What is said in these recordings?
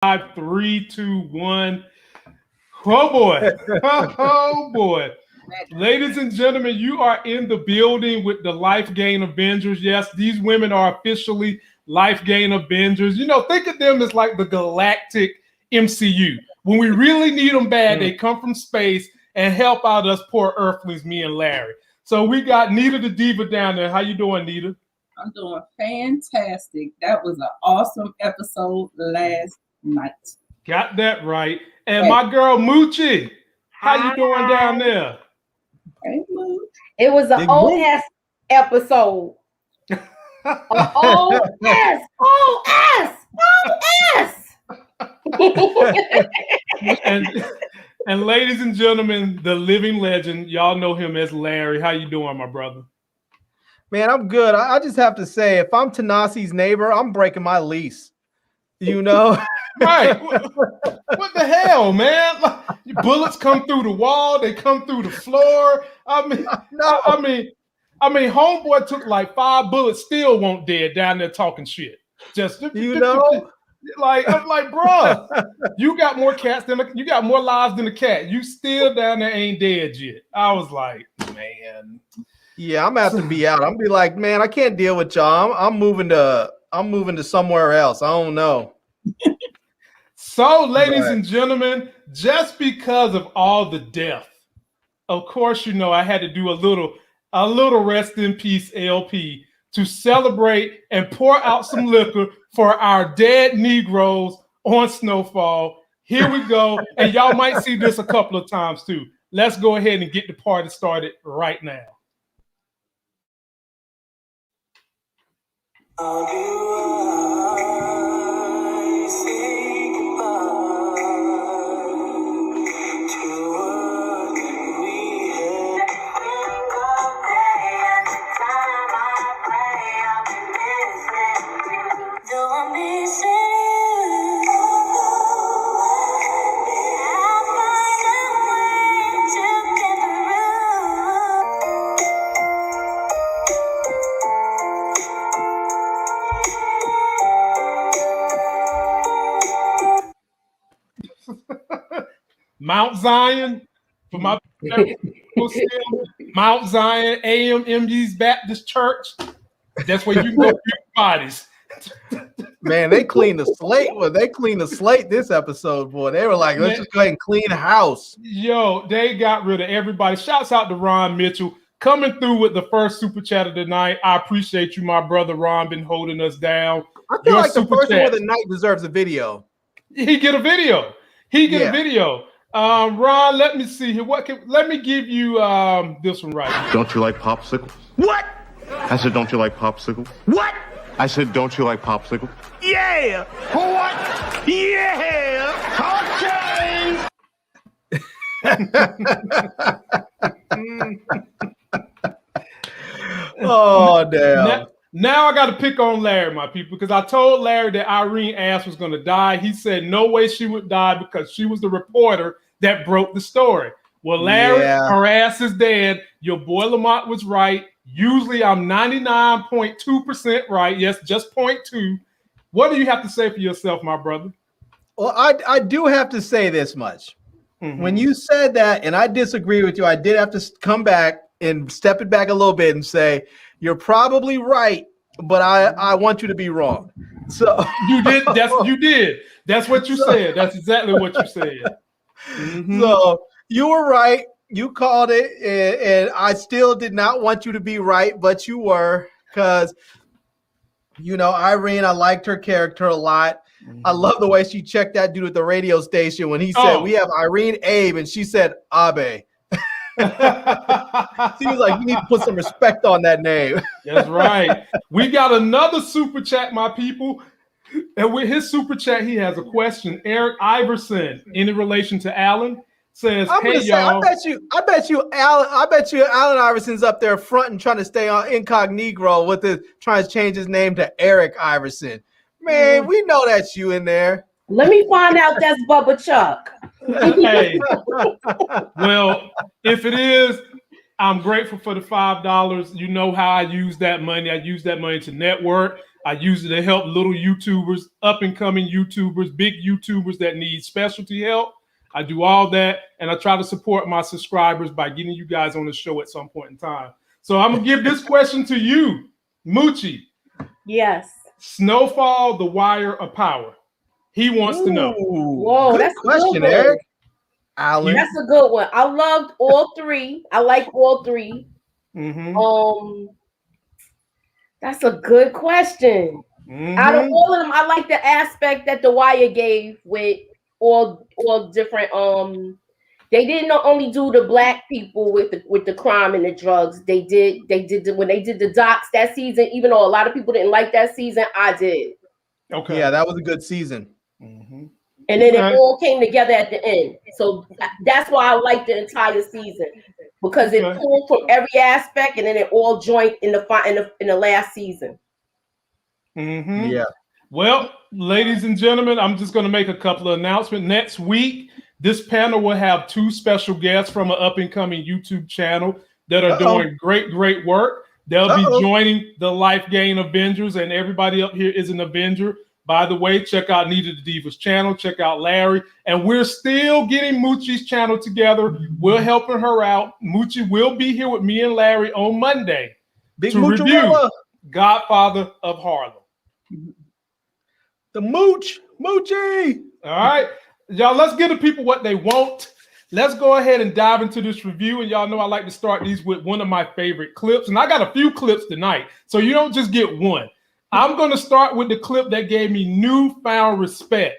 5, 3, 2, 1. Oh boy. Oh boy. Ladies and gentlemen, you are in the building with the Life Gain Avengers. Yes, these women are officially Life Gain Avengers. You know, think of them as like the galactic MCU. When we really need them bad, they come from space and help out us poor earthlings, me and Larry. So we got Nita the Diva down there. How you doing, Nita? I'm doing fantastic. That was an awesome episode last night. Got that right. And my girl Moochie, how you doing down there? Hey, Mooch. It was an OS episode. OS. And ladies and gentlemen, the living legend, y'all know him as Larry. How you doing, my brother? Man, I'm good. I just have to say, if I'm Tanassi's neighbor, I'm breaking my lease. You know? Right. What the hell, man? Like, bullets come through the wall, they come through the floor. I mean, homeboy took like 5 bullets, still won't dead down there talking shit. Just you know, I'm like, bro, you got more cats than you got more lives than a cat. You still down there ain't dead yet. I was like, man. Yeah, I'm gonna have to be out. I'm gonna be like, man, I can't deal with y'all. I'm moving to somewhere else. I don't know. So, ladies and gentlemen, just because of all the death, of course, you know I had to do a little rest in peace LP to celebrate and pour out some liquor for our dead Negroes on Snowfall. Here we go, and y'all might see this a couple of times too. Let's go ahead and get the party started right now. Mount Zion, for my Mount Zion AMMG's Baptist Church. That's where you can go get bodies. Man, they cleaned the slate. Well, they cleaned the slate this episode, boy. They were like, let's just go ahead and clean the house. Yo, they got rid of everybody. Shouts out to Ron Mitchell coming through with the first super chat of the night. I appreciate you, my brother Ron, been holding us down. I feel like the first one of the night deserves a video. He get a video. A video. Ron, let me see here. Let me give you this one right here. Don't you like popsicles? What? I said, don't you like popsicles? What? I said, don't you like popsicles? Yeah. What? Yeah. Okay. Oh, damn. Now I got to pick on Larry, my people, because I told Larry that Irene ass was going to die. He said no way she would die because she was the reporter that broke the story. Well, Larry, her ass is dead. Your boy Lamont was right. Usually I'm 99.2% right. Yes, just 0.2. What do you have to say for yourself, my brother? Well, I do have to say this much. Mm-hmm. When you said that, and I disagree with you, I did have to come back and step it back a little bit and say, you're probably right, but I want you to be wrong. So you did. You did. That's what you said. That's exactly what you said. Mm-hmm. So you were right. You called it, and I still did not want you to be right, but you were, because, you know, Irene, I liked her character a lot. Mm-hmm. I love the way she checked that dude at the radio station when he said, we have Irene Abe, and she said, Abe. She was like, you need to put some respect on that name. That's right. We got another super chat, my people. And with his super chat, he has a question. Eric Iverson, in relation to Alan, says, "Hey y'all, I bet you, Allen Iverson's up there front and trying to stay on incognito with it, trying to change his name to Eric Iverson. Man, we know that's you in there. Let me find out that's Bubba Chuck." Hey, well, if it is, I'm grateful for the $5. You know how I use that money. I use that money to network. I use it to help little YouTubers, up and coming YouTubers, big YouTubers that need specialty help. I do all that, and I try to support my subscribers by getting you guys on the show at some point in time. So I'm gonna give this question to you, Moochie. Yes. Snowfall, The Wire, or Power? He wants to know. Whoa, good that's a question, good one. Eric. Alan. That's a good one. I loved all three. I like all three. Mm-hmm. That's a good question. Mm-hmm. Out of all of them, I like the aspect that The Wire gave with all different. They didn't only do the black people with the crime and the drugs. They did when they did the docs that season. Even though a lot of people didn't like that season, I did. Okay. Yeah, that was a good season. Mm-hmm. And then it all came together at the end. So that's why I like the entire season, because it pulled from every aspect, and then it all joined in the last season. Mm-hmm. Yeah. Well, ladies and gentlemen, I'm just going to make a couple of announcements. Next week, this panel will have 2 special guests from an up-and-coming YouTube channel that are doing great work. They'll be joining the Life Gain Avengers, and everybody up here is an Avenger. By the way, check out Nita the Diva's channel. Check out Larry. And we're still getting Moochie's channel together. We're helping her out. Moochie will be here with me and Larry on Monday to review Godfather of Harlem. The Moochie. All right. Y'all, let's give the people what they want. Let's go ahead and dive into this review. And y'all know I like to start these with one of my favorite clips. And I got a few clips tonight, so you don't just get one. I'm going to start with the clip that gave me newfound respect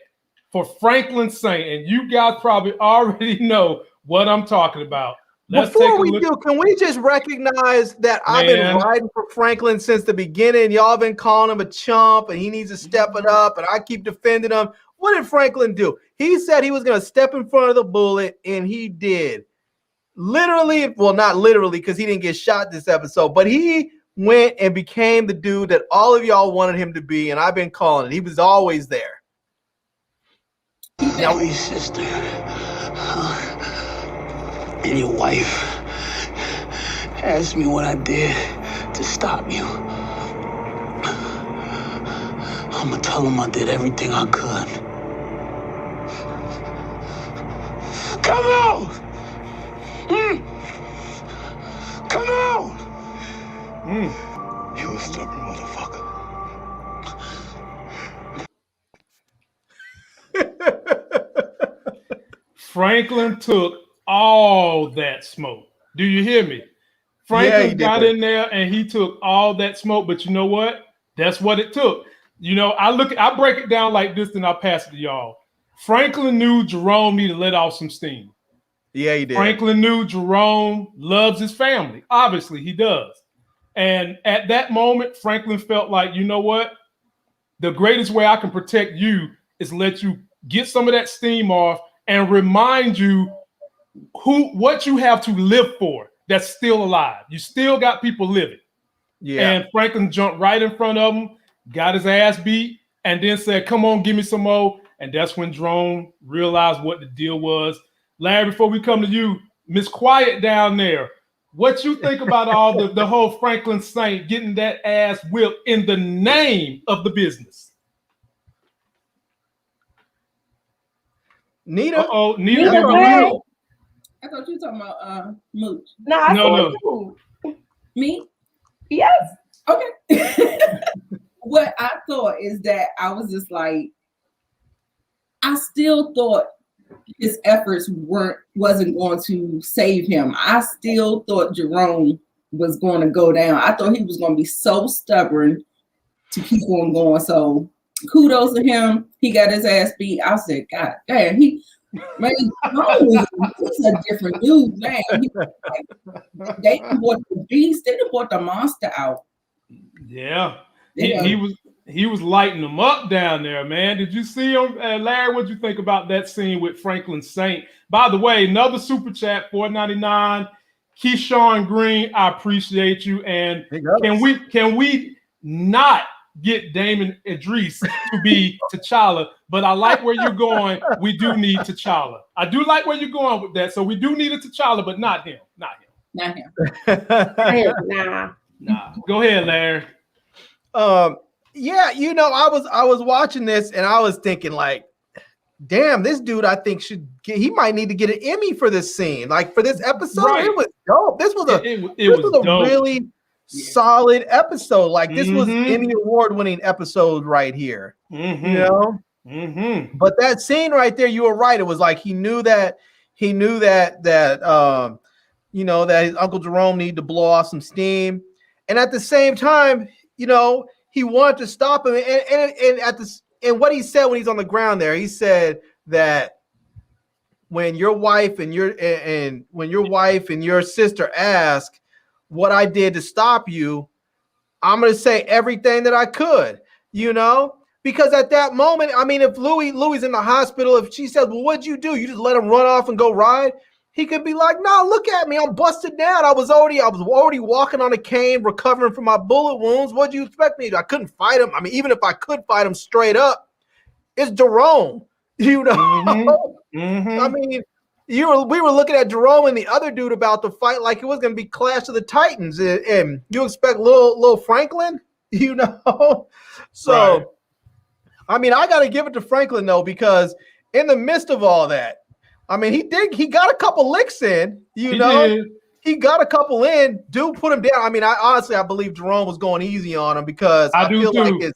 for Franklin Saint. And you guys probably already know what I'm talking about. Before we do, can we just recognize that I've been riding for Franklin since the beginning? Y'all been calling him a chump and he needs to step it up, and I keep defending him. What did Franklin do? He said he was going to step in front of the bullet, and he did. Literally, well, not literally, because he didn't get shot this episode, but he went and became the dude that all of y'all wanted him to be, and I've been calling it. He was always there. Now, your sister and your wife asked me what I did to stop you. I'm gonna tell them I did everything I could. Come on! Come on! You a stubborn motherfucker. Franklin took all that smoke. Do you hear me? Franklin got in there and he took all that smoke, but you know what? That's what it took. You know, I break it down like this, and I'll pass it to y'all. Franklin knew Jerome needed to let off some steam. Yeah, he did. Franklin knew Jerome loves his family. Obviously, he does. And at that moment, Franklin felt like, you know what? The greatest way I can protect you is let you get some of that steam off and remind you what you have to live for that's still alive. You still got people living. Yeah. And Franklin jumped right in front of him, got his ass beat, and then said, come on, give me some more. And that's when Jerome realized what the deal was. Larry, before we come to you, Miss Quiet down there, what you think about all the whole Franklin Saint getting that ass whipped in the name of the business? Nita? Nita. I thought you were talking about Mooch. No. Me? Yes. Okay. What I thought is that I was just like, I still thought his efforts wasn't going to save him. I still thought Jerome was going to go down. I thought he was going to be so stubborn to keep on going. So kudos to him. He got his ass beat. I said, God damn, he's a different dude, man. They brought the beast, they brought the monster out. Yeah. He was lighting them up down there, man. Did you see him? Larry, what'd you think about that scene with Franklin Saint? By the way, another super chat, $4.99. Keyshawn Green, I appreciate you. And can we not get Damon Idris to be T'Challa? But I like where you're going. We do need T'Challa. I do like where you're going with that. So we do need a T'Challa, but not him. Not him. Nah. Nah. Go ahead, Larry. Yeah, I was watching this and I was thinking like, damn, this dude I think he might need to get an Emmy for this scene. Like for this episode, Right. It was dope. This was a dope. really solid episode. Like this was Emmy award-winning episode right here. But that scene right there, you were right. It was like he knew that that his Uncle Jerome needed to blow off some steam. And at the same time, he wanted to stop him. And what he said when he's on the ground there, he said that when your wife and your sister ask what I did to stop you, I'm going to say everything that I could, because at that moment, I mean, if Louie's in the hospital, if she said, well, what'd you do? You just let him run off and go ride? He could be like, no, look at me. I'm busted down. I was already walking on a cane, recovering from my bullet wounds. What'd you expect me to do? I couldn't fight him. I mean, even if I could fight him straight up, it's Jerome, I mean, we were looking at Jerome and the other dude about to fight like it was going to be Clash of the Titans. And you expect little Franklin, So, right. I mean, I got to give it to Franklin, though, because in the midst of all that, I mean, he got a couple licks in, He got a couple in. Dude put him down. I mean, I believe Jerome was going easy on him because I feel like as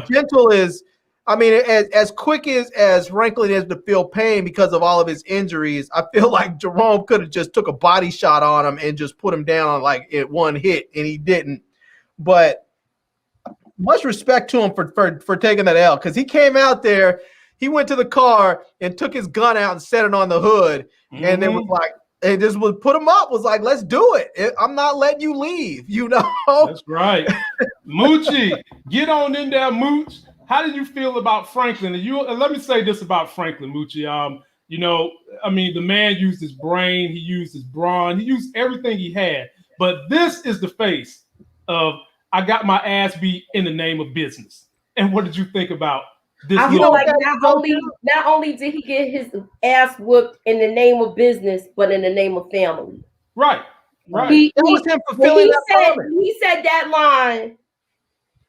gentle as, I mean, as quick as Franklin is to feel pain because of all of his injuries, I feel like Jerome could have just took a body shot on him and just put him down like at one hit, and he didn't. But much respect to him for taking that L, because he came out there. He went to the car and took his gun out and set it on the hood, and then was like, and just would put him up. Was like, let's do it. I'm not letting you leave. That's right. Moochie, get on in there, Mooch. How did you feel about Franklin? And let me say this about Franklin, Moochie. I mean, the man used his brain, he used his brawn, he used everything he had. But this is the face of I got my ass beat in the name of business. And what did you think about? I feel like not only did he get his ass whooped in the name of business, but in the name of family. Right. He said that line,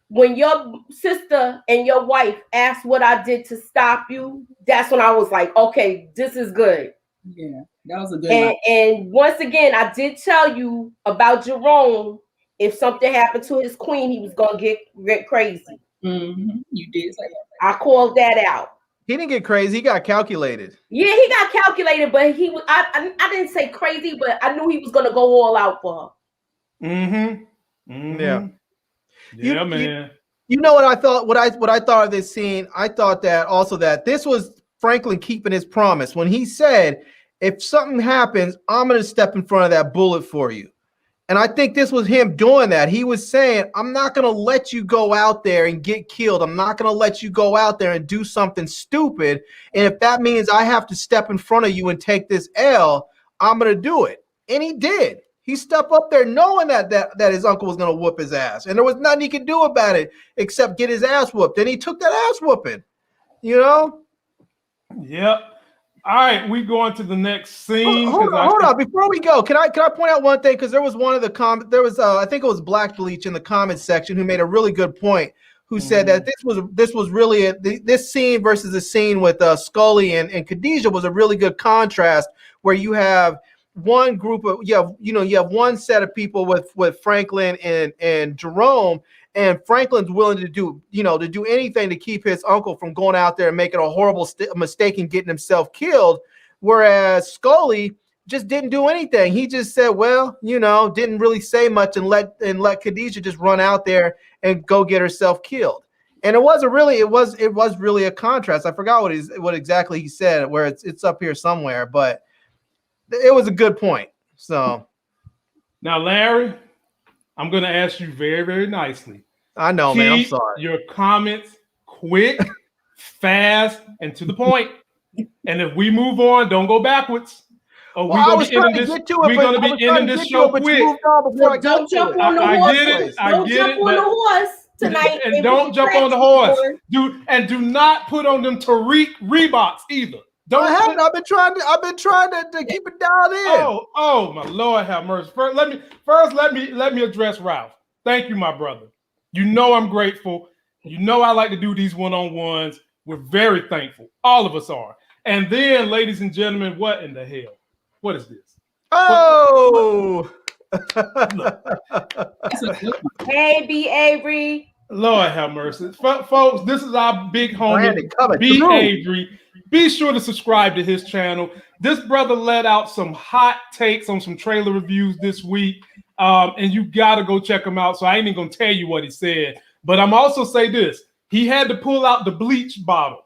when your sister and your wife asked what I did to stop you, that's when I was like, okay, this is good. Yeah, that was a good line. And once again, I did tell you about Jerome. If something happened to his queen, he was going to get crazy. You did say that. I called that out. He didn't get crazy. He got calculated. Yeah, he got calculated, but he was. I didn't say crazy, but I knew he was going to go all out for her. Yeah. Yeah, man. You know what I thought? What I thought of this scene? I thought that this was Franklin keeping his promise when he said, "If something happens, I'm going to step in front of that bullet for you." And I think this was him doing that. He was saying, I'm not going to let you go out there and get killed. I'm not going to let you go out there and do something stupid. And if that means I have to step in front of you and take this L, I'm going to do it. And he did. He stepped up there knowing that his uncle was going to whoop his ass. And there was nothing he could do about it except get his ass whooped. And he took that ass whooping, Yep. All right, we go on to the next scene. Hold on. Before we go, can I point out one thing? Because there was one of the comments. There was I think it was Black Bleach in the comments section who made a really good point. Who said that this was really this scene versus the scene with Scully and Khadijah was a really good contrast, where you have one group of you have one set of people with Franklin and Jerome. And Franklin's willing to do anything to keep his uncle from going out there and making a horrible mistake and getting himself killed. Whereas Scully just didn't do anything. He just said, well, didn't really say much and let Khadijah just run out there and go get herself killed. And it was really a contrast. I forgot what exactly he said, where it's up here somewhere, but it was a good point. So now, Larry, I'm going to ask you very, very nicely. I know, man. I'm sorry. Your comments quick, fast, and to the point. And if we move on, don't go backwards. We're going to be ending this show quick. Don't jump on the horse. Don't jump on the horse tonight. And don't jump on the horse. Do not put on them Tariq Reeboks either. I've been trying to keep it down in. Oh my Lord, have mercy. First, let me address Ralph. Thank you, my brother. I'm grateful. You know I like to do these one-on-ones. We're very thankful. All of us are. And then, ladies and gentlemen, what in the hell? What is this? Oh! Hey, B. Avery. Lord have mercy. Folks, this is our big homie, B. through. Avery. Be sure to subscribe to his channel. This brother let out some hot takes on some trailer reviews this week. And you got to go check him out. So I ain't even going to tell you what he said. But I'm also say this. He had to pull out the bleach bottle.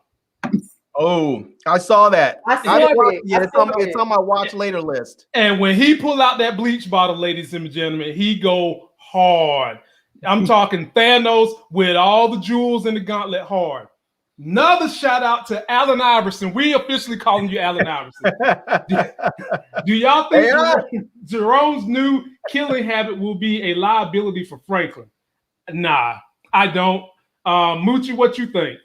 Oh, I saw that. I saw it. Yeah, it's on my watch later list. And when he pull out that bleach bottle, ladies and gentlemen, he go hard. I'm talking Thanos with all the jewels in the gauntlet hard. Another shout out to Allen Iverson. We officially calling you Allen Iverson. Do y'all think Jerome's new killing habit will be a liability for Franklin? Nah, I don't. Moochie, what you think?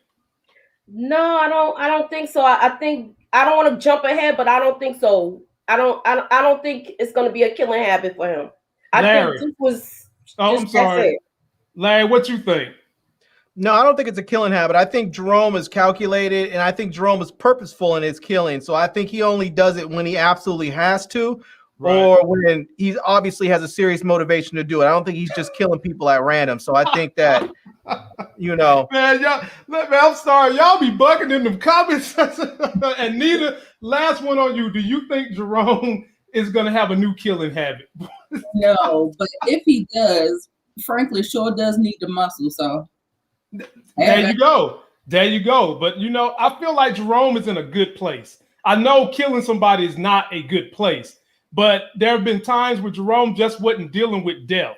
No, I don't think so. I think I don't want to jump ahead, but I don't think so. I don't think it's going to be a killing habit for him. Larry. I think this was. I'm sorry, Larry. What you think? No, I don't think it's a killing habit. I think Jerome is calculated, and I think Jerome is purposeful in his killing. So I think he only does it when he absolutely has to, or when he obviously has a serious motivation to do it. I don't think he's just killing people at random. So I think that, man, I'm sorry, y'all be bugging in them comments. And Nita, last one on you. Do you think Jerome is going to have a new killing habit? No, but if he does, Franklin sure does need the muscle. So there you go. There you go. But I feel like Jerome is in a good place. I know killing somebody is not a good place, but there have been times where Jerome just wasn't dealing with death.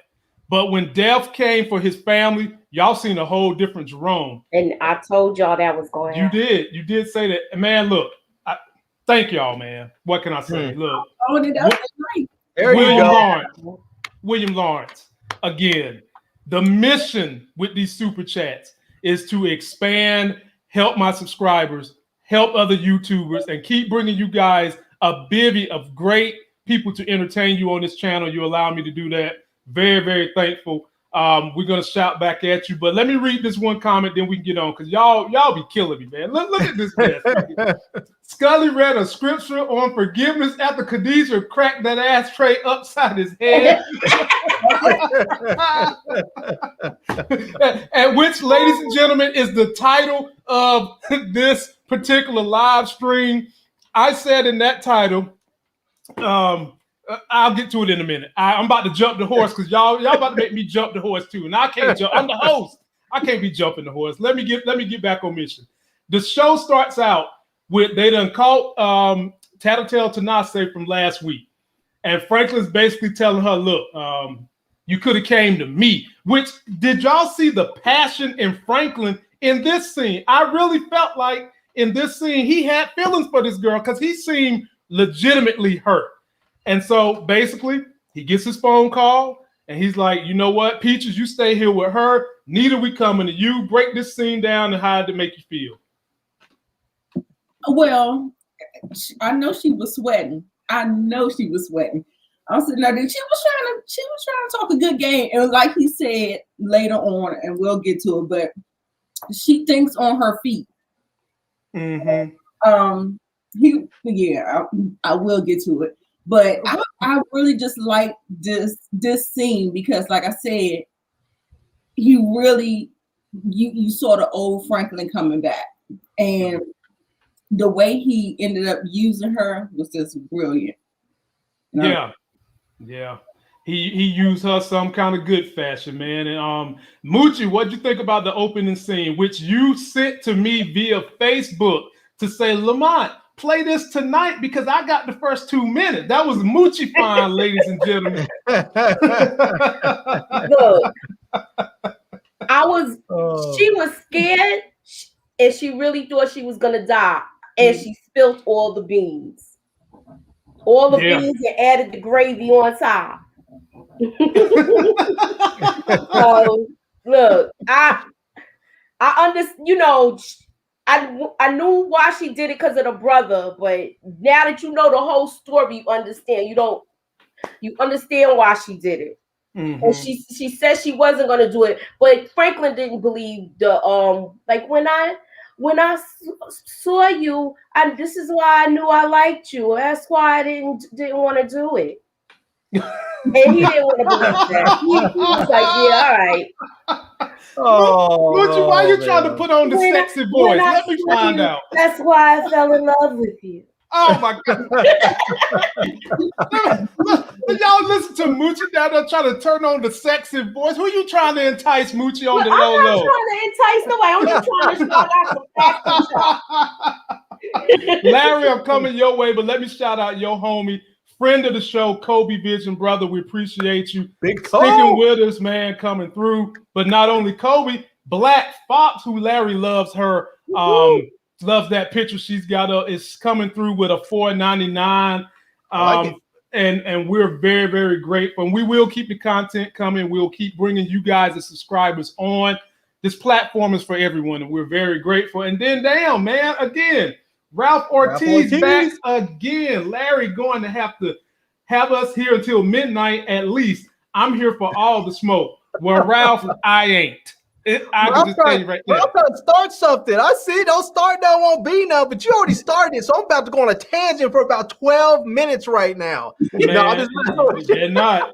But when death came for his family, y'all seen a whole different Jerome. And I told y'all that was going on. You did say that. And man, look, thank y'all, man. What can I say? Look, William Lawrence, again, the mission with these super chats is to expand, help my subscribers, help other YouTubers, and keep bringing you guys a bevy of great people to entertain you on this channel. You allow me to do that. Very, very thankful. We're gonna shout back at you, but let me read this one comment, then we can get on, because y'all be killing me, man. Look at this mess. Scully read a scripture on forgiveness after Khadijah cracked that ashtray upside his head. And which, ladies and gentlemen, is the title of this particular live stream. I said in that title, I'll get to it in a minute. I'm about to jump the horse because y'all about to make me jump the horse too, and I can't jump. I'm the host. I can't be jumping the horse. Let me get back on mission. The show starts out with they done caught Tattletail tenacity from last week, and Franklin's basically telling her, "Look, you could have came to me." Which, did y'all see the passion in Franklin in this scene? I really felt like in this scene he had feelings for this girl because he seemed legitimately hurt. And so basically, he gets his phone call and he's like, you know what, Peaches, you stay here with her. Nita, we coming to you. Break this scene down and how did it make you feel? Well, I know she was sweating. I was sitting there. She was trying to talk a good game. And like he said later on, and we'll get to it, but she thinks on her feet. Mm-hmm. I will get to it. But I really just like this scene because, like I said, you saw the old Franklin coming back, and the way he ended up using her was just brilliant. Yeah. He used her some kind of good fashion, man. And Moochie, what'd you think about the opening scene, which you sent to me via Facebook to say, Lamont, play this tonight because I got the first 2 minutes. That was Moochie fine, ladies and gentlemen. Look, she was scared and she really thought she was gonna die. And she spilled all the beans. All the beans and added the gravy on top. So look, I understand, I knew why she did it because of the brother, but now that you know the whole story, you understand. You understand why she did it. And she said she wasn't gonna do it, but Franklin didn't believe the like when I saw you, this is why I knew I liked you. That's why I didn't want to do it. And he didn't want to believe that. He was like, yeah, all right. Oh, Moochie, why are you trying to put on the sexy voice? Let me find out. That's why I fell in love with you. Oh my God. Y'all listen to Moochie down there trying to turn on the sexy voice. Who you trying to entice, Moochie, on the low? I'm not trying to entice nobody. I'm just trying to shout out some facts. Larry, I'm coming your way, but let me shout out your homie, friend of the show, Kobe Vision, brother. We appreciate you sticking with us, man, coming through. But not only Kobe, Black Fox, who Larry loves her, loves that picture she's got up, is coming through with a $4.99. And we're very, very grateful. And we will keep the content coming. We'll keep bringing you guys as subscribers on. This platform is for everyone, and we're very grateful. And then, damn, man, again, Ralph Ortiz back again. Larry going to have us here until midnight at least. I'm here for all the smoke. Well, Ralph, I ain't. I can just tell you right there. I'm trying to start something. I see. Don't start now, won't be now. But you already started, so I'm about to go on a tangent for about 12 minutes right now. Man, they're not.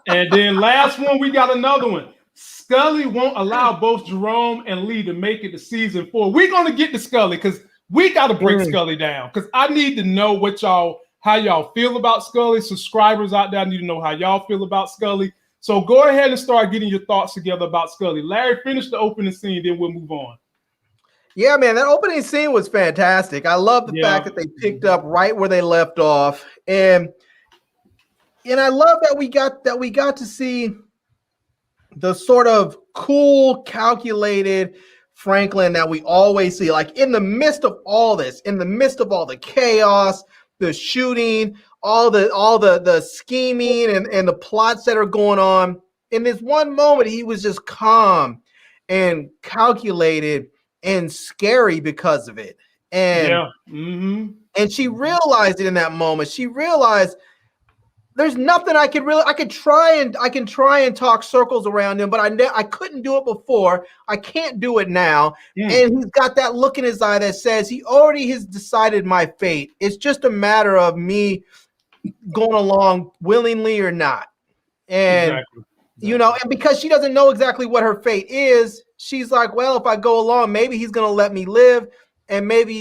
And then last one, we got another one. Scully won't allow both Jerome and Lee to make it to season 4. We're gonna get to Scully because we got to break Scully down. Because I need to know how y'all feel about Scully. Subscribers out there, I need to know how y'all feel about Scully. So go ahead and start getting your thoughts together about Scully. Larry, finish the opening scene, then we'll move on. Yeah, man, that opening scene was fantastic. I love the fact that they picked up right where they left off, and I love that we got to see the sort of cool, calculated Franklin that we always see, like in the midst of all this, in the midst of all the chaos, the shooting, all the scheming and the plots that are going on. In this one moment, he was just calm and calculated and scary because of it. And and she realized it in that moment. She realized there's nothing I can try and talk circles around him, but I couldn't do it before. I can't do it now. And he's got that look in his eye that says he already has decided my fate. It's just a matter of me going along willingly or not. And you know, and because she doesn't know exactly what her fate is, she's like, well, if I go along, maybe he's gonna let me live, and maybe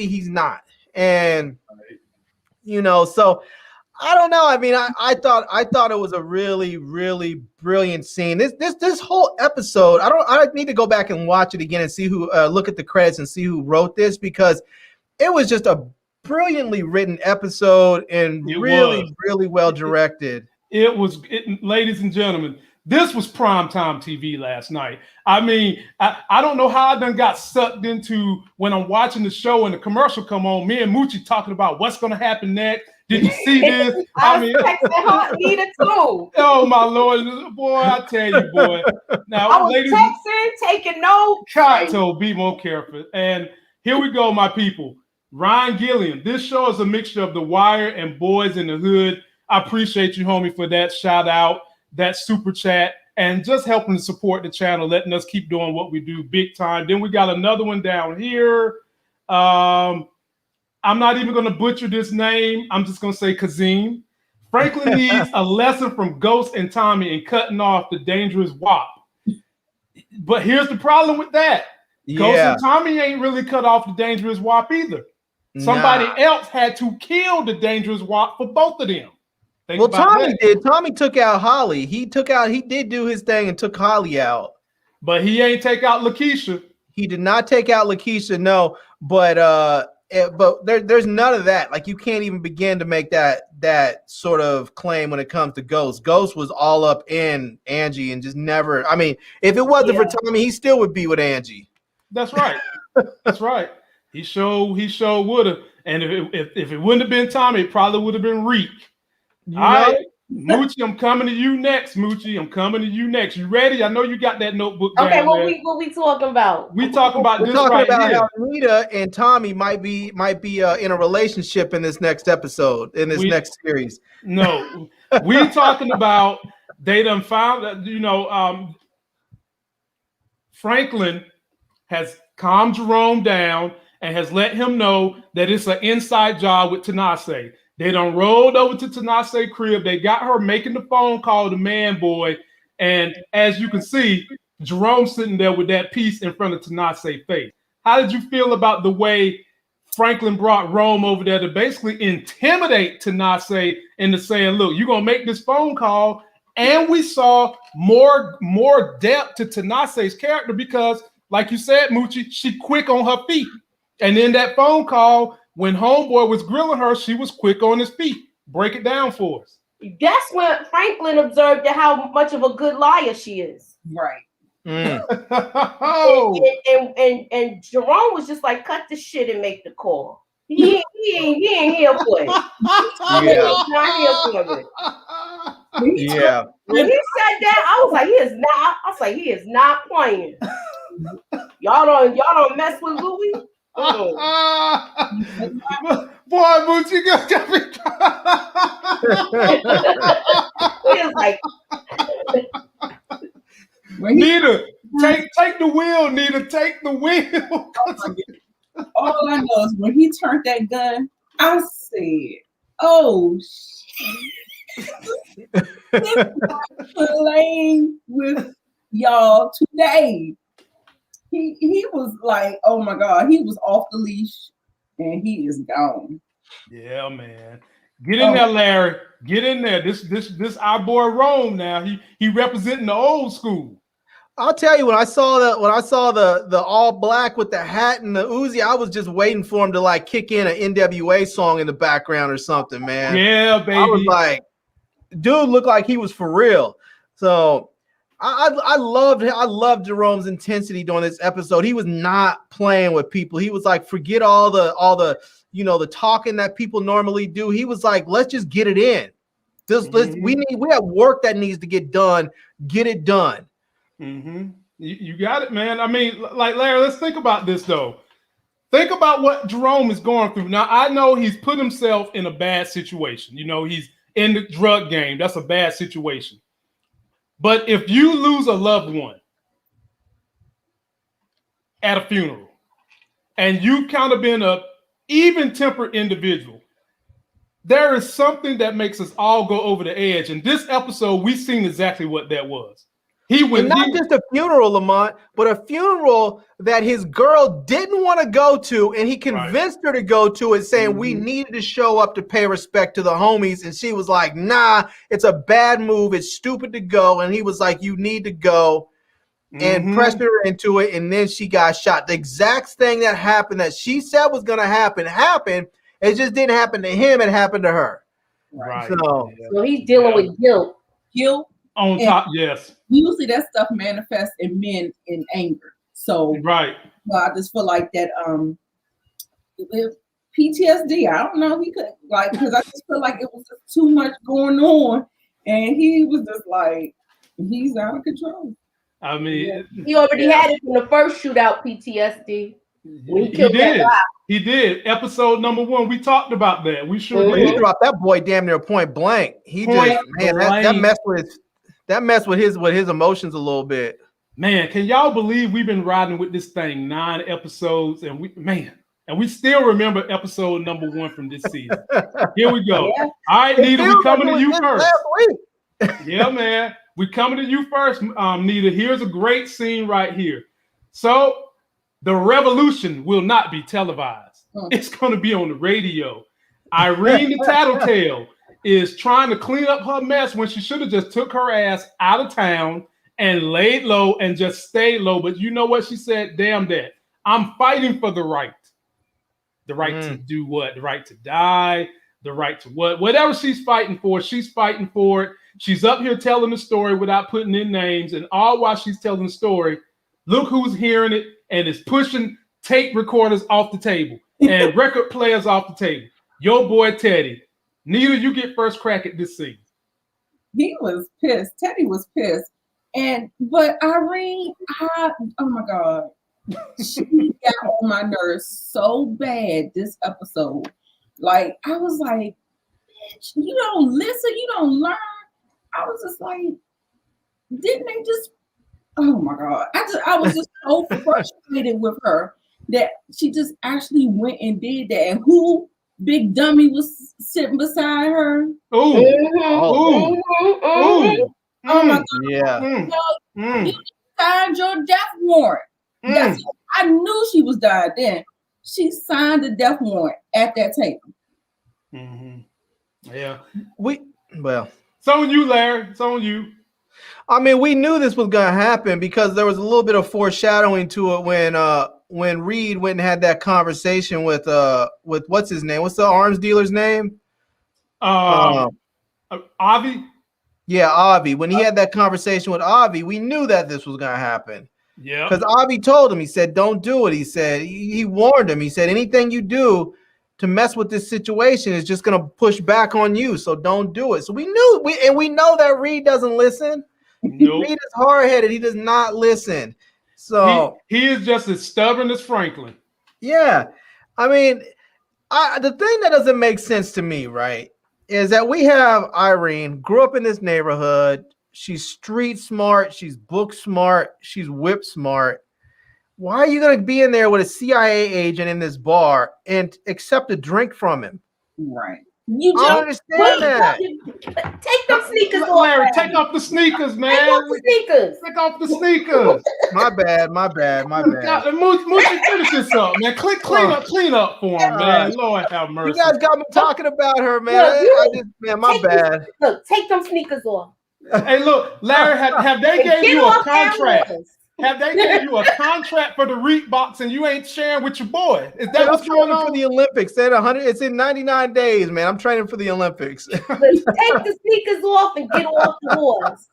he's not. And you know, so I don't know. I mean, I thought it was a really, really brilliant scene. This whole episode, I need to go back and watch it again and see who look at the credits and see who wrote this, because it was just a brilliantly written episode and really well directed. It was, ladies and gentlemen, this was primetime TV last night. I mean, I don't know how I done got sucked into when I'm watching the show and the commercial come on, me and Moochie talking about what's going to happen next. Did you see this? I mean, texting Nita too. Oh my Lord, boy! I tell you, boy. Now, I was texting, taking notes. Kato, be more careful. And here we go, my people. Ryan Gilliam. This show is a mixture of The Wire and Boys in the Hood. I appreciate you, homie, for that shout out, that super chat, and just helping to support the channel, letting us keep doing what we do big time. Then we got another one down here. I'm not even going to butcher this name. I'm just going to say Kazim. Franklin needs a lesson from Ghost and Tommy in cutting off the dangerous WAP. But here's the problem with that. Ghost and Tommy ain't really cut off the dangerous WAP either. Somebody else had to kill the dangerous WAP for both of them. Well, Tommy did. Tommy took out Holly. He did do his thing and took Holly out. But he ain't take out Lakeisha. He did not take out Lakeisha, no. But there's none of that. Like, you can't even begin to make that sort of claim when it comes to Ghost. Ghost was all up in Angie and just never. I mean, if it wasn't for Tommy, he still would be with Angie. That's right. That's right. He sure would have. And if it wouldn't have been Tommy, it probably would have been Reek. All right, Moochie, I'm coming to you next. Moochie, I'm coming to you next. You ready? I know you got that notebook. Okay, what we talking about? We talking about this right about here. How Rita and Tommy might be in a relationship in this next episode, in this next series. No, we talking about they done found that, Franklin has calmed Jerome down and has let him know that it's an inside job with Tenacity. They done rolled over to Tenacity's crib. They got her making the phone call to Man Boy. And as you can see, Jerome's sitting there with that piece in front of Tenacity's face. How did you feel about the way Franklin brought Rome over there to basically intimidate Tenacity into saying, look, you're going to make this phone call. And we saw more depth to Tenacity's character because, like you said, Moochie, she quick on her feet. And in that phone call, when Homeboy was grilling her, she was quick on his feet. Break it down for us. That's when Franklin observed how much of a good liar she is. Right. Oh. and Jerome was just like, cut the shit and make the call. He ain't here for it. He's not here for it. When he said that, I was like, he is not playing. Y'all don't mess with Louie. Boy, Moochie got me. It's like, Nita, take the wheel, Nita, take the wheel. All I know is when he turned that gun, I said, oh shit. He's playing with y'all today. He was like, oh my God, he was off the leash and he is gone. Yeah, man. Get in there, Larry. Get in there. This our boy Rome now. He representing the old school. I'll tell you, when I saw the all black with the hat and the Uzi, I was just waiting for him to like kick in an NWA song in the background or something, man. Yeah, baby. I was like, dude looked like he was for real. So I loved Jerome's intensity during this episode. He was not playing with people. He was like, forget all the the talking that people normally do. He was like, let's just get it in. We have work that needs to get done. Get it done. Mm-hmm. You got it, man. I mean, like Larry, let's think about this though. Think about what Jerome is going through. Now, I know he's put himself in a bad situation. He's in the drug game. That's a bad situation. But if you lose a loved one at a funeral and you kind of been a even-tempered individual, there is something that makes us all go over the edge. In this episode, we've seen exactly what that was. Not just a funeral, Lamont, but a funeral that his girl didn't want to go to, and he convinced her to go to it, saying we needed to show up to pay respect to the homies. And she was like, nah, it's a bad move. It's stupid to go. And he was like, you need to go, and pressed her into it. And then she got shot. The exact thing that happened that she said was going to happen happened. It just didn't happen to him. It happened to her. Right. So he's dealing with guilt. On top, yes. Usually that stuff manifests in men in anger. So I just feel like that PTSD. I don't know. He could because I just feel like it was just too much going on, and he was just like he's out of control. I mean, he already had it from the first shootout. PTSD. He did. Episode number 1, we talked about that. We sure did. He dropped that boy damn near point blank. That messed with his emotions a little bit. Man, can y'all believe we've been riding with this thing 9 episodes and we still remember episode number 1 from this season. Here we go. Yeah. All right, Nita, we coming to you first. Yeah, man. We coming to you first, Nita. Here's a great scene right here. So the revolution will not be televised. It's going to be on the radio. Irene the Tattletail is trying to clean up her mess when she should have just took her ass out of town and laid low and just stayed low. But you know what she said? Damn that. I'm fighting for the right. The right to do what? The right to die. The right to what? Whatever she's fighting for it. She's up here telling the story without putting in names. And all while she's telling the story, look who's hearing it and is pushing tape recorders off the table and record players off the table. Your boy Teddy. Nita, you get first crack at this scene. He was pissed. Teddy was pissed. But Irene, oh my God. She got on my nerves so bad this episode. Like, I was like, bitch, you don't listen, you don't learn. I was just like, didn't they just? Oh my God! I was just so frustrated with her that she just actually went and did that. And who big dummy was sitting beside her? Ooh, ooh, ooh. Oh my God! Yeah. You signed your death warrant. That's I knew she was dying then. She signed the death warrant at that table. Yeah. So on you, Larry. So on you. I mean, we knew this was gonna happen because there was a little bit of foreshadowing to it when Reed went and had that conversation with what's his name? What's the arms dealer's name? Avi. Yeah, Avi. When he had that conversation with Avi, we knew that this was gonna happen. Yeah. Because Avi told him, he said, "Don't do it." He said he warned him. He said, "Anything you do to mess with this situation is just gonna push back on you. So don't do it." So we know that Reed doesn't listen. Nope. Reed is hard-headed. He does not listen. So he is just as stubborn as Franklin. Yeah. I mean, the thing that doesn't make sense to me, right, is that we have Irene, grew up in this neighborhood. She's street smart. She's book smart. She's whip smart. Why are you going to be in there with a CIA agent in this bar and accept a drink from him? Right. You I don't understand that. Take them sneakers off. Larry, take off the sneakers, man. Take off the sneakers. Take off the sneakers. My bad. Moochie, finish this up, man. Clean up for him, man. Lord have mercy. You guys got me talking about her, man. My bad. Look, take them sneakers off. Hey, look, Larry, have they gave you a contract? Have they gave you a contract for the Reebok and you ain't sharing with your boy? Is that what's going on for the Olympics? It's in 99 days, man. I'm training for the Olympics. Take the sneakers off and get off the horse.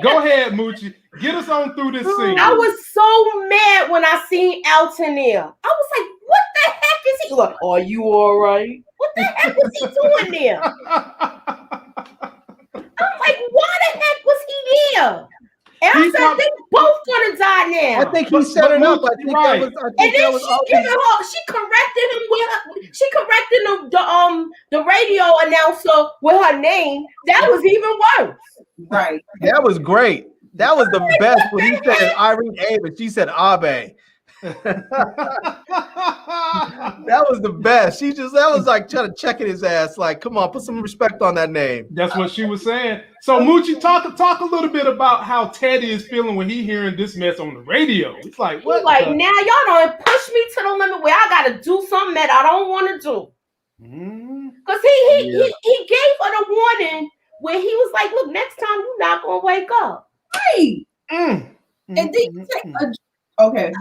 Go ahead, Moochie. Get us on through this scene. I was so mad when I seen Alton there. I was like, what the heck is he? Like, are you all right? What the heck was he doing there? I'm like, why the heck was he there? And I said, they both gonna die now. I think he set it up. I think right. that was. And then she corrected him with she corrected the radio announcer with her name. That was even worse. Right. That was great. That was the best when he said Irene Abe and she said Abe. That was the best. That was like trying to check in his ass. Like, come on, put some respect on that name. That's what she was saying. So Moochie, talk a little bit about how Teddy is feeling when he hearing this mess on the radio. It's like, what? He's like, now y'all don't push me to the limit where I gotta do something that I don't want to do. Because he gave her the warning where he was like, look, next time you're not gonna wake up. Right. And then you take okay. And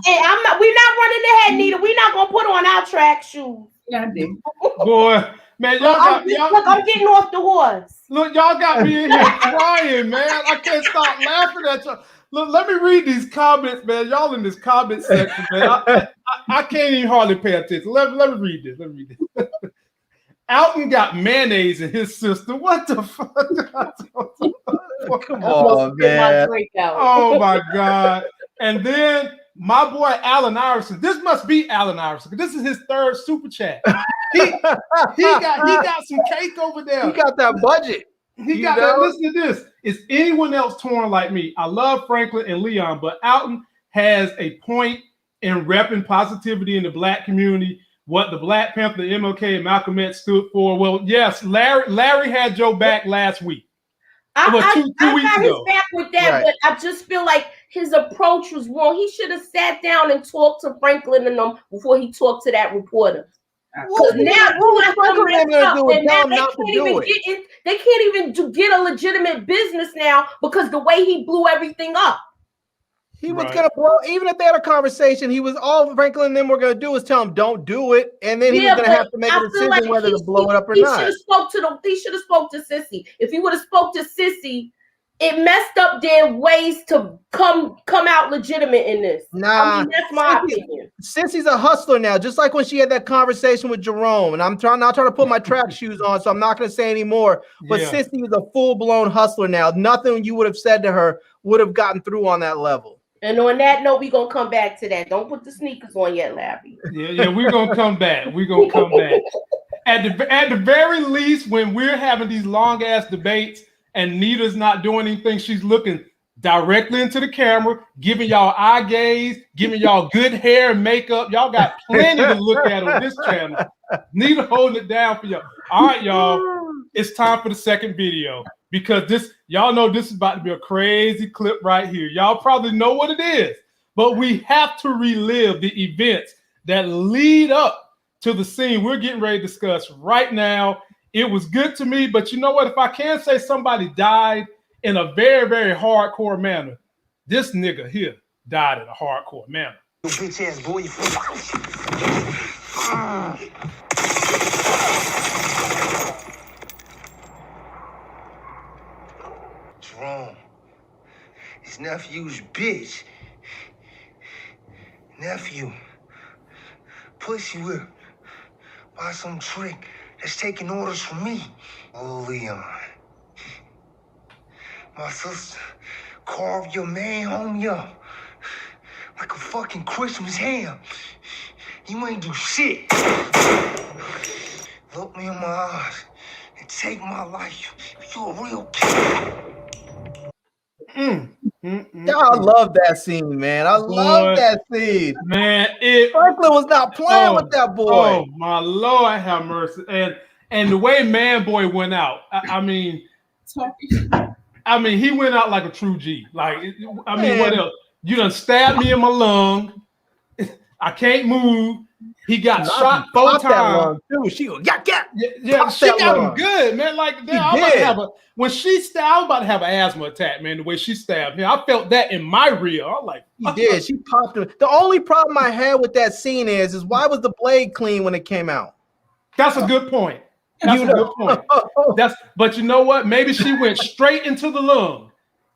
we're not running ahead, Nita. We're not gonna put on our track shoes. Yeah, I did. Boy, man, I'm getting off the horse. Look, y'all got me in here crying, man. I can't stop laughing at y'all. Look, let me read these comments, man. Y'all in this comment section, man. I can't even hardly pay attention. Let me read this. Alton got mayonnaise in his system. What the fuck? Come on, man. Oh my God. And then my boy Allen Iverson. This must be Allen Iverson. This is his third super chat. He got some cake over there. He got that budget. He got that. Listen to this. Is anyone else torn like me? I love Franklin and Leon, but Alton has a point in repping positivity in the Black community. What the Black Panther, the MLK, and Malcolm X stood for. Well, yes, Larry had your back last week. I weeks got his ago. back with that, right. But I just feel like his approach was wrong. He should have sat down and talked to Franklin and them before he talked to that reporter. Because now they can't even get a legitimate business now because the way he blew everything up. He was gonna blow, even if they had a conversation, all Franklin and them were gonna do is tell him don't do it, and then he was gonna have to make a decision whether to blow it up or not. He should have spoke to Sissy. If he would have spoke to Sissy, it messed up their ways to come out legitimate in this. Nah, that's my opinion. Sissy's a hustler now, just like when she had that conversation with Jerome. And I'm trying to put my track shoes on, so I'm not gonna say anymore. But Sissy is a full-blown hustler now. Nothing you would have said to her would have gotten through on that level. And on that note, we're going to come back to that. Don't put the sneakers on yet, Larry. Yeah, we're going to come back. We're going to come back. At the very least, when we're having these long-ass debates and Nita's not doing anything. She's looking directly into the camera, giving y'all eye gaze, giving y'all good hair and makeup. Y'all got plenty to look at on this channel. Nita holding it down for y'all. All right, y'all. It's time for the second video because this, y'all know this is about to be a crazy clip right here. Y'all probably know what it is, but we have to relive the events that lead up to the scene we're getting ready to discuss right now. It was good to me, but you know what? If I can say somebody died in a very, very hardcore manner, this nigga here died in a hardcore manner. You bitch ass boy, Jerome, his nephew's bitch. Nephew, pussy whip by some trick that's taking orders from me. Oh, Leon. My sister carved your man homie up like a fucking Christmas ham. You ain't do shit. Look me in my eyes and take my life. You a real kid. I love that scene, man. I love that scene. Man, Franklin was not playing with that boy. Oh my Lord, have mercy. And the way Man Boy went out, I mean, he went out like a true G. Like, I mean, what else? You done stabbed me in my lung. I can't move. He got shot 4 times. She go, yeah, she got him good, man. Like, when she stabbed, I was about to have an asthma attack, man. The way she stabbed him, I felt that in my rear. I was like, he did. She popped him. The only problem I had with that scene is why was the blade clean when it came out? That's a good point. That's a good point. But you know what? Maybe she went straight into the lung.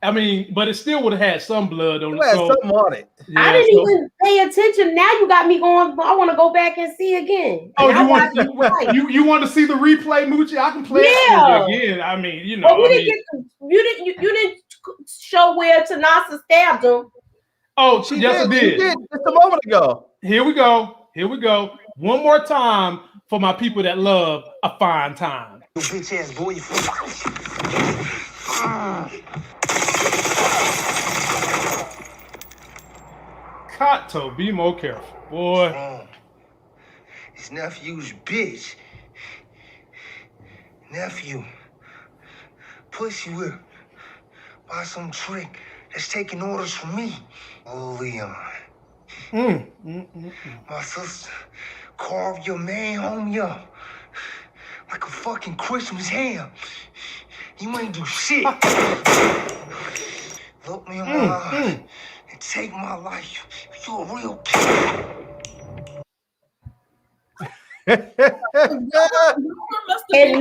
I mean, but it still would have had some blood on it. So, something on it. Yeah, I didn't even pay attention. Now you got me going. I want to go back and see again. Oh, you want to see the replay, Moochie? I can play it again. I mean, you know. But you didn't show where Tanasa stabbed him. Oh, yes, it did. Just a moment ago. Here we go. One more time for my people that love a fine time. You bitch ass boy. Kato, be more careful, boy. His nephew's bitch. Nephew, pussy whip by some trick that's taking orders from me. Oh, Leon. My sister carved your man homie up like a fucking Christmas ham. You ain't do shit. Look me in my eyes and take my life. You a real kid. And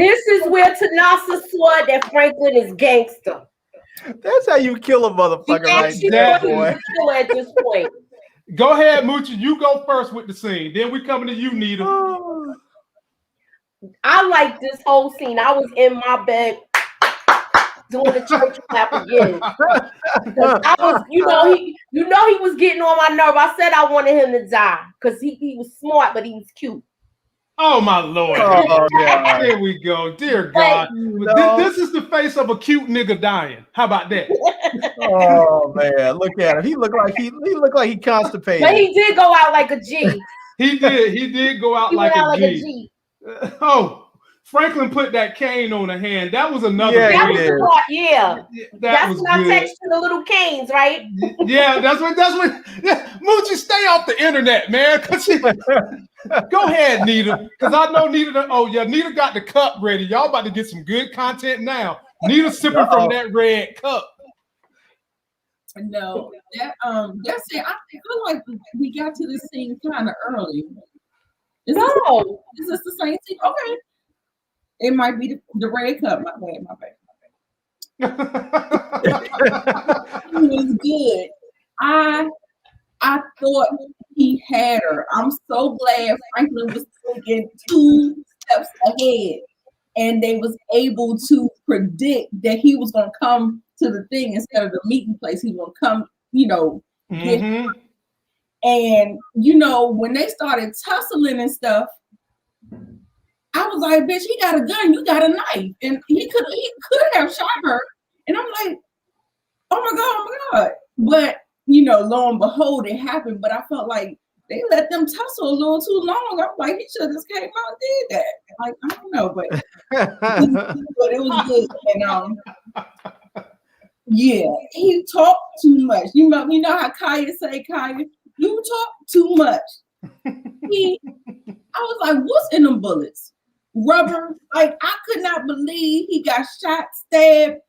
this is where Tanasa swore that Franklin is gangster. That's how you kill a motherfucker right there, boy. At this point. Go ahead, Moochie. You go first with the scene. Then we coming to you, Nita. I like this whole scene. I was in my bed doing the church clap again. I was, he was getting on my nerve. I said I wanted him to die because he was smart, but he was cute. Oh my Lord! Oh, yeah. There we go, dear God. This is the face of a cute nigga dying. How about that? Oh man, look at him. He looked like he constipated. But he did go out like a G. He did go out like a G. Oh, Franklin put that cane on her hand. That was another. That was the part. Yeah, that's when I texted the little canes, right? Yeah, that's what. Moochie, stay off the internet, man. Go ahead, Nita, because I know Nita. Nita got the cup ready. Y'all about to get some good content now. Nita sipping from that red cup. No, that's it. I feel like we got to this scene kind of early. Is this the same scene? Okay. It might be the red cup. My bad. It was good. I thought he had her. I'm so glad Franklin was thinking 2 steps ahead, and they was able to predict that he was going to come to the thing instead of the meeting place. He was going to come, get her. And when they started tussling and stuff, I was was like, bitch, he got a gun, you got a knife. And he could have shot her. And I'm like, oh my God. But, you know, lo and behold, it happened. But I felt like they let them tussle a little too long. I'm like, he should have just came out and did that. Like, I don't know, but it was good. And yeah, he talked too much. You know how Kaya say, Kaya, you talk too much. I was like, what's in them bullets? Rubber? Like, I could not believe he got shot, stabbed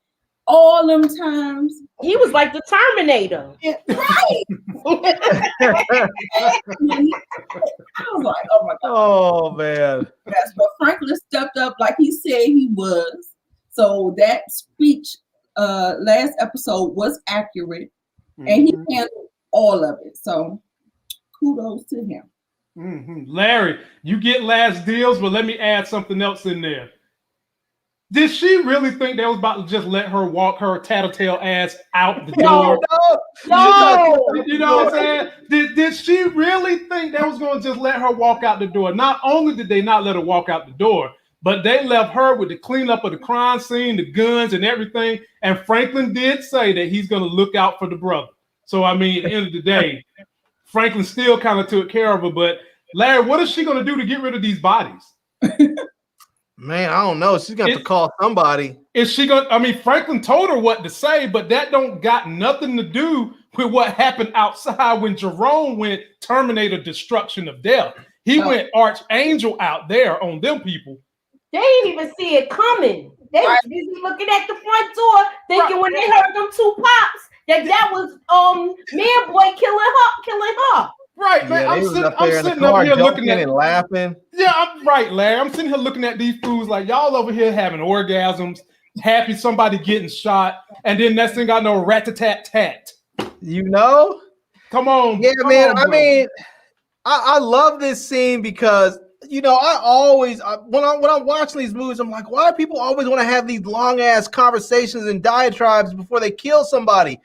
all them times. He was like the Terminator. Yeah, right. I was like, oh my God. Oh man. Yes, but Franklin stepped up like he said he was. So that speech last episode was accurate, and he handled all of it. So kudos to him. Larry, you get last deals, but let me add something else in there. Did she really think they was about to just let her walk her tattletale ass out the door? No. You know what I'm saying? Did she really think they was going to just let her walk out the door? Not only did they not let her walk out the door, but they left her with the cleanup of the crime scene, the guns and everything. And Franklin did say that he's going to look out for the brother. So, I mean, at the end of the day, Franklin still kind of took care of her. But, Larry, what is she going to do to get rid of these bodies? Man, I don't know. She's got to call somebody. Is she going to, I mean, Franklin told her what to say, but that don't got nothing to do with what happened outside when Jerome went Terminator destruction of death. He went Archangel out there on them people. They didn't even see it coming. They was busy looking at the front door, thinking when they heard them two pops that was man boy killing her. Right, man. I'm sitting up here looking at and laughing. Yeah, I'm right, Larry. I'm sitting here looking at these fools like y'all over here having orgasms, happy somebody getting shot, and then next thing I know, rat-a-tat-tat. You know? Come on. Yeah, man. I mean, I love this scene because you know, I always when I'm watching these movies, I'm like, why do people always want to have these long ass conversations and diatribes before they kill somebody?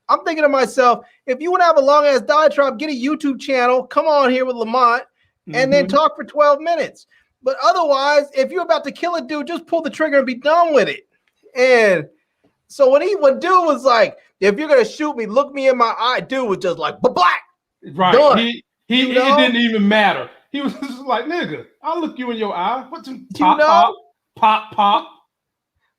I'm thinking to myself, if you want to have a long ass diatribe, get a YouTube channel, come on here with Lamont, and then talk for 12 minutes. But otherwise, if you're about to kill a dude, just pull the trigger and be done with it. And so what dude was like, if you're gonna shoot me, look me in my eye. Dude was just like, black. Right. Done. It didn't even matter. He was just like, nigga, I'll look you in your eye. What's pop.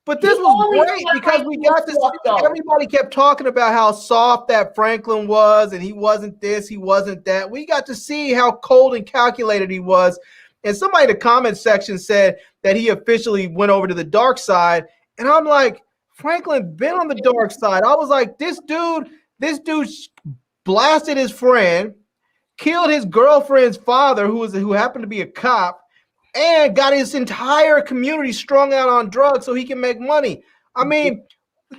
But this was great because we got to see, everybody kept talking about how soft that Franklin was, and he wasn't this, he wasn't that. We got to see how cold and calculated he was. And somebody in the comment section said that he officially went over to the dark side. And I'm like, Franklin been on the dark side. I was like, this dude blasted his friend, killed his girlfriend's father, who happened to be a cop, and got his entire community strung out on drugs so he can make money. I mean,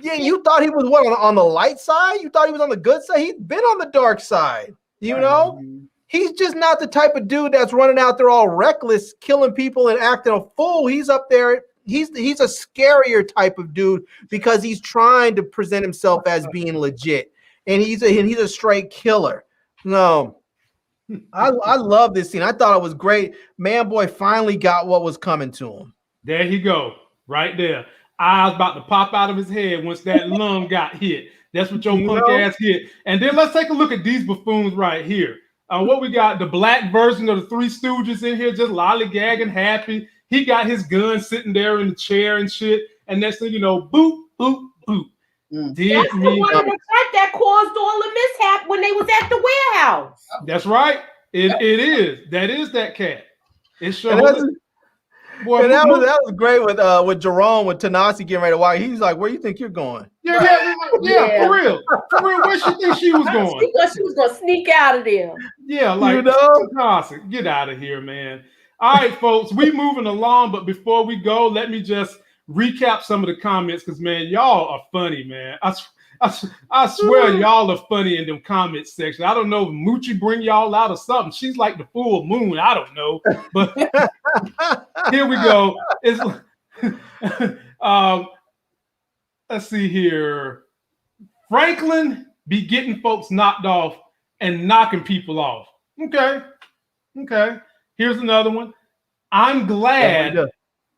yeah, you thought he was on the light side? You thought he was on the good side? He's been on the dark side, you know? He's just not the type of dude that's running out there all reckless, killing people and acting a fool. He's up there. He's a scarier type of dude because he's trying to present himself as being legit. And he's a straight killer. No. I love this scene. I thought it was great. Man boy finally got what was coming to him. There he go. Right there. Eyes about to pop out of his head once that lung got hit. That's what your punk ass hit. And then let's take a look at these buffoons right here. What we got, the black version of the Three Stooges in here, just lollygagging, happy. He got his gun sitting there in the chair and shit. And next thing you know, boop, boop, boop. That's the one in the front that caused all the mishap when they was at the warehouse. That's right. It is. That is that cat. It sure Boy, that was great with Jerome, with tenacity getting ready to walk. He was like, "Where you think you're going?" Yeah, for real. Where she think she was going? She thought she was gonna sneak out of there. Yeah, like Tenacity, get out of here, man. All right, folks, we moving along, but before we go, let me just recap some of the comments because man, y'all are funny, man. I swear y'all are funny in them comment section. I don't know if Moochie bring y'all out or something. She's like the full moon. I don't know, but here we go. Let's see here. Franklin be getting folks knocked off and knocking people off. Okay. Here's another one. I'm glad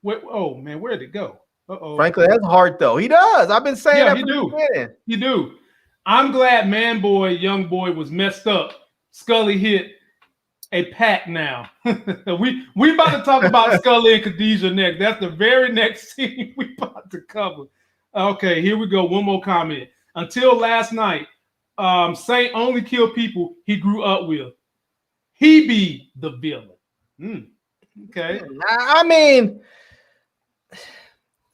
Oh man, where'd it go? Franklin has heart though. He does. I've been saying that from the beginning. You do. I'm glad man boy, young boy was messed up. Scully hit a pack now. we about to talk about Scully and Khadijah next. That's the very next scene we about to cover. Okay, here we go. One more comment. Until last night, Saint only killed people he grew up with. He be the villain. Okay. I mean,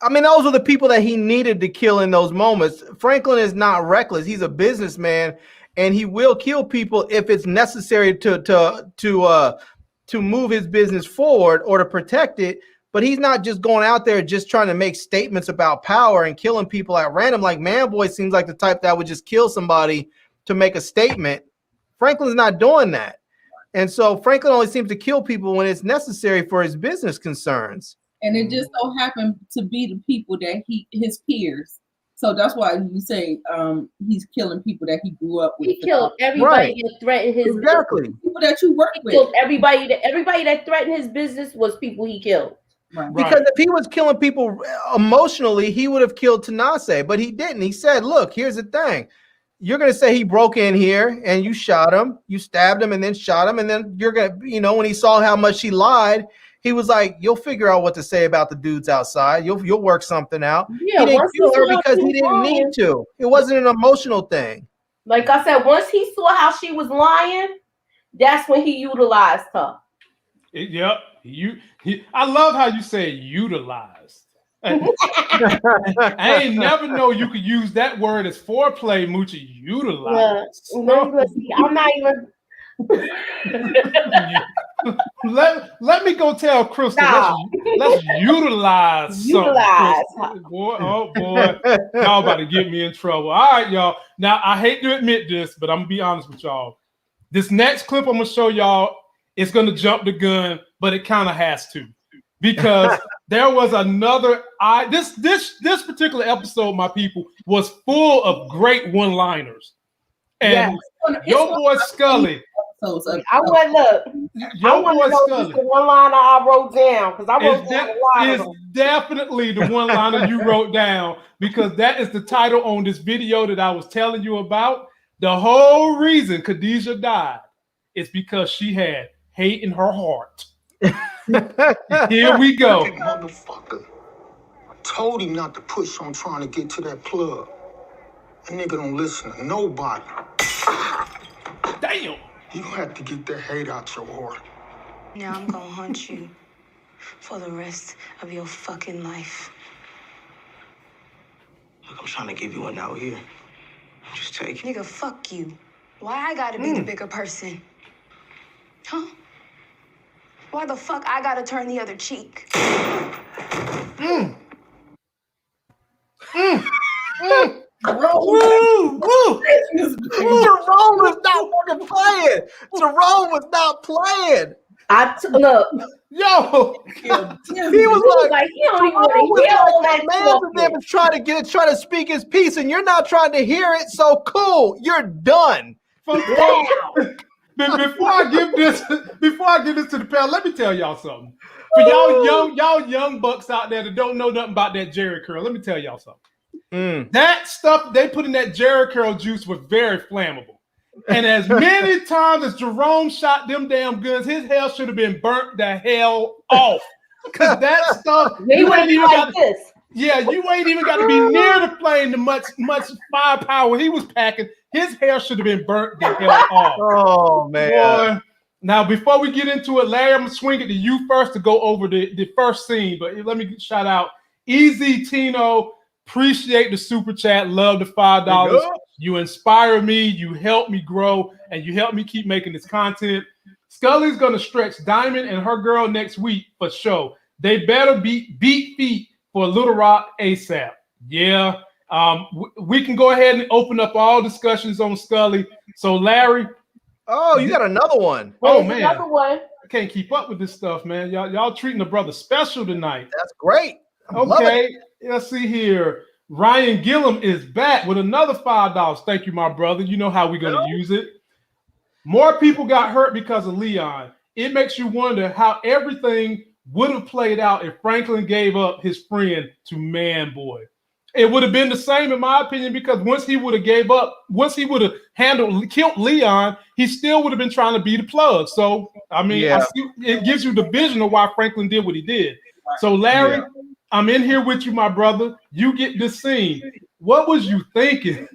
those are the people that he needed to kill in those moments. Franklin is not reckless. He's a businessman, and he will kill people if it's necessary to move his business forward or to protect it. But he's not just going out there just trying to make statements about power and killing people at random. Like Manboy seems like the type that would just kill somebody to make a statement. Franklin's not doing that. And so Franklin only seems to kill people when it's necessary for his business concerns. And it just so happened to be the people that his peers. So that's why you say he's killing people that he grew up with. He killed everybody that threatened his business. People that you work with. Killed everybody that threatened his business was people he killed. Right. Because if he was killing people emotionally, he would have killed Tenacity, but he didn't. He said, look, here's the thing. You're going to say he broke in here and you shot him, you stabbed him and then shot him. And then you're going to, when he saw how much he lied, he was like, you'll figure out what to say about the dudes outside. You'll work something out. Yeah, he didn't kill her because he didn't need to. It wasn't an emotional thing. Like I said, once he saw how she was lying, that's when he utilized her. Yep. I love how you say utilized. I ain't never know you could use that word as foreplay, Moochie. Utilized. Yeah. I'm not even. let me go tell Crystal. Let's utilize something. Boy, oh boy, y'all about to get me in trouble. All right, y'all. Now I hate to admit this, but I'm gonna be honest with y'all. This next clip I'm gonna show y'all is gonna jump the gun, but it kind of has to, because there was another. This particular episode, my people, was full of great one-liners, and your boy Scully. I want to know just the one liner I wrote down, because I wrote down a lot of them. It's definitely the one liner you wrote down, because that is the title on this video that I was telling you about. The whole reason Khadijah died is because she had hate in her heart. Here we go. Motherfucker. I told him not to push on trying to get to that plug. That nigga don't listen to nobody. Damn. You have to get that hate out your heart. Now I'm gonna hunt you for the rest of your fucking life. Look, I'm trying to give you one out here. Just take it. Nigga, fuck you. Why I gotta be the bigger person? Huh? Why the fuck I gotta turn the other cheek? Woo! Jerome was not fucking playing. Jerome was not playing. Look, yo, he was like, he don't even want to hear all that talking. Man, trying to speak his piece, and you're not trying to hear it. So cool, you're done. Before I give this to the panel, let me tell y'all something. For y'all young bucks out there that don't know nothing about that Jerry curl, let me tell y'all something. That stuff they put in that Jerry curl juice was very flammable. And as many times as Jerome shot them damn guns, his hair should have been burnt the hell off. Because that stuff, you ain't even got this. Yeah, you ain't even got to be near the flame to much firepower he was packing. His hair should have been burnt the hell off. Oh man. Boy. Now, before we get into it, Larry, I'm gonna swing it to you first to go over the first scene. But let me shout out Easy Tino. Appreciate the super chat. Love the $5. You inspire me. You help me grow, and you help me keep making this content. Scully's gonna stretch Diamond and her girl next week for show. They better beat feet for Little Rock ASAP. Yeah. We can go ahead and open up all discussions on Scully. So, Larry. Oh, you got another one. Oh, man. Another one. I can't keep up with this stuff, man. Y'all treating the brother special tonight. That's great. Okay. Let's see here. Ryan Gillum is back with another $5. Thank you, my brother. You know how we're going to use it. More people got hurt because of Leon. It makes you wonder how everything would have played out if Franklin gave up his friend to Man Boy. It would have been the same, in my opinion, because once he would have killed Leon, he still would have been trying to be the plug. So, I mean, I see, it gives you the vision of why Franklin did what he did. So, Larry, I'm in here with you, my brother. You get this scene. What was you thinking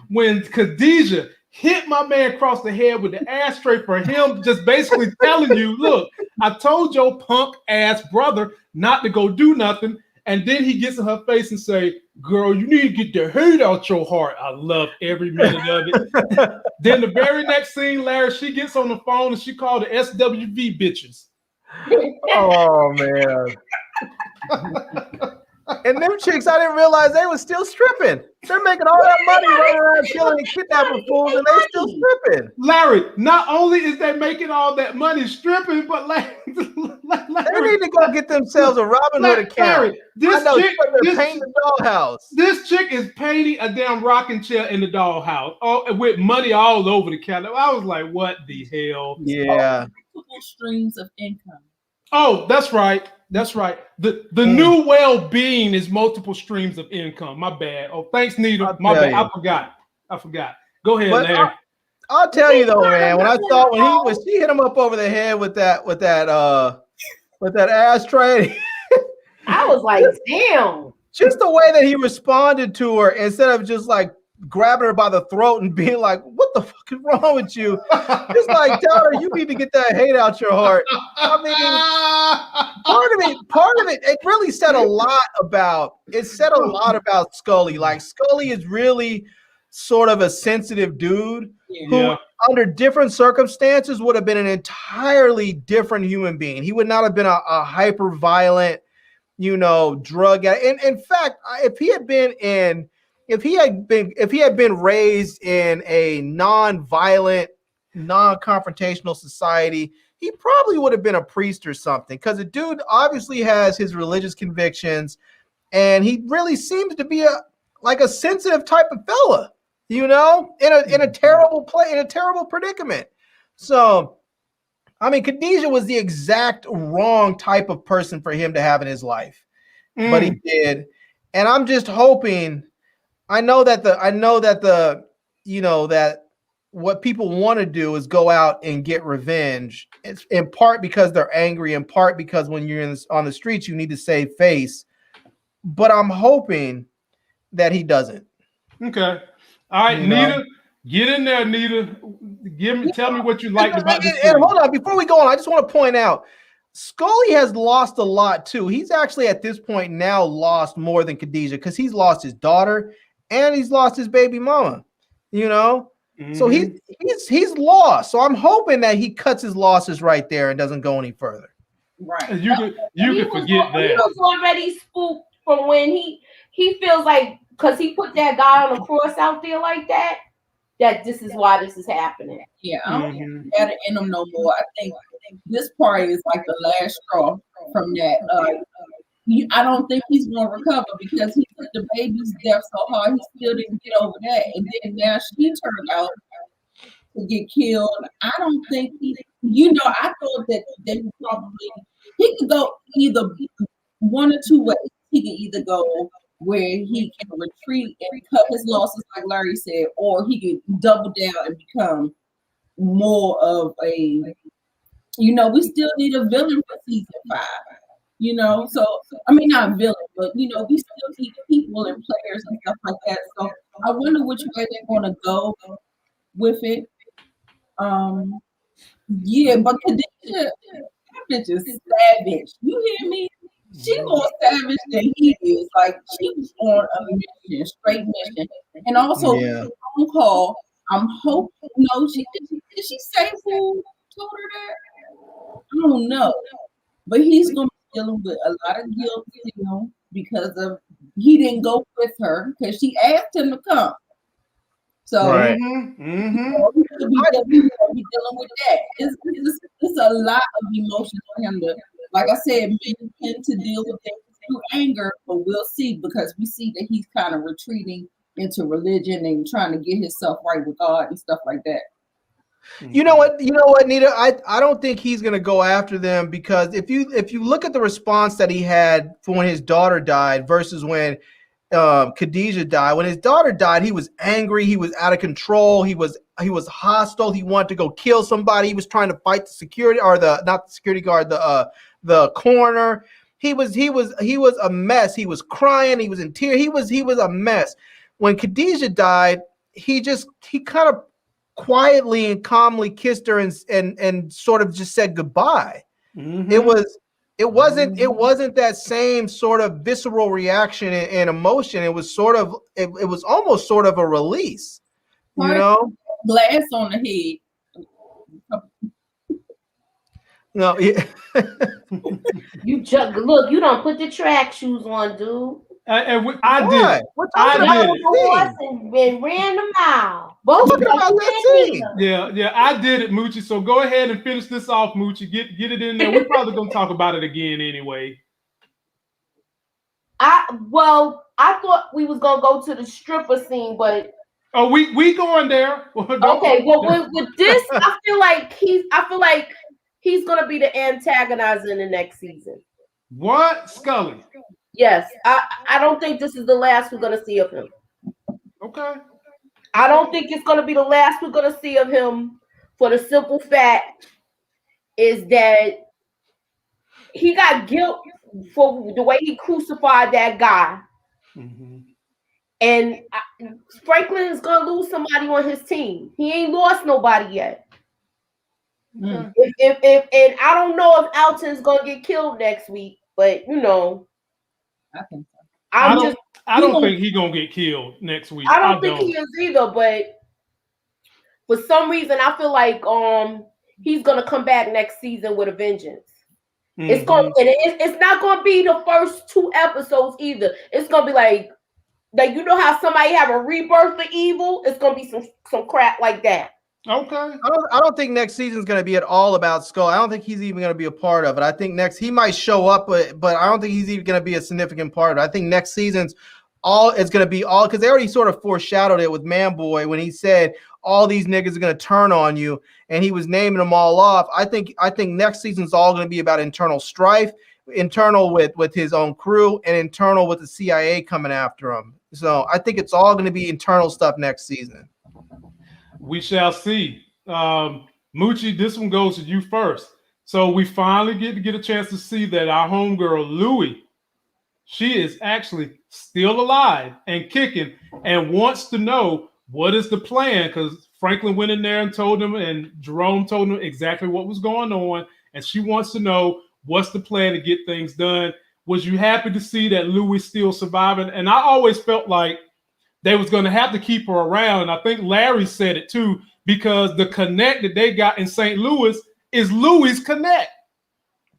when Khadijah hit my man across the head with the ashtray for him just basically telling you, look, I told your punk ass brother not to go do nothing. And then he gets in her face and say, girl, you need to get the hate out your heart. I love every minute of it. Then the very next scene, Larry, she gets on the phone and she called the SWV bitches. Oh, man. And them chicks, I didn't realize they were still stripping. They're making all that money running around killing and kidnapping fools, and they still stripping. Larry, not only is they making all that money stripping, but Larry, they need to go get themselves a Robin Hood account. This dollhouse. This chick is painting a damn rocking chair in the dollhouse, with money all over the counter. I was like, what the hell? Yeah. Multiple streams of income. Oh, that's right. That's right. The new well-being is multiple streams of income. My bad. Oh, thanks, Nita. My bad. I forgot. Go ahead, Larry. I'll tell you though, man. When I saw when she hit him up over the head with that ashtray, I was like, damn. Just the way that he responded to her, instead of just like grabbing her by the throat and being like, what the fuck is wrong with you? Just like, tell her you need to get that hate out your heart. I mean, part of it really said a lot about Scully. Like, Scully is really sort of a sensitive dude who under different circumstances would have been an entirely different human being. He would not have been a hyper violent, drug addict. In fact, if he had been raised in a non-violent, non-confrontational society, he probably would have been a priest or something, because the dude obviously has his religious convictions, and he really seems to be a sensitive type of fella, in a terrible predicament. So, I mean, Khadijah was the exact wrong type of person for him to have in his life, but he did, and I'm just hoping. I know that what people want to do is go out and get revenge. It's in part because they're angry, in part because when you're on the streets, you need to save face. But I'm hoping that he doesn't. Okay. All right, Nita, get in there, Nita. Tell me what you liked about this. And hold on, before we go on, I just want to point out, Scully has lost a lot too. He's actually at this point now lost more than Khadijah, because he's lost his daughter and he's lost his baby mama. So he's lost. So I'm hoping that he cuts his losses right there and doesn't go any further. Right. You can forget that. He was already spooked from when he feels like, because he put that guy on the cross out there like that this is why this is happening. Yeah, I don't have it in him no more. I think this part is like the last straw from that. I don't think he's going to recover, because he put the baby's death so hard, he still didn't get over that. And then now she turned out to get killed. I don't think I thought that they he could go either one or two ways. He can either go where he can retreat and cut his losses, like Larry said, or he can double down and become more of a, we still need a villain for season 5. So I mean, not villain, but we still need people and players and stuff like that. So I wonder which way they're going to go with it. But Khadijah, that bitch is savage. You hear me? She more savage than he is. Like, she was on a mission, straight mission, and also phone call. I'm hoping. Did she say who told her that? I don't know, but he's going to dealing with a lot of guilt, because of he didn't go with her because she asked him to come. So right. He could be dealing with that. It's a lot of emotions for him to, like I said, men tend to deal with things through anger, but we'll see, because we see that he's kind of retreating into religion and trying to get himself right with God and stuff like that. You know what, Nita? I don't think he's gonna go after them, because if you look at the response that he had for when his daughter died versus when Khadijah died. When his daughter died, he was angry. He was out of control. He was hostile. He wanted to go kill somebody. He was trying to fight the security, or not the security guard, the coroner. He was a mess. He was crying. He was in tears. He was a mess. When Khadijah died, he kind of quietly and calmly kissed her and sort of just said goodbye. Mm-hmm. It wasn't that same sort of visceral reaction and emotion. It was almost sort of a release, Glass on the head. No, yeah. You don't put the track shoes on, dude. I did. And ran the mile. Yeah, I did it, Moochie. So go ahead and finish this off, Moochie. Get it in there. We're probably gonna talk about it again anyway. I thought we was gonna go to the stripper scene, but we going there. Okay, well with this, I feel like he's gonna be the antagonizer in the next season. What, Scully? Yes, I don't think this is the last we're gonna see of him. Okay. I don't think it's gonna be the last we're gonna see of him, for the simple fact is that he got guilt for the way he crucified that guy. Mm-hmm. And Franklin is gonna lose somebody on his team. He ain't lost nobody yet. Mm. If and I don't know if Alton's gonna get killed next week, but I think so. I don't think he's gonna get killed next week. I don't think he is either, but for some reason I feel like he's gonna come back next season with a vengeance. Mm-hmm. It's not gonna be the first 2 episodes either. It's gonna be like how somebody have a rebirth of evil. It's gonna be some crap like that. Okay. I don't think next season's going to be at all about Skull. I don't think he's even going to be a part of it. I think he might show up, but I don't think he's even going to be a significant part of it. I think next season's it's going to be all, because they already sort of foreshadowed it with Man Boy when he said all these niggas are going to turn on you, and he was naming them all off. I think next season's all going to be about internal strife, internal with his own crew, and internal with the CIA coming after him. So I think it's all going to be internal stuff next season. We shall see. Moochie, this one goes to you first. So we finally get a chance to see that our homegirl, Louie, she is actually still alive and kicking and wants to know what is the plan, because Franklin went in there and told him, and Jerome told him exactly what was going on, and she wants to know what's the plan to get things done. Was you happy to see that Louie still surviving? And I always felt like they was going to have to keep her around. And I think Larry said it too, because the connect that they got in St. Louis is Louie's connect.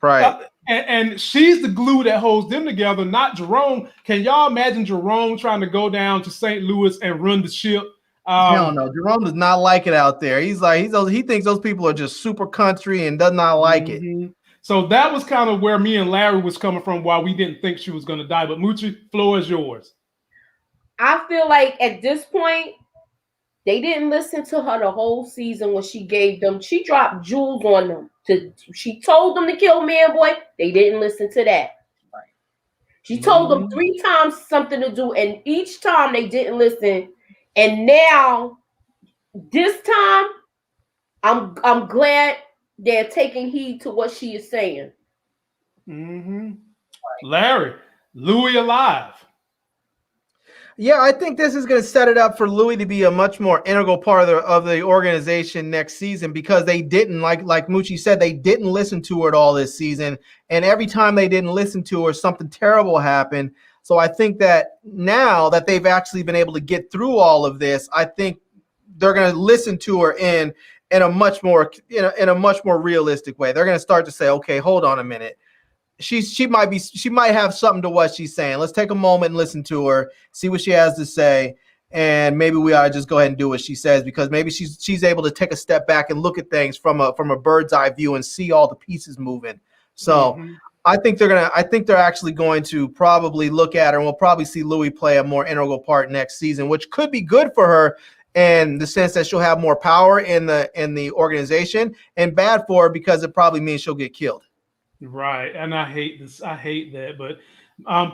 Right. And she's the glue that holds them together, not Jerome. Can y'all imagine Jerome trying to go down to St. Louis and run the ship? Hell no. Jerome does not like it out there. He thinks those people are just super country and does not like it. So that was kind of where me and Larry was coming from, why we didn't think she was going to die. But Moochie, floor is yours. I feel like at this point, they didn't listen to her the whole season when she dropped jewels on them. She told them to kill Man Boy. They didn't listen to that. Right. She told them 3 times something to do, and each time they didn't listen. And now, this time, I'm glad they're taking heed to what she is saying. Mm-hmm. Larry, Louie alive. Yeah, I think this is going to set it up for Louie to be a much more integral part of the organization next season, because they didn't, like Moochie said, they didn't listen to her at all this season. And every time they didn't listen to her, something terrible happened. So I think that now that they've actually been able to get through all of this, I think they're going to listen to her in a much more realistic way. They're going to start to say, okay, hold on a minute. She might have something to what she's saying. Let's take a moment and listen to her, see what she has to say, and maybe we ought to just go ahead and do what she says, because maybe she's able to take a step back and look at things from a bird's eye view and see all the pieces moving. So I think they're actually going to probably look at her, and we'll probably see Louie play a more integral part next season, which could be good for her in the sense that she'll have more power in the organization, and bad for her because it probably means she'll get killed. Right, and I hate this. I hate that. But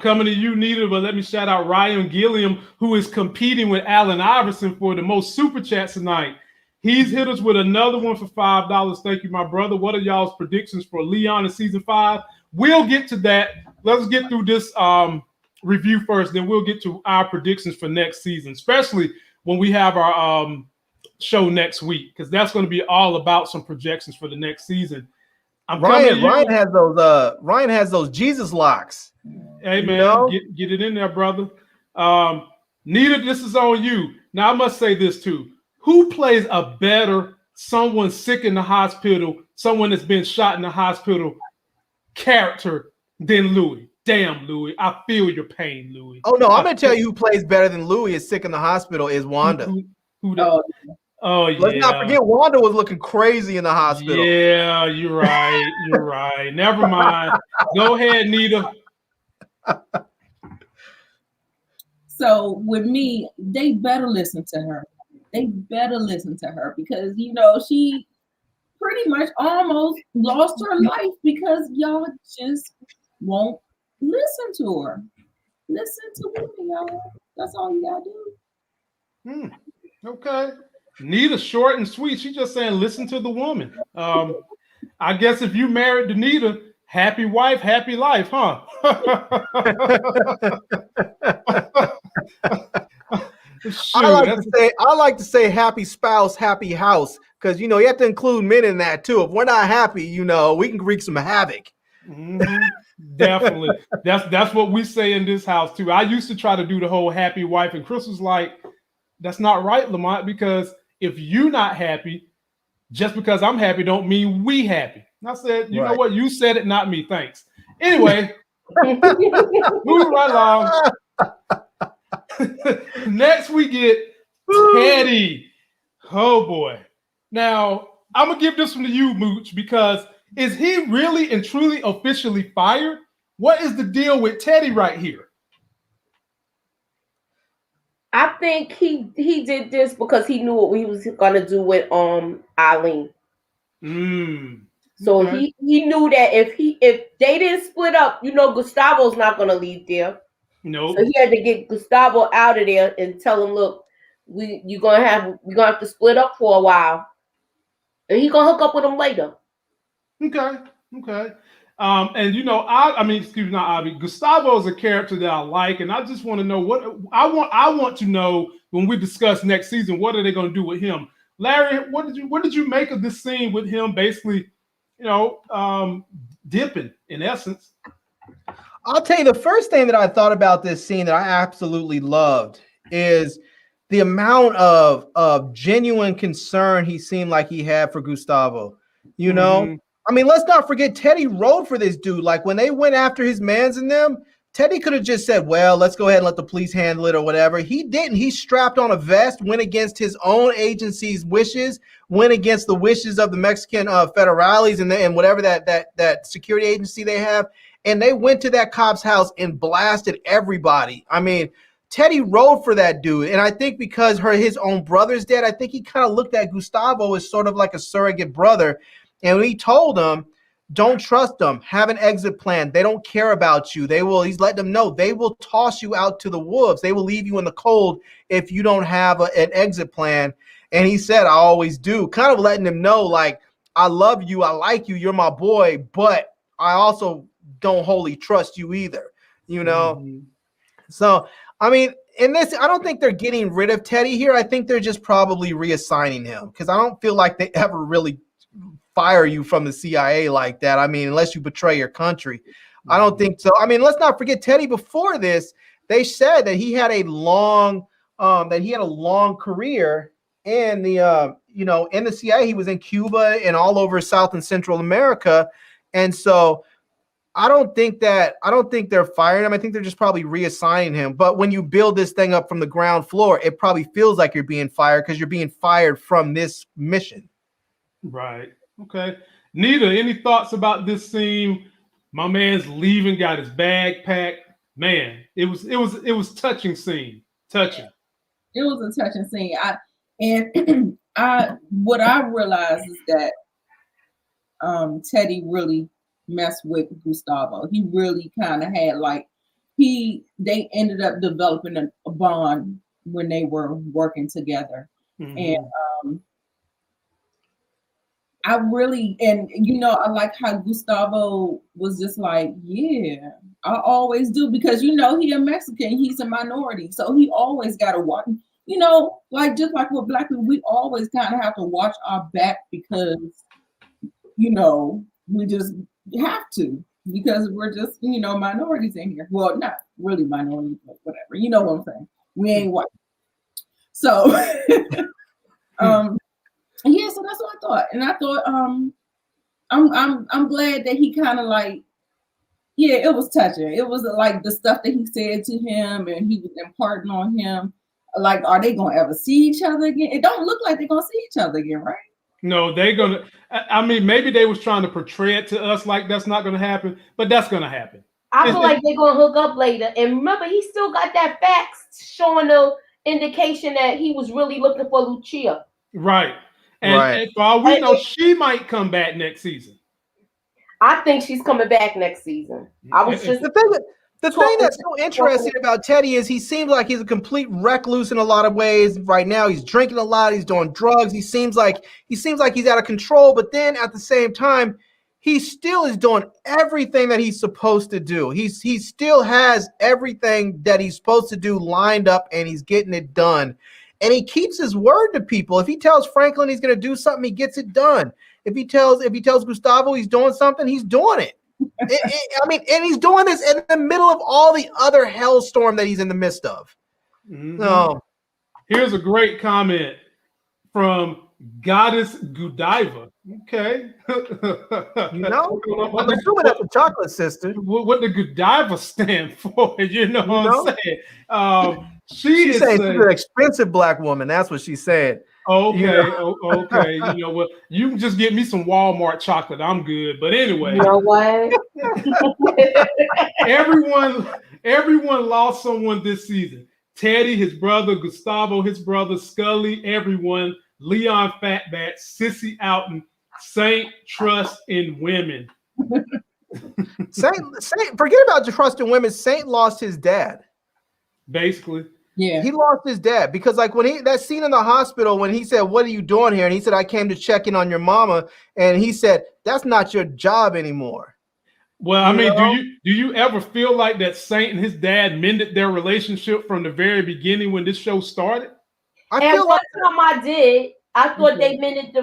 coming to you, Nita. But let me shout out Ryan Gilliam, who is competing with Allen Iverson for the most super chats tonight. He's hit us with another one for $5. Thank you, my brother. What are y'all's predictions for Leon in season 5? We'll get to that. Let's get through this review first, then we'll get to our predictions for next season, especially when we have our show next week, because that's going to be all about some projections for the next season. Ryan has those Jesus locks. Hey man, get it in there, brother. Nita, this is on you. Now I must say this too. Who plays a better someone sick in the hospital, someone that's been shot in the hospital character than Louie? Damn, Louie. I feel your pain, Louie. Oh no, I'm gonna tell you who plays better than Louie is sick in the hospital is Wanda. Let's not forget Wanda was looking crazy in the hospital. Yeah, you're right. You're right. Never mind. Go ahead, Nita. So with me, they better listen to her. They better listen to her because you know she pretty much almost lost her life because y'all just won't listen to her. Listen to women, y'all. That's all you gotta do. Okay. Nita, short and sweet. She's just saying, listen to the woman. I guess if you married to Nita, happy wife, happy life, huh? Shoot, I like to say happy spouse, happy house, because you have to include men in that too. If we're not happy, we can wreak some havoc. Mm-hmm. Definitely. That's what we say in this house too. I used to try to do the whole happy wife, and Chris was like, that's not right, Lamont, because if you're not happy, just because I'm happy don't mean we happy. And I said, you know what? You said it, not me. Thanks. Anyway, moving right along. Next we get Teddy. Oh boy. Now, I'm going to give this one to you, Mooch, because is he really and truly officially fired? What is the deal with Teddy right here? I think he did this because he knew what he was gonna do with Eileen. So he knew that if they didn't split up, Gustavo's not gonna leave there. No. So he had to get Gustavo out of there and tell him, look, we're gonna have to split up for a while, and he's gonna hook up with him later. Okay. And Gustavo is a character that I like, and I just want to know what I want to know when we discuss next season. What are they going to do with him, Larry? What did you make of this scene with him? Basically, dipping in essence. I'll tell you the first thing that I thought about this scene that I absolutely loved is the amount of genuine concern he seemed like he had for Gustavo. I mean, let's not forget Teddy rode for this dude. Like when they went after his mans and them, Teddy could have just said, well, let's go ahead and let the police handle it or whatever. He didn't. He strapped on a vest, went against his own agency's wishes, went against the wishes of the Mexican federales and whatever that security agency they have. And they went to that cop's house and blasted everybody. I mean, Teddy rode for that dude. And I think because his own brother's dead, I think he kind of looked at Gustavo as sort of like a surrogate brother. And when he told him, don't trust them, have an exit plan. They don't care about you. He's letting them know they will toss you out to the wolves. They will leave you in the cold if you don't have an exit plan. And he said, I always do, kind of letting them know, like, I love you. I like you. You're my boy. But I also don't wholly trust you either, Mm-hmm. So, I mean, in this, I don't think they're getting rid of Teddy here. I think they're just probably reassigning him because I don't feel like they ever really fire you from the CIA like that. I mean, unless you betray your country. I don't think so. I mean, let's not forget Teddy before this, they said that he had a long career in the in the CIA. He was in Cuba and all over South and Central America. And so I don't think they're firing him. I think they're just probably reassigning him. But when you build this thing up from the ground floor, it probably feels like you're being fired because you're being fired from this mission. Right. Okay. Nita, any thoughts about this scene? My man's leaving, got his bag packed. Man, it was touching scene. Touching. It was a touching scene. And what I realized is that Teddy really messed with Gustavo. He really kind of had they ended up developing a bond when they were working together. And I like how Gustavo was just like, yeah, I always do, because he a Mexican, he's a minority, so he always got to watch. Just like with Black people, we always kind of have to watch our back because we just have to, because we're just minorities in here. Well, not really minorities, but whatever. You know what I'm saying? We ain't white. So, yeah. So that's what I thought, and I thought, I'm glad that he kind of it was touching. It was like the stuff that he said to him, and he was imparting on him. Like, are they gonna ever see each other again? It don't look like they're gonna see each other again, right? No, they're gonna. I mean, maybe they was trying to portray it to us like that's not gonna happen, but that's gonna happen. I feel like they're gonna hook up later. And remember, he still got that fax showing the indication that he was really looking for Lucia. Right. And for all we know, she might come back next season. I think she's coming back next season. I was just the thing that's so interesting about Teddy is he seems like he's a complete recluse in a lot of ways. Right now, he's drinking a lot. He's doing drugs. He seems like he's out of control. But then at the same time, he still is doing everything that he's supposed to do. He still has everything that he's supposed to do lined up, and he's getting it done. And he keeps his word to people. If he tells Franklin he's going to do something, he gets it done. If he tells Gustavo he's doing something, he's doing it. And he's doing this in the middle of all the other hellstorm that he's in the midst of. So, here's a great comment from Goddess Godiva. Okay. I'm assuming that's a chocolate sister. What the Godiva stand for? What I'm saying? She's saying she's an expensive Black woman. That's what she said. Okay, okay. You know what? You can just get me some Walmart chocolate. I'm good. But anyway, you know what? everyone lost someone this season. Teddy, his brother, Gustavo, his brother, Scully, everyone, Leon Fatbat, Sissy Alton, Saint, trust in women. Saint, forget about trust in women. Saint lost his dad. Basically. Yeah, he lost his dad because, like, when that scene in the hospital when he said, "What are you doing here?" and he said, "I came to check in on your mama," and he said, "That's not your job anymore." Well, I mean, do you ever feel like that Saint and his dad mended their relationship from the very beginning when this show started? I thought he mended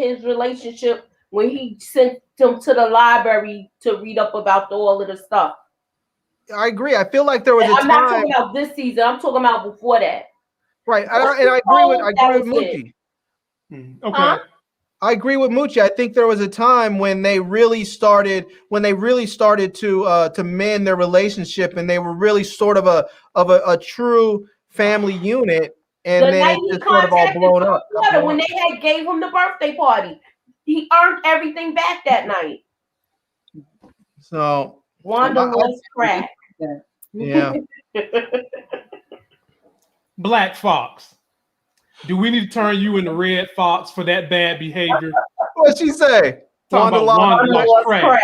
his relationship when he sent them to the library to read up about all of the stuff. I agree. I feel like there was I'm not talking about this season. I'm talking about before that. Right. And I agree with Moochie. Okay. Huh? I agree with Moochie. I think there was a time when they really started to mend their relationship, and they were really sort of a true family unit. And then it just sort of all blown up. When they gave him the birthday party, he earned everything back that night. So Wanda was cracked. Yeah. Black Fox. Do we need to turn you into Red Fox for that bad behavior? What'd she say? Wanda was cracked.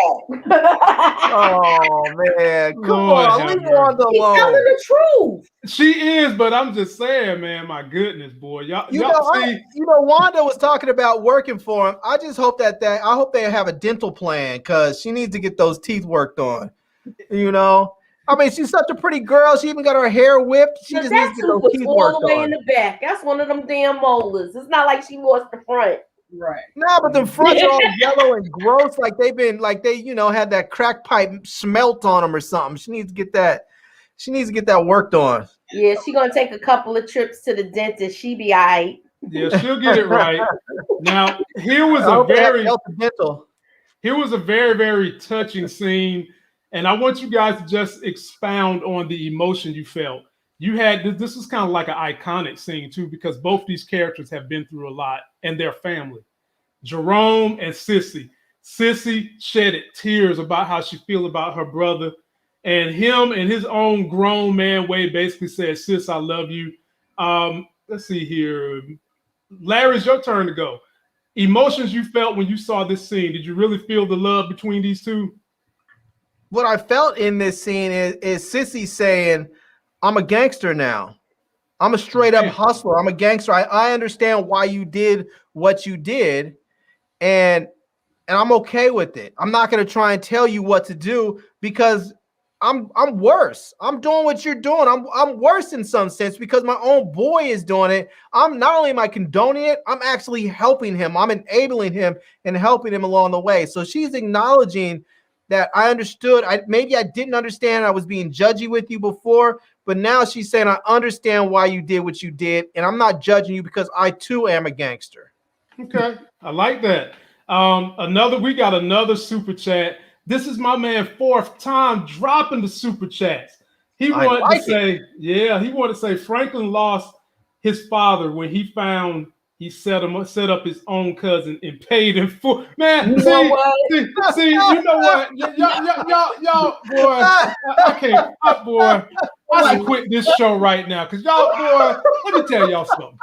Oh man, come on, leave Wanda alone. She's telling the truth. She is, but I'm just saying, man. My goodness, boy, Wanda was talking about working for him. I just hope I hope they have a dental plan because she needs to get those teeth worked on. I mean, she's such a pretty girl. She even got her hair whipped. She just needs to get those teeth worked all the way on. In the back. That's one of them damn molars. It's not like she lost the front. Right. No, but the fronts are all yellow and gross, like they had that crack pipe smelt on them or something. She needs to get that. She needs to get that worked on. Yeah, she's gonna take a couple of trips to the dentist. She be all right. Yeah, she'll get it right. Now, here was a very, very touching scene. And I want you guys to just expound on the emotion you felt. You had this was kind of like an iconic scene too, because both these characters have been through a lot and their family. Jerome and Sissy. Sissy shedded tears about how she feels about her brother, and him in his own grown man way basically said, "Sis, I love you." Let's see here. Larry, it's your turn to go. Emotions you felt when you saw this scene. Did you really feel the love between these two? What I felt in this scene is Sissy saying, I'm a gangster now. I'm a straight up hustler. I'm a gangster. I understand why you did what you did, and I'm okay with it. I'm not going to try and tell you what to do because I'm worse. I'm doing what you're doing. I'm worse in some sense because my own boy is doing it. I'm not only am I condoning it, I'm actually helping him. I'm enabling him and helping him along the way. So she's acknowledging that I understood. Maybe I didn't understand. I was being judgy with you before, but now she's saying I understand why you did what you did, and I'm not judging you because I too am a gangster. Okay, I like that. We got another super chat. This is my man fourth time dropping the super chats. He wanted to say Franklin lost his father when he found he set up his own cousin and paid him for. Man, you know what? Y'all, boy, I can't, boy. I should quit this show right now because y'all, boy. Let me tell y'all something.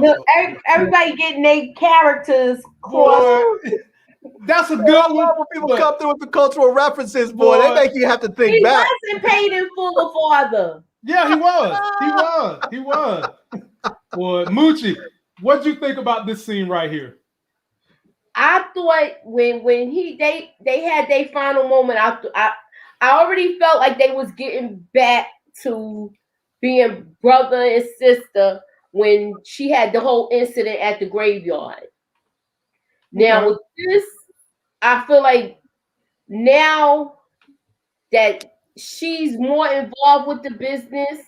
Look, everybody getting their characters crossed. That's a good one. When people come through with the cultural references, boy, they make you have to think back. He wasn't paid in full of father. Yeah, he was. Boy, Moochie, what do you think about this scene right here? I thought when they had their final moment, I already felt like they was getting back to being brother and sister when she had the whole incident at the graveyard. Now with this, I feel like now that she's more involved with the business,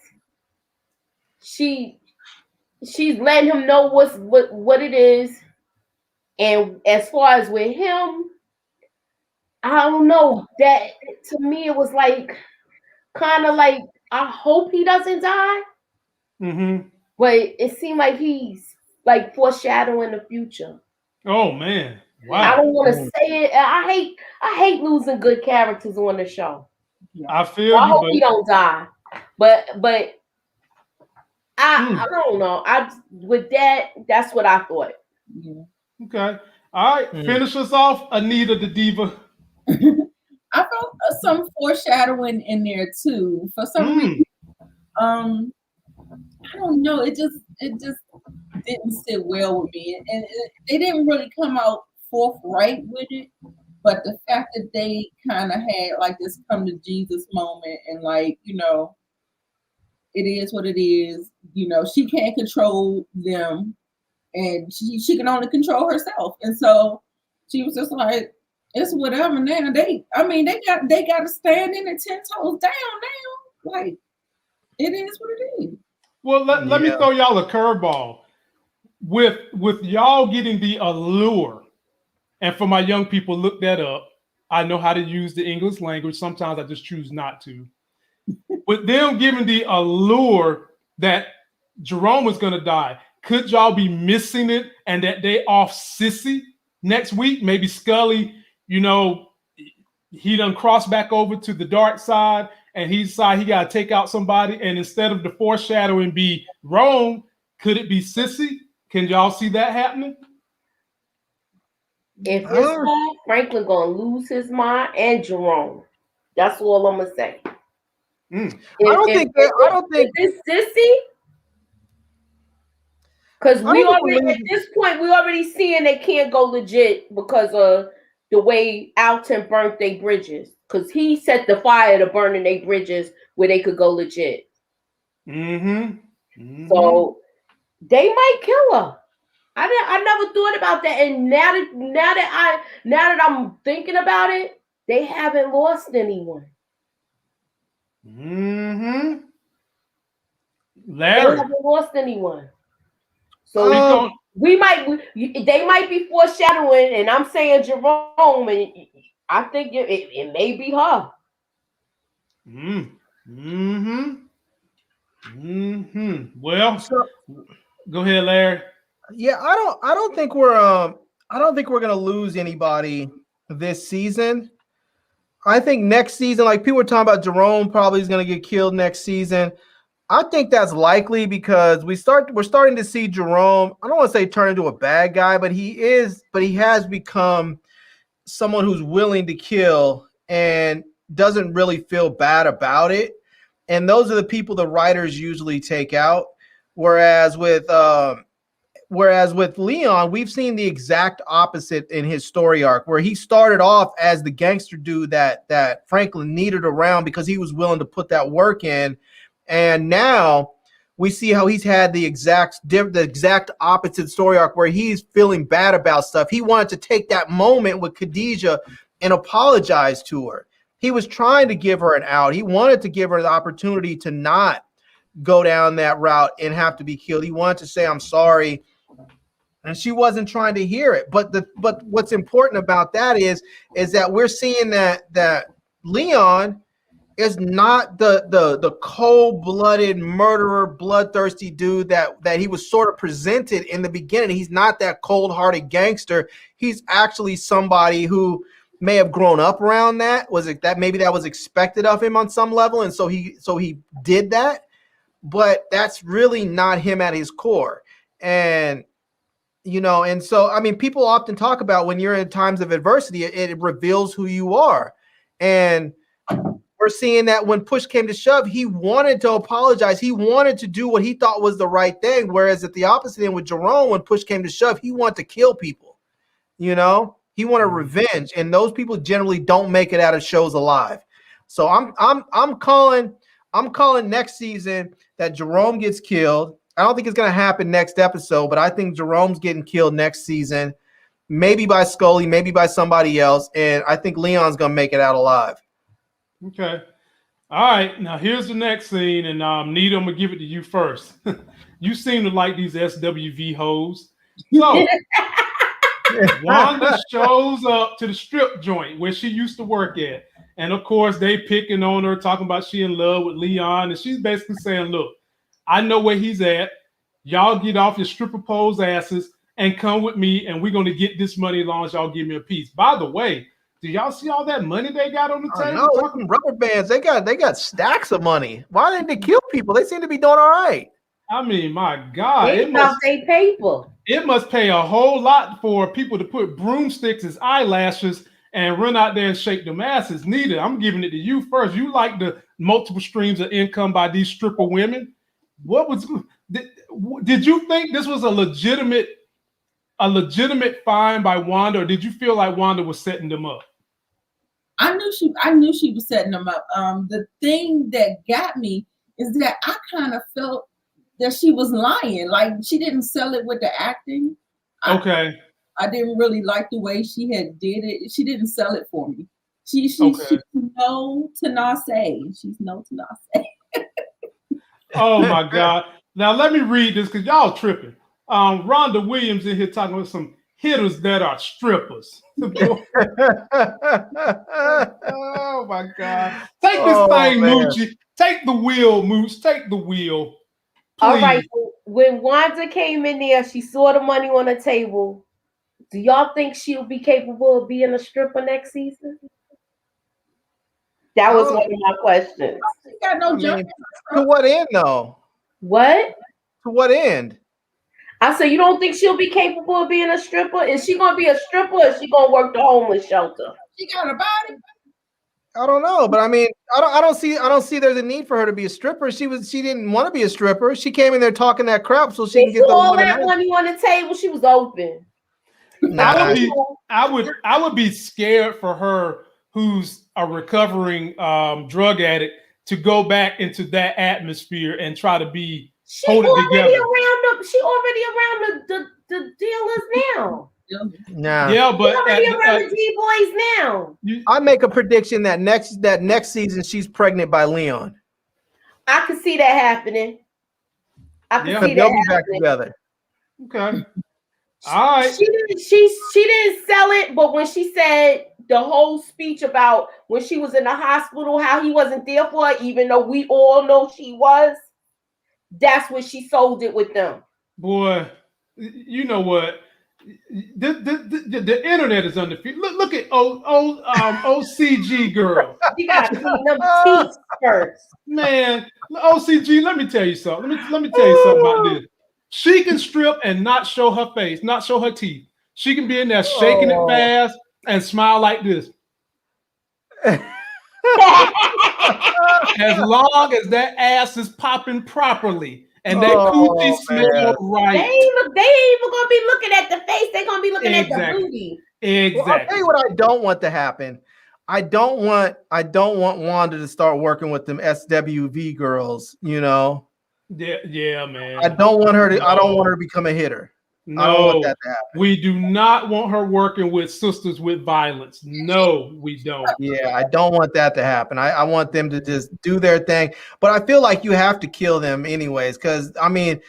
she's letting him know what it is. And as far as with him, I don't know. That to me it was like kind of like I hope he doesn't die. Mm-hmm. But it seemed like he's like foreshadowing the future. Oh man. Wow. I don't want to say it. I hate losing good characters on the show. I feel I hope he don't die. But I don't know. That's what I thought. Yeah. Okay. All right. Finish us off, Anita the Diva. I felt some foreshadowing in there too. For some reason, I don't know. It just didn't sit well with me, and they didn't really come out forthright with it. But the fact that they kind of had like this come to Jesus moment, and like it is what it is. She can't control them, and she can only control herself. And so she was just like, it's whatever now. They got to stand in and 10 toes down now. Like it is what it is. Well, let me throw y'all a curveball. With y'all getting the allure, and for my young people, look that up. I know how to use the English language. Sometimes I just choose not to. With them giving the allure that Jerome was going to die, could y'all be missing it and that they off Sissy next week? Maybe Scully, he done cross back over to the dark side and he decided he got to take out somebody. And instead of the foreshadowing be Rome, could it be Sissy? Can y'all see that happening? If it's that, Franklin gonna lose his mind and Jerome. That's all I'm gonna say. I don't think it's Sissy. Because at this point we already seeing they can't go legit because of the way Alton burnt their bridges. Because he set the fire to burning their bridges where they could go legit. So they might kill her. I never thought about that, and now that I'm thinking about it, they haven't lost anyone. Larry. They haven't lost anyone. So they might be foreshadowing, and I'm saying Jerome, and I think it may be her. Well, go ahead, Larry. Yeah, I don't think we're gonna lose anybody this season. I think next season, like people were talking about, Jerome probably is gonna get killed next season. I think that's likely because we're starting to see Jerome. I don't want to say turn into a bad guy, but he has become someone who's willing to kill and doesn't really feel bad about it. And those are the people the writers usually take out. Whereas with Leon, we've seen the exact opposite in his story arc, where he started off as the gangster dude that Franklin needed around because he was willing to put that work in. And now we see how he's had the exact opposite story arc where he's feeling bad about stuff. He wanted to take that moment with Khadijah and apologize to her. He was trying to give her an out. He wanted to give her the opportunity to not go down that route and have to be killed. He wanted to say, I'm sorry. And she wasn't trying to hear it. But what's important about that is that we're seeing that Leon is not the cold-blooded murderer, bloodthirsty dude that he was sort of presented in the beginning. He's not that cold-hearted gangster. He's actually somebody who may have grown up around that. Was it that maybe that was expected of him on some level, and so he did that? But that's really not him at his core. And and so I mean, people often talk about when you're in times of adversity, it reveals who you are. And we're seeing that when push came to shove, he wanted to apologize. He wanted to do what he thought was the right thing. Whereas at the opposite end with Jerome, when push came to shove, he wanted to kill people. He wanted revenge, and those people generally don't make it out of shows alive. So I'm calling next season that Jerome gets killed. I don't think it's going to happen next episode, but I think Jerome's getting killed next season, maybe by Scully, maybe by somebody else, and I think Leon's going to make it out alive. Okay. All right. Now here's the next scene, and Nita, I'm gonna give it to you first. You seem to like these SWV hoes. So Wanda shows up to the strip joint where she used to work at. And of course, they picking on her, talking about she in love with Leon. And she's basically saying, look, I know where he's at. Y'all get off your stripper pose asses and come with me, and we're gonna get this money as long as y'all give me a piece. By the way, do y'all see all that money they got on the table? No, talking rubber bands. They got stacks of money. Why didn't they kill people? They seem to be doing all right. I mean, my God. They must pay people. It must pay a whole lot for people to put broomsticks as eyelashes and run out there and shake them asses. Nita, I'm giving it to you first. You like the multiple streams of income by these stripper women. Did you think this was a legitimate find by Wanda, or did you feel like Wanda was setting them up? I knew she was setting them up. The thing that got me is that I kind of felt that she was lying. Like, she didn't sell it with the acting. Okay. I didn't really like the way she had did it. She didn't sell it for me. She's no tenacity. She's no tenacity. Oh my God. Now let me read this because y'all tripping. Rhonda Williams in here talking about some hitters that are strippers. Oh my God. Take this thing, man. Moochie. Take the wheel, Mooch. Take the wheel. Please. All right. When Wanda came in there, she saw the money on the table. Do y'all think she'll be capable of being a stripper next season? That was one of my questions. She got no jump. To what end, though? What? To what end? I said, you don't think she'll be capable of being a stripper? Is she gonna be a stripper, or is she gonna work the homeless shelter? She got a body. I don't know, but I mean, I don't see there's a need for her to be a stripper. She didn't want to be a stripper. She came in there talking that crap so she can get all that money on the table. She was open. I would be scared for her, who's a recovering drug addict, to go back into that atmosphere and try to be hold it together. She already around the dealers now. Nah. Yeah, but already around the D-boys now. I make a prediction that next season she's pregnant by Leon. I could see that happening. I could see that they'll be back together. Okay. All right. She didn't sell it, but when she said the whole speech about when she was in the hospital, how he wasn't there for her, even though we all know she was, that's when she sold it with them. Boy, you know what? The internet is undefeated. Look at OCG girl. You gotta clean them teeth first. Man, OCG, let me tell you something. Let me tell you something about this. She can strip and not show her face, not show her teeth. She can be in there shaking it fast and smile like this. As long as that ass is popping properly and that coochie smell right. They ain't even gonna be looking at the face. They're gonna be looking at the booty. Exactly. Well, I'll tell you what I don't want to happen. I don't want Wanda to start working with them SWV girls, you know. Yeah, man. I don't want her to become a hitter. No, I don't want that to happen. We do not want her working with sisters with violence. No, we don't. Yeah, I don't want that to happen. I want them to just do their thing. But I feel like you have to kill them anyways, because I mean,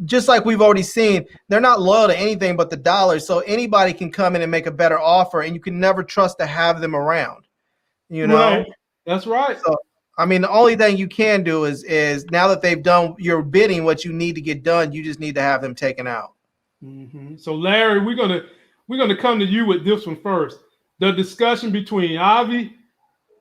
just like we've already seen, they're not loyal to anything but the dollar. So anybody can come in and make a better offer, and you can never trust to have them around. You know, right. That's right. So I mean, the only thing you can do is now that they've done your bidding, what you need to get done, you just need to have them taken out. Mm-hmm. So Larry, we're gonna come to you with this one first. The discussion between Avi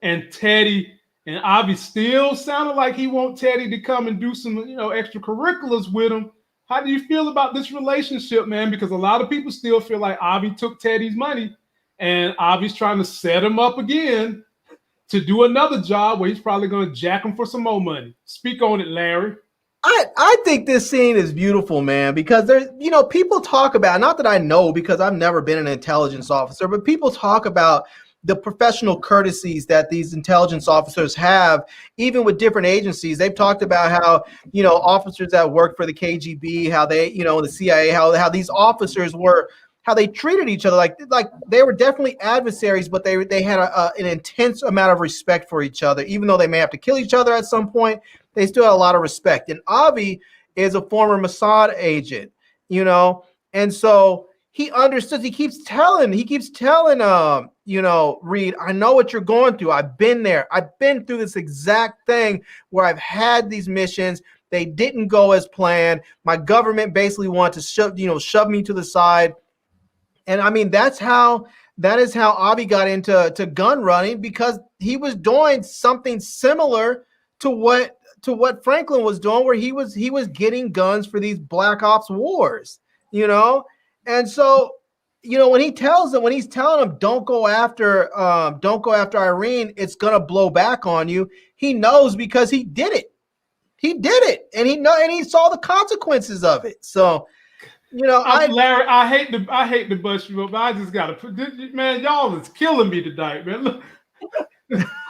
and Teddy, and Avi still sounded like he wants Teddy to come and do some, extracurriculars with him. How do you feel about this relationship, man? Because a lot of people still feel like Avi took Teddy's money, and Avi's trying to set him up again to do another job where he's probably going to jack him for some more money. Speak on it, Larry. I think this scene is beautiful, man, because there's, people talk about, not that I know because I've never been an intelligence officer, but people talk about the professional courtesies that these intelligence officers have, even with different agencies. They've talked about how, officers that work for the KGB, how they, the CIA, how these officers were, how they treated each other. Like they were definitely adversaries, but they had an intense amount of respect for each other, even though they may have to kill each other at some point. They still had a lot of respect. And Avi is a former Mossad agent, and so he understood. He keeps telling, Reed, I know what you're going through. I've been there. I've been through this exact thing where I've had these missions. They didn't go as planned. My government basically wanted to shove me to the side. And I mean, that is how Avi got into gun running, because he was doing something similar to what Franklin was doing, where he was getting guns for these black ops wars, and so when he's telling them don't go after Irene, it's gonna blow back on you. He knows because he did it, and he saw the consequences of it. So Larry, I hate to bust you up, but I just gotta put, man, y'all is killing me tonight, man. Look.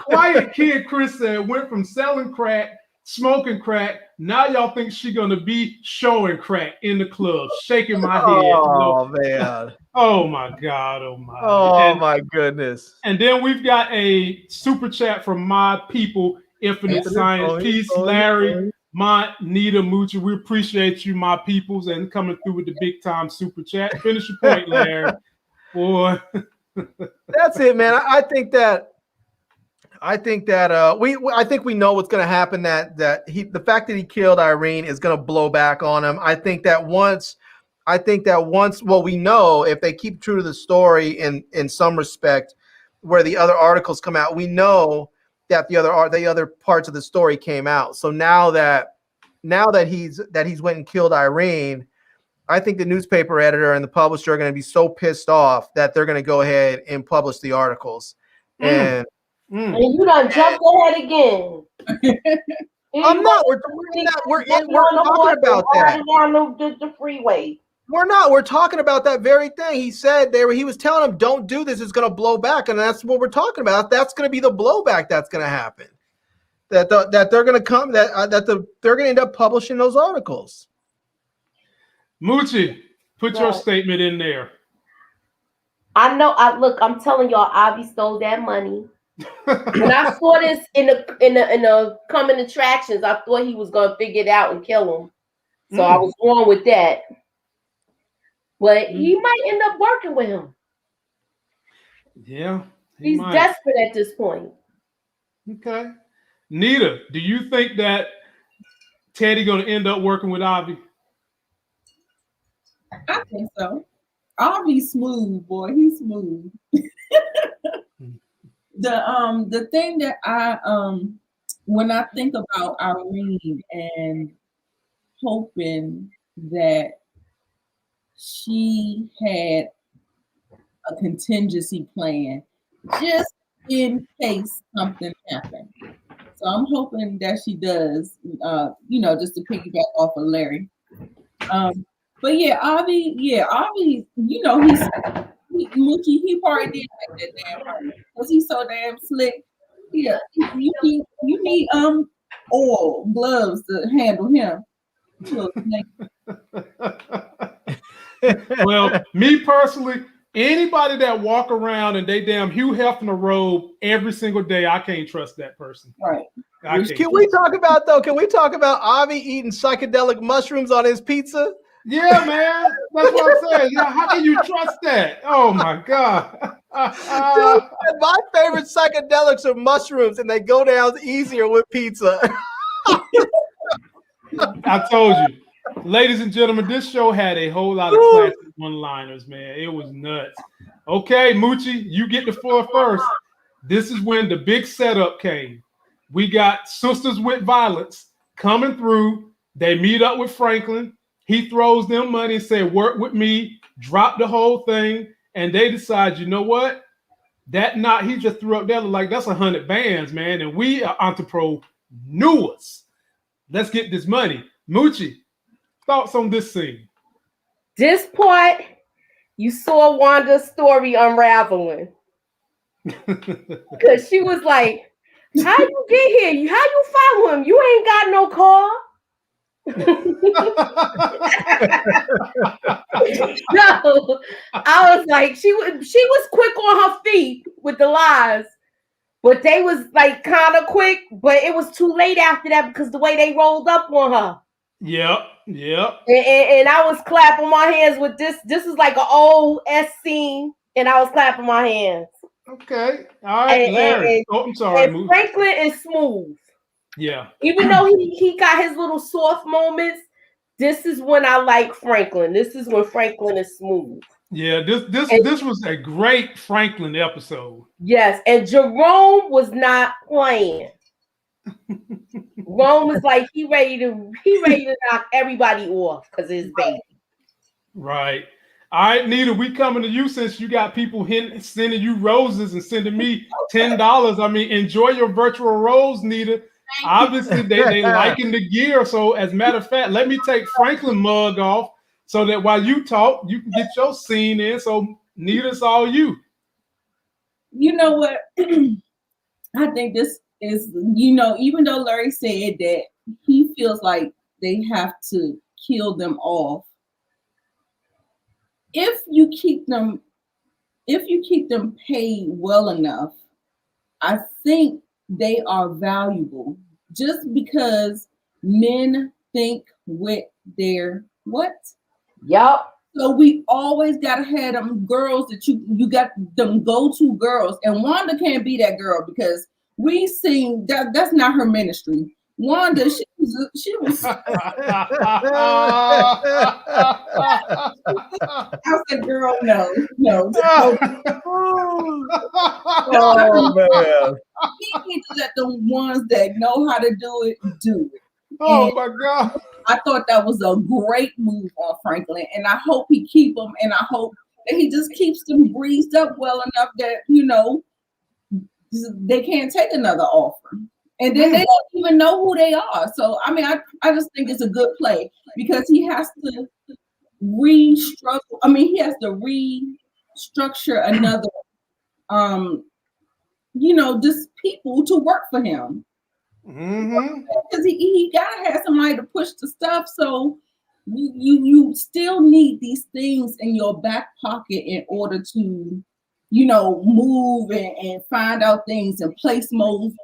Quiet Kid Chris said went from selling crack, smoking crack. Now y'all think she gonna be showing crack in the club, shaking my head. Oh man! Oh my God! Oh my! Oh my goodness! And then we've got a super chat from my people, Infinite Science. Peace, Larry, Mont, Nita, Moochie. We appreciate you, my peoples, and coming through with the big time super chat. Finish your point, Larry. Boy. That's it, man. I think we know what's going to happen. The fact that he killed Irene is going to blow back on him. I think that once, well, we know if they keep true to the story in some respect, where the other articles come out, we know that the other parts of the story came out. So now that he's went and killed Irene, I think the newspaper editor and the publisher are going to be so pissed off that they're going to go ahead and publish the articles. And you done jumped ahead again. I'm not. We're talking about that. Down the freeway. We're not. We're talking about that very thing. He said he was telling him, "Don't do this. It's going to blow back," and that's what we're talking about. That's going to be the blowback that's going to happen. That they're going to come. They're going to end up publishing those articles. Moochie, put your statement in there. I know. I'm telling y'all, Avi stole that money. When I saw this in the coming attractions, I thought he was gonna figure it out and kill him. So I was wrong with that. But he might end up working with him. Yeah, he's desperate at this point. Okay, Nita, do you think that Teddy gonna end up working with Avi? I think so. Avi's smooth, boy. He's smooth. The thing that I when I think about Irene and hoping that she had a contingency plan just in case something happened. So I'm hoping that she does, just to piggyback off of Larry. But yeah, Avi, he's Moochie, he probably did like that damn right because he's so damn slick. Yeah, you need oil gloves to handle him. Well, me personally, anybody that walk around and they damn Hugh Hefner robe every single day, I can't trust that person. Right. Can we talk about Avi eating psychedelic mushrooms on his pizza? Yeah, man. That's what I'm saying. How can you trust that? Oh my God. Dude, my favorite psychedelics are mushrooms, and they go down easier with pizza. I told you. Ladies and gentlemen, this show had a whole lot of classic one-liners, man. It was nuts. Okay, Moochie, you get the floor first. This is when the big setup came. We got Sisters with Violence coming through. They meet up with Franklin. He throws them money and say, work with me, drop the whole thing. And they decide, you know what? That knot he just threw up there, like that's 100 bands, man. And we are entrepreneurs. Let's get this money. Moochie, thoughts on this scene? This part, you saw Wanda's story unraveling. Because she was like, how you get here? How you follow him? You ain't got no car. No, I was like, she was quick on her feet with the lies, but they was like kind of quick, but it was too late after that because the way they rolled up on her. Yep. And I was clapping my hands with this. This is like an old S scene, and I was clapping my hands. Okay. All right, Larry. I'm sorry. And Franklin is smooth. Yeah. Even though he got his little soft moments, this is when I like Franklin. This is when Franklin is smooth. Yeah, this was a great Franklin episode. Yes, and Jerome was not playing. Jerome was like he ready to knock everybody off because of his baby. Right. All right, Nita, we coming to you since you got people sending you roses and sending me $10. I mean, enjoy your virtual rose, Nita. Obviously, they liking the gear. So, as a matter of fact, let me take Franklin mug off so that while you talk, you can get your scene in. So, Nita, it's all you. You know what? I think this is, even though Larry said that he feels like they have to kill them off, if you keep them paid well enough, I think they are valuable just because men think with their what? Yep. So we always gotta have them girls that you got them go-to girls, and Wanda can't be that girl because we seen that's not her ministry. Wanda, she was I said, girl, no. Oh man. We need to let the ones that know how to do it. Oh and my God. I thought that was a great move on Franklin, and I hope he keep them, and I hope that he just keeps them greased up well enough that they can't take another offer. And then they don't even know who they are. So, I mean, I just think it's a good play because he has to restructure. I mean, he has to restructure another, just people to work for him. Mm-hmm. Because he gotta have somebody to push the stuff. So you still need these things in your back pocket in order to, move and find out things and place moves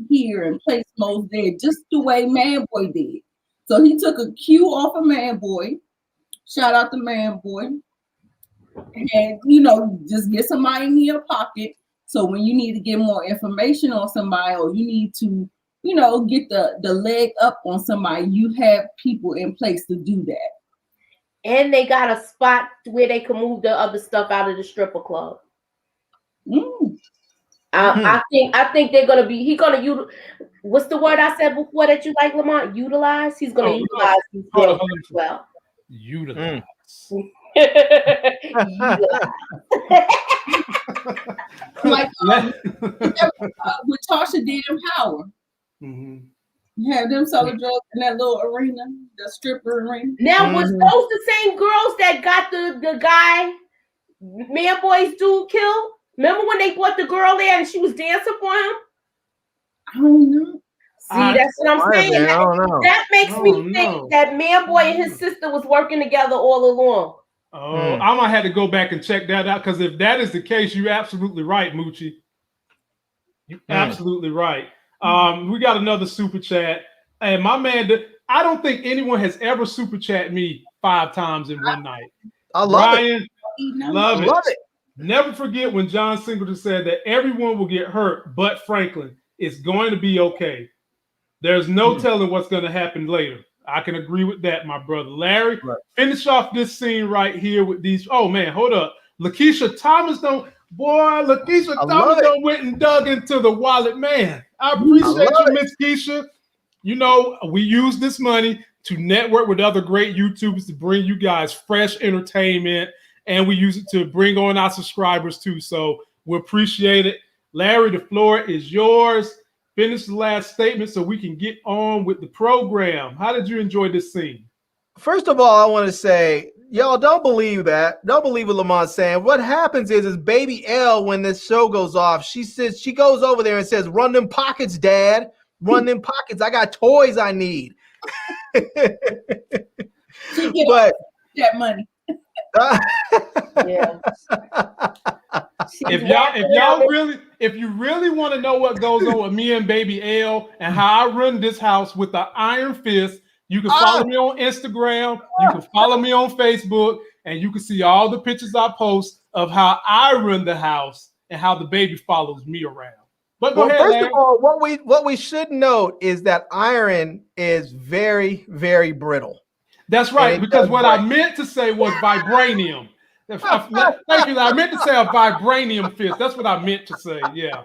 here and place modes there, just the way Man Boy did. So he took a cue off of Man Boy. Shout out to Man Boy. And just get somebody in your pocket. So when you need to get more information on somebody, or you need to, get the leg up on somebody, you have people in place to do that. And they got a spot where they can move the other stuff out of the stripper club. I think they're gonna be. He's gonna use. What's the word I said before that you like, Lamont? Utilize. He's gonna utilize these girls as well. Utilize. Like what Tasha did in Power. You have them selling drugs in that little arena, the stripper arena. Now, was those the same girls that got the guy, Man Boy's dude killed? Remember when they brought the girl there and she was dancing for him? I don't know. See, that's what I'm saying. That makes me think that Man Boy and his sister was working together all along. Oh, I might have to go back and check that out, because if that is the case, you're absolutely right, Moochie. You're absolutely right. We got another super chat. And my man, I don't think anyone has ever super chat me 5 times in one night. I love Ryan, it. Love it. Never forget when John Singleton said that everyone will get hurt, but Franklin, it's going to be okay. There's no telling what's going to happen later. I can agree with that, my brother. Larry, finish off this scene right here with these. Oh, man, hold up. Lakeisha Thomas went and dug into the wallet. Man, I appreciate you, Miss Keisha. You know, we use this money to network with other great YouTubers to bring you guys fresh entertainment, and we use it to bring on our subscribers too. So we appreciate it. Larry, the floor is yours. Finish the last statement so we can get on with the program. How did you enjoy this scene? First of all, I want to say, y'all don't believe that. Don't believe what Lamont's saying. What happens is Baby L, when this show goes off, she goes over there and says, "Run them pockets, Dad. Run them pockets. I got toys I need." But that money. Yeah. If you really want to know what goes on with me and Baby L and how I run this house with the iron fist, you can follow me on Instagram, you can follow me on Facebook, and you can see all the pictures I post of how I run the house and how the baby follows me around. But go ahead, first of all, what we should note is that iron is very, very brittle. That's right, because what I meant to say was vibranium. Thank you. I meant to say a vibranium fist. That's what I meant to say. Yeah.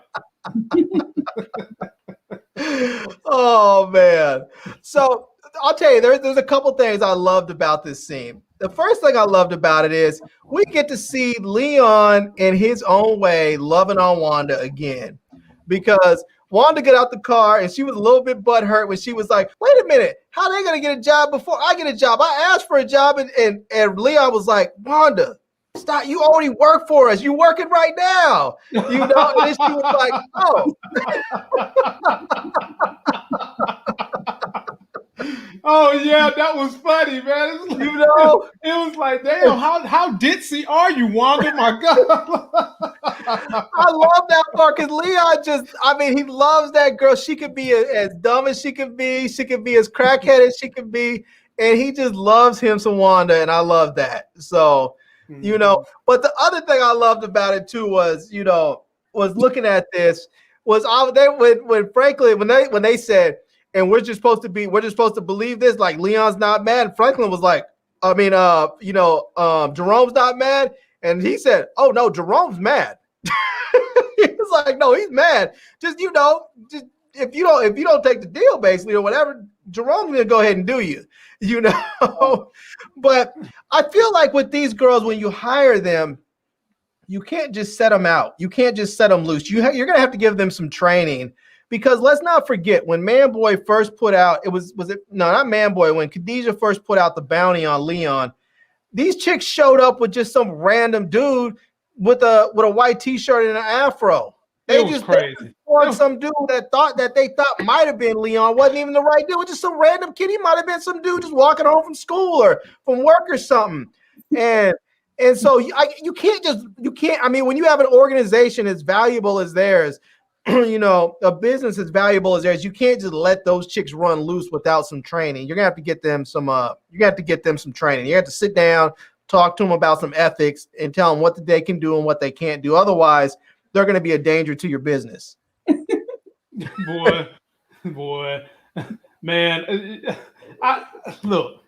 Oh man. So I'll tell you, there's a couple things I loved about this scene. The first thing I loved about it is we get to see Leon in his own way loving on Wanda again, because Wanda got out the car and she was a little bit butthurt when she was like, "Wait a minute, how are they gonna get a job before I get a job? I asked for a job," and Leon was like, "Wanda, stop! You already work for us. You're working right now." You know, and then she was like, "Oh." Oh yeah, that was funny, man. It was like, damn, how ditzy are you, Wanda? My God. I love that part because Leon he loves that girl. She could be as dumb as she could be. She could be as crackhead as she could be. And he just loves him some Wanda, and I love that. So, but the other thing I loved about it too was looking at this was when they said, and we're just supposed to believe this, like Leon's not mad. Franklin was like, Jerome's not mad. And he said, "Oh no, Jerome's mad." He was like, "No, he's mad. Just if you don't take the deal, basically, or whatever, Jerome's gonna go ahead and do you, But I feel like with these girls, when you hire them, you can't just set them out. You can't just set them loose. You're gonna have to give them some training. Because let's not forget, when Manboy first put out, when Khadijah first put out the bounty on Leon, these chicks showed up with just some random dude with a white t-shirt and an afro. They just crazy. Some dude that they thought might have been Leon wasn't even the right dude. It was just some random kid. He might have been some dude just walking home from school or from work or something. And so you can't. I mean, when you have an organization as valuable as theirs, a business as valuable as theirs, you can't just let those chicks run loose without some training. You're gonna have to get them some. Training. You have to sit down, talk to them about some ethics, and tell them what they can do and what they can't do. Otherwise, they're gonna be a danger to your business. Boy, man. Look,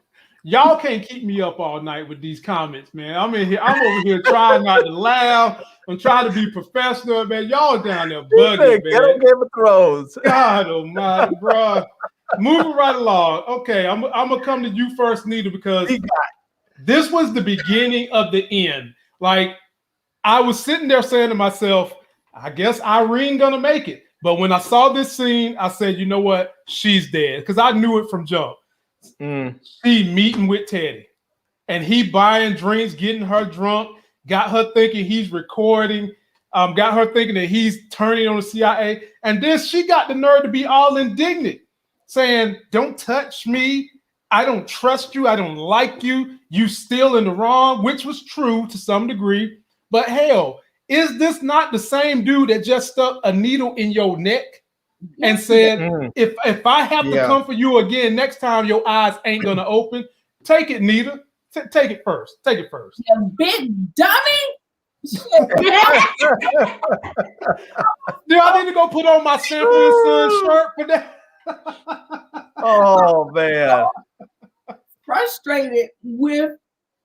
Y'all can't keep me up all night with these comments, man. I'm over here trying not to laugh. I'm trying to be professional, man. Y'all down there bugging, man. Game of Thrones. God almighty, bro. Moving right along. Okay, I'm gonna come to you first, Nita, because this was the beginning of the end. Like, I was sitting there saying to myself, I guess Irene gonna make it. But when I saw this scene, I said, you know what? She's dead. Because I knew it from jump. She meeting with Teddy. And he buying drinks, getting her drunk, got her thinking he's recording, got her thinking that he's turning on the CIA. And then she got the nerve to be all indignant, saying, don't touch me. I don't trust you. I don't like you. You still in the wrong, which was true to some degree. But hell, is this not the same dude that just stuck a needle in your neck and said, if I have to come for you again next time, your eyes ain't going to open? Take it, Nita. Take it first. Take it first. You big dummy. Do I need to go put on my Sample and Son shirt for that? Oh, man. Frustrated with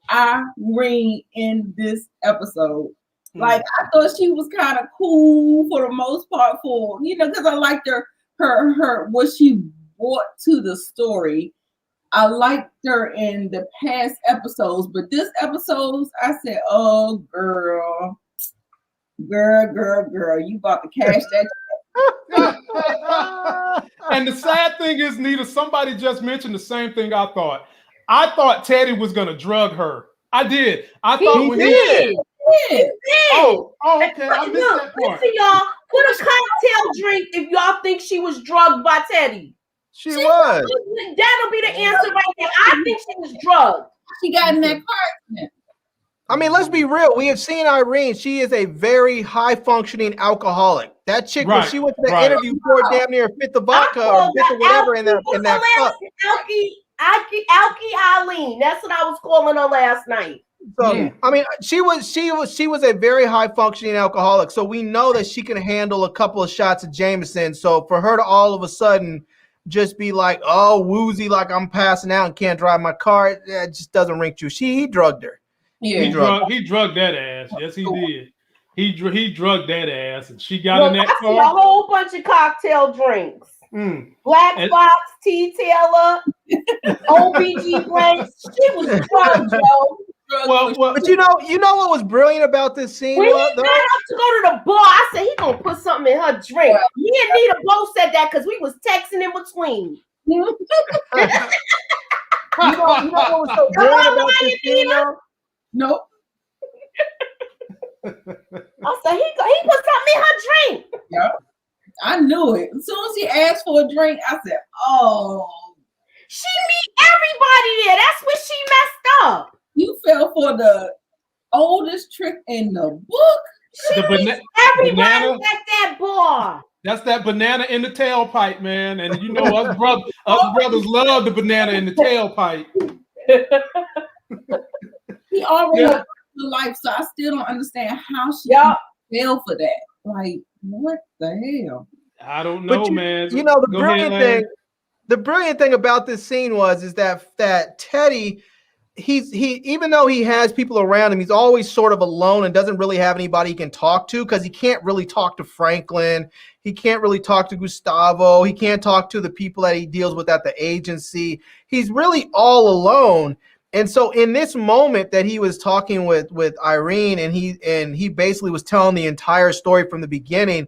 Irene in this episode. Like, I thought she was kind of cool for the most part, for because I liked her what she brought to the story. I liked her in the past episodes, but this episode, I said, "Oh, girl, you about to cash that." And the sad thing is, Nita, somebody just mentioned the same thing I thought. I thought Teddy was gonna drug her. I did. I thought he did. Oh, okay. I missed that part. Listen, y'all, put a cocktail drink if y'all think she was drugged by Teddy. She was. That'll be the answer right there. I think she was drugged. She got in that car. I mean, let's be real. We have seen Irene. She is a very high-functioning alcoholic. That chick, when she went to the interview, poured damn near a fifth of vodka or a fifth of whatever in that cup. Alky Eileen. That's what I was calling her last night. So I mean, she was a very high-functioning alcoholic. So we know that she can handle a couple of shots of Jameson. So for her to all of a sudden just be like, oh, woozy, like I'm passing out and can't drive my car, it just doesn't ring true. He drugged her. Yeah, he drugged that ass. Yes, he did. He drugged that ass, and she got in that car. A whole bunch of cocktail drinks. Black Fox, Tea Taylor, OBG Blanks. She was drugged, yo. Well, but you know what was brilliant about this scene? When he got up to go to the bar, I said he gonna put something in her drink. Me and Nita both said that because we was texting in between. You know what was so brilliant about this scene? Nope. I said he put something in her drink. Yep. I knew it. As soon as he asked for a drink, I said, "Oh." She meet everybody there. That's where she messed up. You fell for the oldest trick in the book. Everybody at that bar. That's that banana in the tailpipe, man. And you know us brothers love the banana in the tailpipe. He already lived the life, so I still don't understand how she fell for that. Like, what the hell? I don't know, man. You know, the brilliant thing about this scene is that Teddy, he even though he has people around him, he's always sort of alone and doesn't really have anybody he can talk to, because he can't really talk to Franklin. He can't really talk to Gustavo. He can't talk to the people that he deals with at the agency. He's really all alone. And so in this moment that he was talking with Irene, and he basically was telling the entire story from the beginning,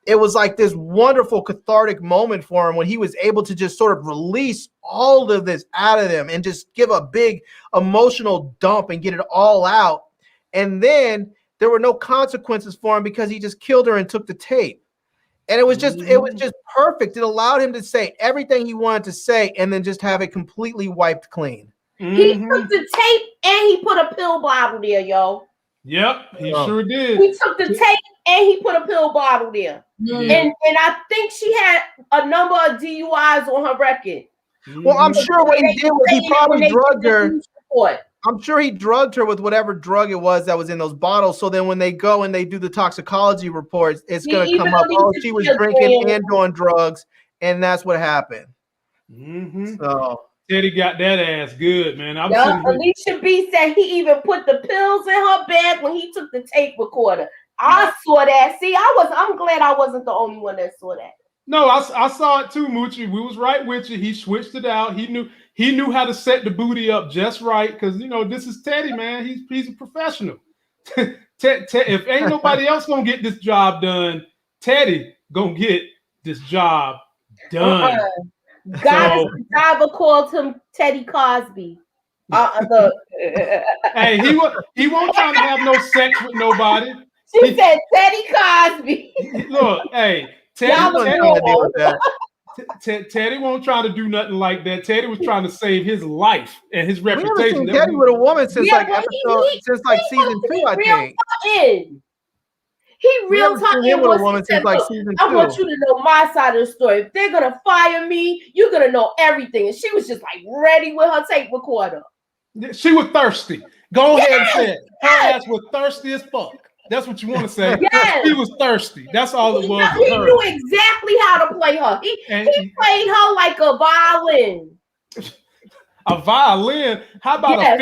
it was like this wonderful cathartic moment for him when he was able to just sort of release all of this out of him and just give a big emotional dump and get it all out. And then there were no consequences for him because he just killed her and took the tape. And it was just perfect. It allowed him to say everything he wanted to say and then just have it completely wiped clean. He took the tape and he put a pill bottle there, yo. Yep, he sure did. He took the tape and he put a pill bottle there. And I think she had a number of DUIs on her record. Well, I'm sure what he did was he probably drugged her. I'm sure he drugged her with whatever drug it was that was in those bottles. So then when they go and they do the toxicology reports, it's going to come up, oh, she was drinking and doing drugs. And that's what happened. So Teddy got that ass good, man. Alicia B said he even put the pills in her bag when he took the tape recorder. I saw that. See, I'm glad I wasn't the only one that saw that. No, I saw it too, Moochie. We was right with you. He switched it out. He knew how to set the booty up just right because this is Teddy, man. He's a professional. If ain't nobody else gonna get this job done, Teddy gonna get this job done. Goddess Diva called him Teddy Cosby. Hey, he won't try to have no sex with nobody. She said Teddy Cosby. Look, hey, Teddy won't try to do nothing like that. Teddy was trying to save his life and his reputation. We haven't seen Teddy with a woman since season 2, I think. He real talking. With a woman since like season 2. I want you to know my side of the story. If they're gonna fire me, you're gonna know everything. And she was just like ready with her tape recorder. She was thirsty. Go ahead and say it. Her ass was thirsty as fuck. That's what you want to say. Yes. He was thirsty. That's all it was. He knew exactly how to play her. He played her like a violin. A violin? How about a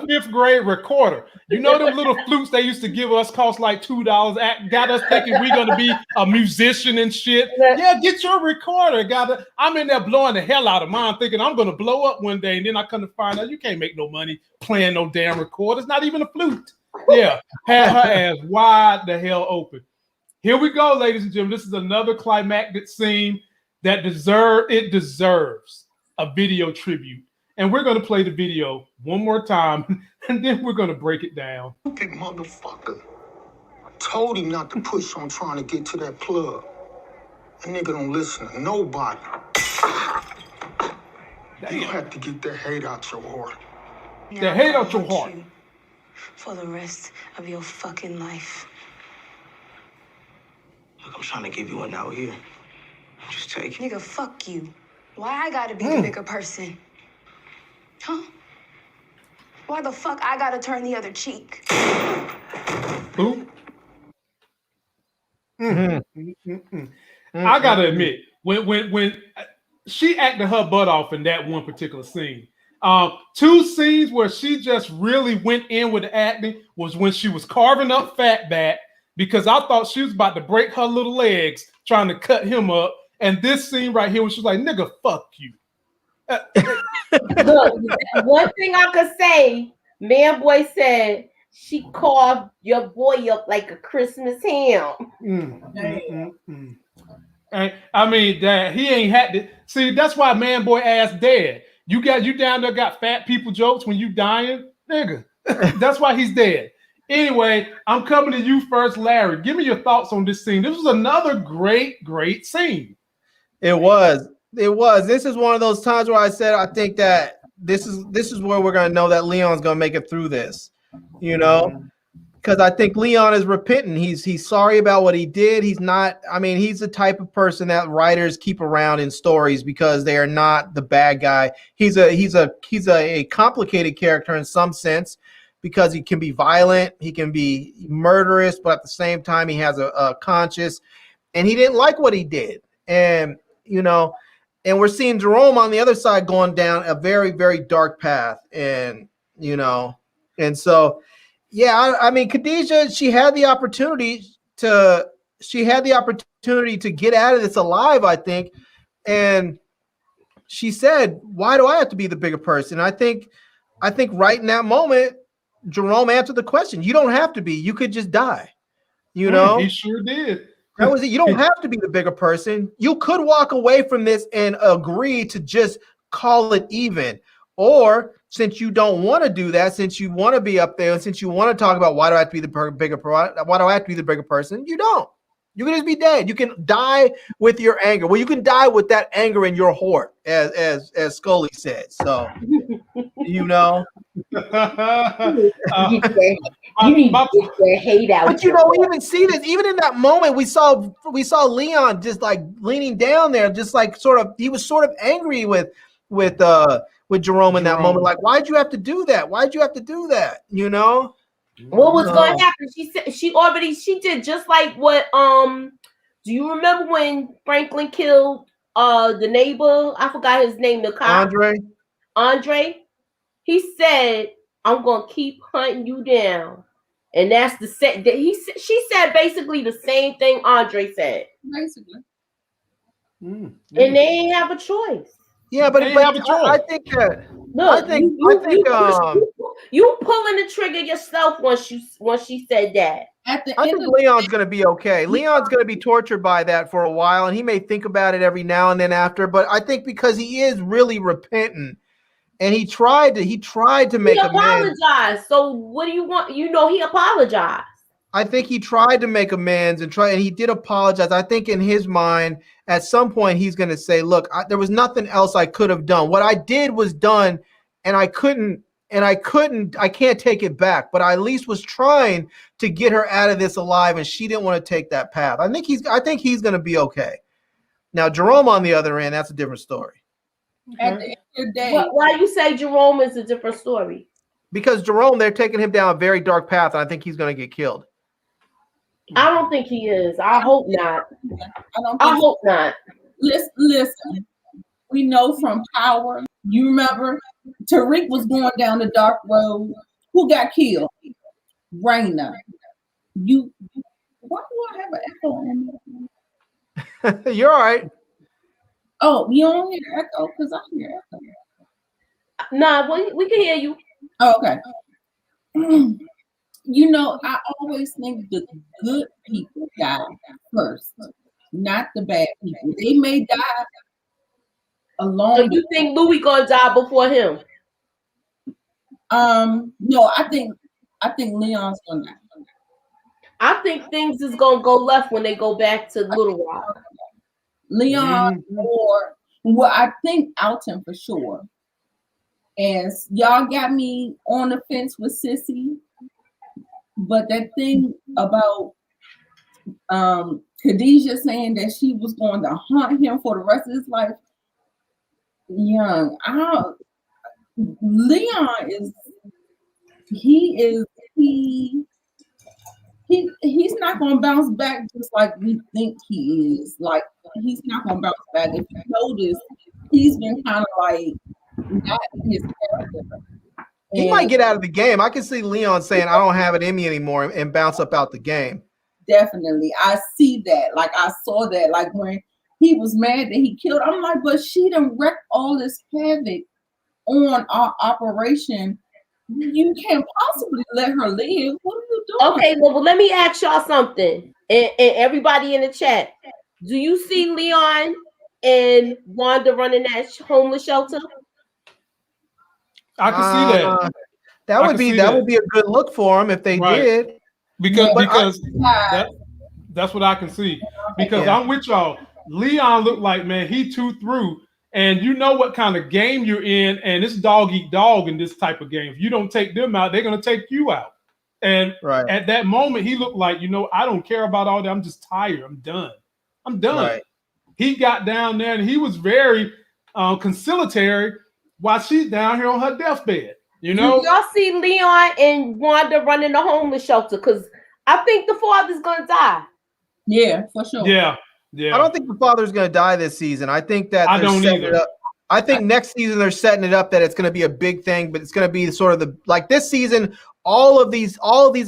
fifth grade recorder? You know them little flutes they used to give us cost like $2. Got us thinking we're gonna be a musician and shit. Yeah, get your recorder. I'm in there blowing the hell out of mine, thinking I'm gonna blow up one day, and then I come to find out you can't make no money playing no damn recorder. It's not even a flute. Yeah, had her ass wide the hell open. Here we go, ladies and gentlemen. This is another climactic scene that deserves a video tribute. And we're going to play the video one more time, and then we're going to break it down. Big motherfucker. I told him not to push on trying to get to that plug. That nigga don't listen to nobody. You have to get that hate out your heart. The hate out your heart. For the rest of your fucking life. Look, I'm trying to give you one out here. Just take it. Nigga, fuck you. Why I gotta be the bigger person? Huh? Why the fuck I gotta turn the other cheek? Who? I gotta admit, when she acted her butt off in that one particular scene. 2 scenes where she just really went in with the acting was when she was carving up Fatback because I thought she was about to break her little legs trying to cut him up. And this scene right here, where she's like, nigga, fuck you. Look, one thing I could say, Man Boy said she carved your boy up like a Christmas ham. And I mean that he ain't had to see. That's why Man Boy ass dead. You down there got fat people jokes when you dying, nigga. That's why he's dead. Anyway, I'm coming to you first, Larry. Give me your thoughts on this scene. This was another great scene. It was. This is one of those times where I said I think that this is where we're gonna know that Leon's gonna make it through this, because I think Leon is repentant. He's sorry about what he did. He's not. I mean, he's the type of person that writers keep around in stories because they are not the bad guy. He's a complicated character in some sense because he can be violent, he can be murderous, but at the same time he has a conscience, and he didn't like what he did, and And we're seeing Jerome on the other side going down a very, very dark path. And so, yeah, I mean, Khadijah, she had the opportunity to get out of this alive, I think. And she said, why do I have to be the bigger person? I think right in that moment, Jerome answered the question. You don't have to be. You could just die. He sure did. That was it. You don't have to be the bigger person. You could walk away from this and agree to just call it even. Or since you don't want to do that, since you want to be up there, and since you want to talk about why do I have to be the bigger person, you don't. You can just be dead. You can die with your anger. Well, you can die with that anger in your heart, as Scully said. So, You need to get your hate out. But we even see this. Even in that moment, we saw Leon just like leaning down there, just like he was sort of angry with Jerome in that moment. Like, why'd you have to do that? Why'd you have to do that? What was going to happen? She said she did just like what do you remember when Franklin killed the neighbor? I forgot his name, the cop. Andre. Andre, he said, "I'm gonna keep hunting you down," and that's the set that she said basically the same thing Andre said. Basically. And they ain't have a choice. Yeah, but I think that look, you pulling the trigger yourself once she said that. At the I end think of Leon's going to be okay. Leon's going to be tortured by that for a while, and he may think about it every now and then after. But I think because he is really repentant, and he tried to make amends. He apologized. So what do you want? You know, he apologized. I think he tried to make amends and he did apologize. I think in his mind, at some point, he's going to say, "Look, there was nothing else I could have done. What I did was done, and I can't take it back. But I at least was trying to get her out of this alive, and she didn't want to take that path. I think he's going to be okay." Now, Jerome, on the other end, that's a different story. At the end of the day, why you say Jerome is a different story? Because Jerome, they're taking him down a very dark path, and I think he's going to get killed. I don't think he is. I hope not. I hope not. Listen, we know from Power. You remember Tariq was going down the dark road. Who got killed? Raina. Why do I have an echo in there? You're all right. Oh, you don't hear echo? Because I hear echo. Nah, we can hear you. Oh, okay. You know, I always think the good people die first, not the bad people. They may die alone. So you think Louie gonna die before him? No, I think Leon's gonna die. I think things is gonna go left when they go back to Little Rock. Leon I think Alton for sure. And y'all got me on the fence with Sissy. But that thing about Khadijah saying that she was going to haunt him for the rest of his life, Leon he's not going to bounce back just like we think he is. Like, he's not going to bounce back. If you notice, he's been kind of like not his character. He might get out of the game. I can see Leon saying, "I don't have it in me anymore," and bounce up out the game. Definitely. I see that. Like, I saw that. Like, when he was mad that he killed, I'm like, but she done wrecked all this havoc on our operation. You can't possibly let her live. What are you doing? Okay, well, let me ask y'all something. And everybody in the chat. Do you see Leon and Wanda running that homeless shelter? I can see that. That would be a good look for him if they did. Because that's what I can see. Because I'm with y'all. Leon looked like, man, he too through. And you know what kind of game you're in, and it's dog eat dog in this type of game. If you don't take them out, they're gonna take you out. And at that moment, he looked like, I don't care about all that. I'm just tired. I'm done. Right. He got down there and he was very conciliatory while she's down here on her deathbed. Do y'all see Leon and Wanda running the homeless shelter? Because I think the father's gonna die. Yeah, for sure. Yeah. I don't think the father's gonna die this season. I think that I don't either. I think next season they're setting it up that it's gonna be a big thing, but it's gonna be sort of like this season, all of these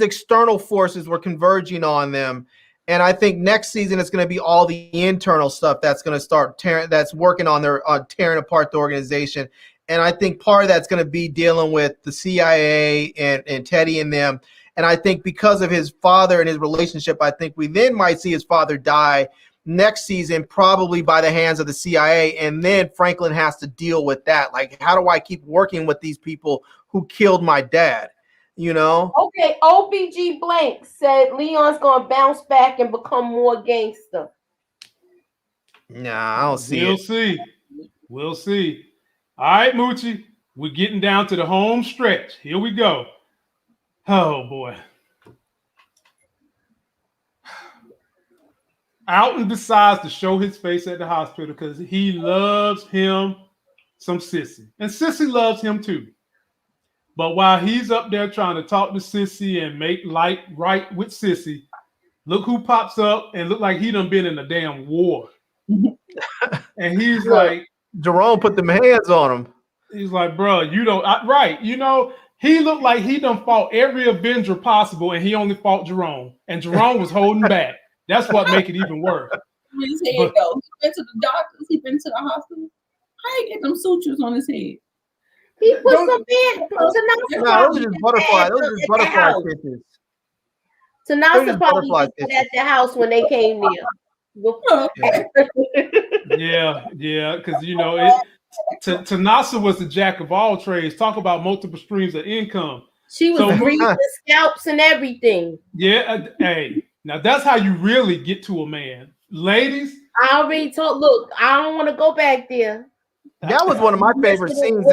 external forces were converging on them. And I think next season it's going to be all the internal stuff that's going to start that's working on tearing apart the organization. And I think part of that's going to be dealing with the CIA and Teddy and them. And I think because of his father and his relationship, I think we then might see his father die next season, probably by the hands of the CIA. And then Franklin has to deal with that. Like, how do I keep working with these people who killed my dad? Okay, OBG Blank said Leon's gonna bounce back and become more gangster. Nah, I don't see it. We'll see. All right, Moochie, we're getting down to the home stretch. Here we go. Oh boy. Alton decides to show his face at the hospital because he loves him some Sissy, and Sissy loves him too. But while he's up there trying to talk to Sissy and make light right with Sissy, look who pops up and look like he done been in a damn war. And he's like, Jerome put them hands on him. He's like, bro, you don't right. You know, he looked like he done fought every Avenger possible, and he only fought Jerome, and Jerome was holding back. That's what make it even worse. His head though. He went to the doctors. He been to the hospital. How he get them sutures on his head? He put some band. No, those are just butterfly. Those are just butterfly stitches. Tanasa probably was at the house when they came there. Yeah, because you know, Tanasa was the jack of all trades. Talk about multiple streams of income. She was greasing scalps and everything. Yeah, hey, now that's how you really get to a man, ladies. I already told. Look, I don't want to go back there. That was one of my favorite scenes.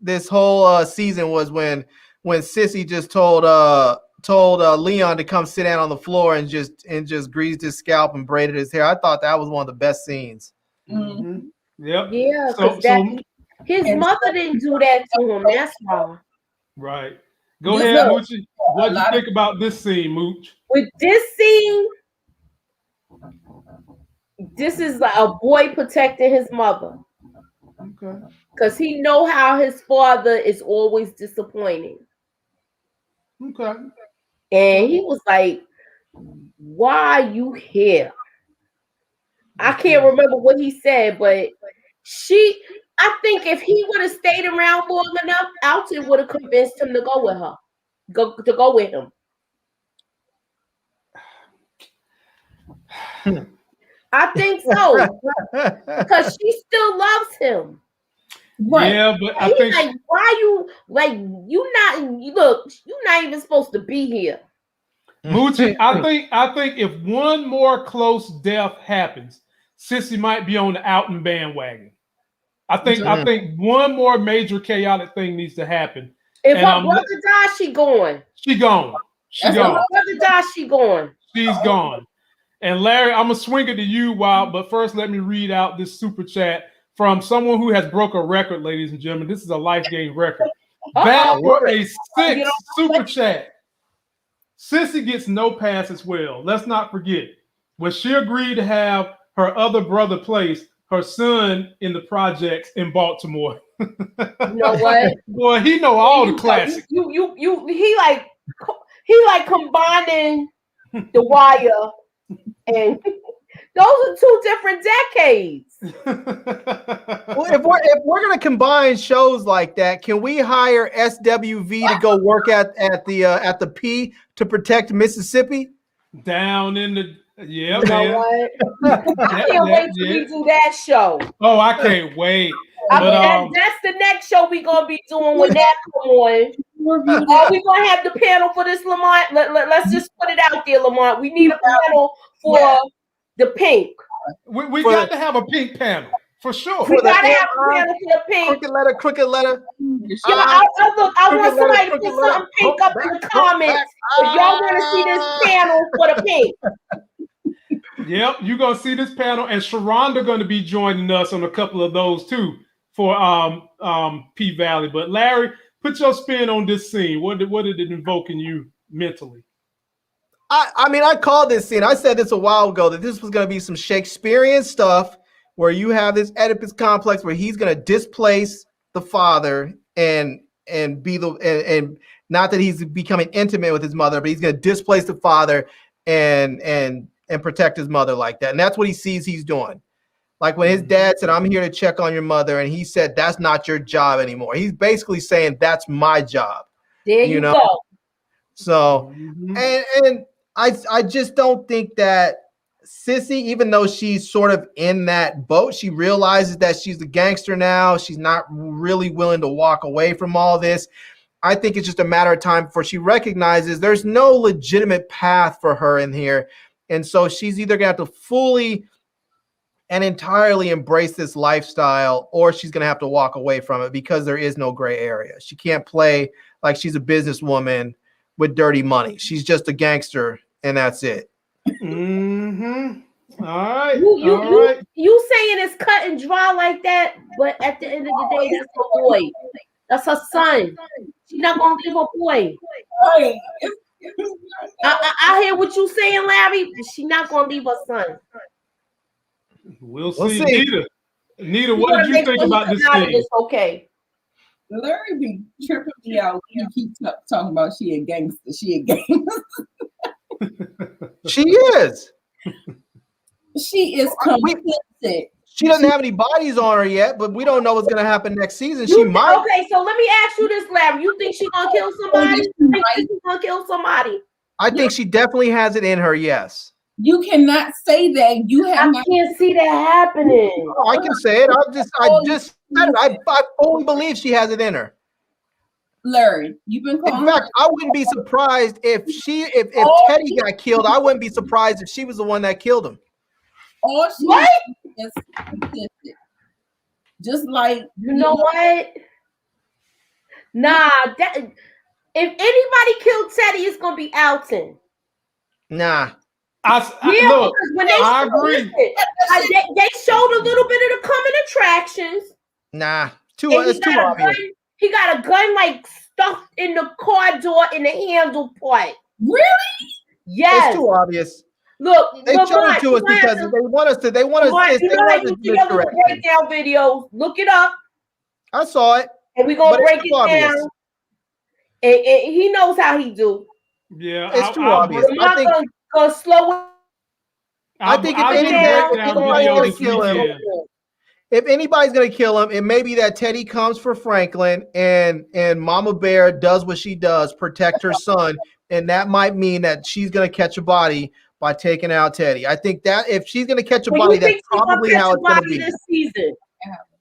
This whole season was when Sissy just told Leon to come sit down on the floor and just greased his scalp and braided his hair. I thought that was one of the best scenes. Mm-hmm. Yep. Yeah, because his mother didn't do that to him. That's why. Right. Go ahead, Moochie. What do you think about this scene, Mooch? With this scene, this is like a boy protecting his mother. Okay. Because he know how his father is always disappointing. Okay. And he was like, why are you here? I can't remember what he said, but I think if he would have stayed around long enough, Alton would have convinced him to go with her. To go with him. I think so. Because she still loves him. Right. Yeah, but I think like, why you like you're not even supposed to be here. Moochie, I think if one more close death happens, Sissy might be on the Alton bandwagon. I think one more major chaotic thing needs to happen. If her brother dies, she gone. She gone. If her brother dies, she gone. She's gone. And Larry, I'm gonna swing it to you, but first let me read out this super chat from someone who has broke a record, ladies and gentlemen. This is a life game record. Back for a 6 super chat. Sissy gets no pass as well. Let's not forget, when she agreed to have her other brother place her son in the projects in Baltimore. You know what? Boy, he know all the classics. He like combining The Wire and those are 2 different decades. Well, if we're gonna combine shows like that, can we hire SWV to go work at the P to protect Mississippi? Down in the you know what? I can't wait till we do that show. Oh, I can't wait. That's the next show we're gonna be doing when that come on. We're gonna have the panel for this, Lamont. Let's just put it out there, Lamont. We need a panel for the pink. We got to have a pink panel for sure. We gotta have a panel for the pink. Crooked letter. I want somebody to put something pink up in the comments if y'all want to see this panel for the pink. Yep, you're gonna see this panel, and Sharonda going to be joining us on a couple of those too for P Valley. But Larry, put your spin on this scene. What did it invoke in you mentally? I mean, I called this scene. I said this a while ago that this was going to be some Shakespearean stuff where you have this Oedipus complex where he's going to displace the father and be and not that he's becoming intimate with his mother, but he's going to displace the father and protect his mother like that. And that's what he sees he's doing. Like when his dad said, "I'm here to check on your mother," and he said, "That's not your job anymore." He's basically saying, "That's my job." There you go. So, and I just don't think that Sissy, even though she's sort of in that boat, she realizes that she's a gangster now. She's not really willing to walk away from all this. I think it's just a matter of time before she recognizes there's no legitimate path for her in here. And so she's either going to have to fully and entirely embrace this lifestyle, or she's going to have to walk away from it because there is no gray area. She can't play like she's a businesswoman with dirty money. She's just a gangster, and that's it. Mm-hmm. All right. You saying it's cut and dry like that, but at the end of the day, that's her boy. That's her son. She's not gonna leave her boy. I hear what you saying, Larry. She's not gonna leave her son. We'll see. Nita, what did you think about this scene? It's okay. Larry be tripping me out. He keep talking about she a gangster. She a gangster. She is. She is complicit. She doesn't have any bodies on her yet, but we don't know what's going to happen next season. She might. Okay, so let me ask you this, Larry. You think she's going to kill somebody? You think she's going to kill somebody? I think she definitely has it in her, yes. You cannot say that. I can't see that happening. Oh, I can say it. I just said it. I fully believe she has it in her. Larry, you've been calling. In fact, I wouldn't be surprised if Teddy got killed. I wouldn't be surprised if she was the one that killed him. All she is complicit. Just like you know what? Nah, if anybody killed Teddy, it's gonna be Alton. Nah. Look, when I agree. They showed a little bit of the coming attractions. Nah, it's too obvious. He got a gun like stuffed in the car door in the handle part. Really? Yes. It's too obvious. Look, they showed it to us because they want us to. They want us. You know how you see your little breakdown videos? Look it up. I saw it, and we're gonna break it down. And he knows how he do. Yeah, it's too obvious. I think gonna slow it. I think if anybody's gonna kill him, if anybody's gonna kill him, it may be that Teddy comes for Franklin and Mama Bear does what she does, protect her son, and that might mean that she's gonna catch a body by taking out Teddy. I think that if she's gonna catch a body, that's probably how it's gonna be this season.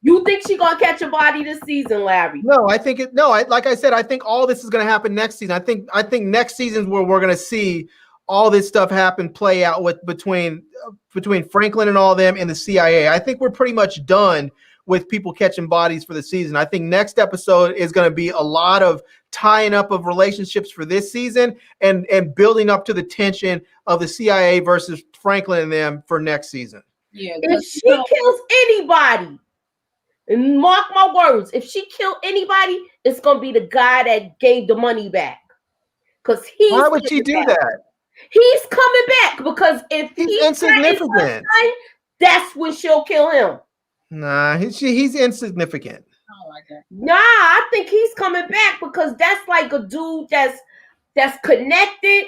You think she's gonna catch a body this season, Larry? No, I think it. No, like I said, I think all this is gonna happen next season. I think next season's where we're gonna see all this stuff play out between Franklin and all of them and the CIA. I think we're pretty much done with people catching bodies for the season. I think next episode is going to be a lot of tying up of relationships for this season and building up to the tension of the CIA versus Franklin and them for next season. Yeah, if she kills anybody, and mark my words, if she killed anybody, it's going to be the guy that gave the money back. Because why would she do that? He's coming back because if he's insignificant, that's when she'll kill him. Nah, he's insignificant. Nah, I think he's coming back because that's like a dude that's connected.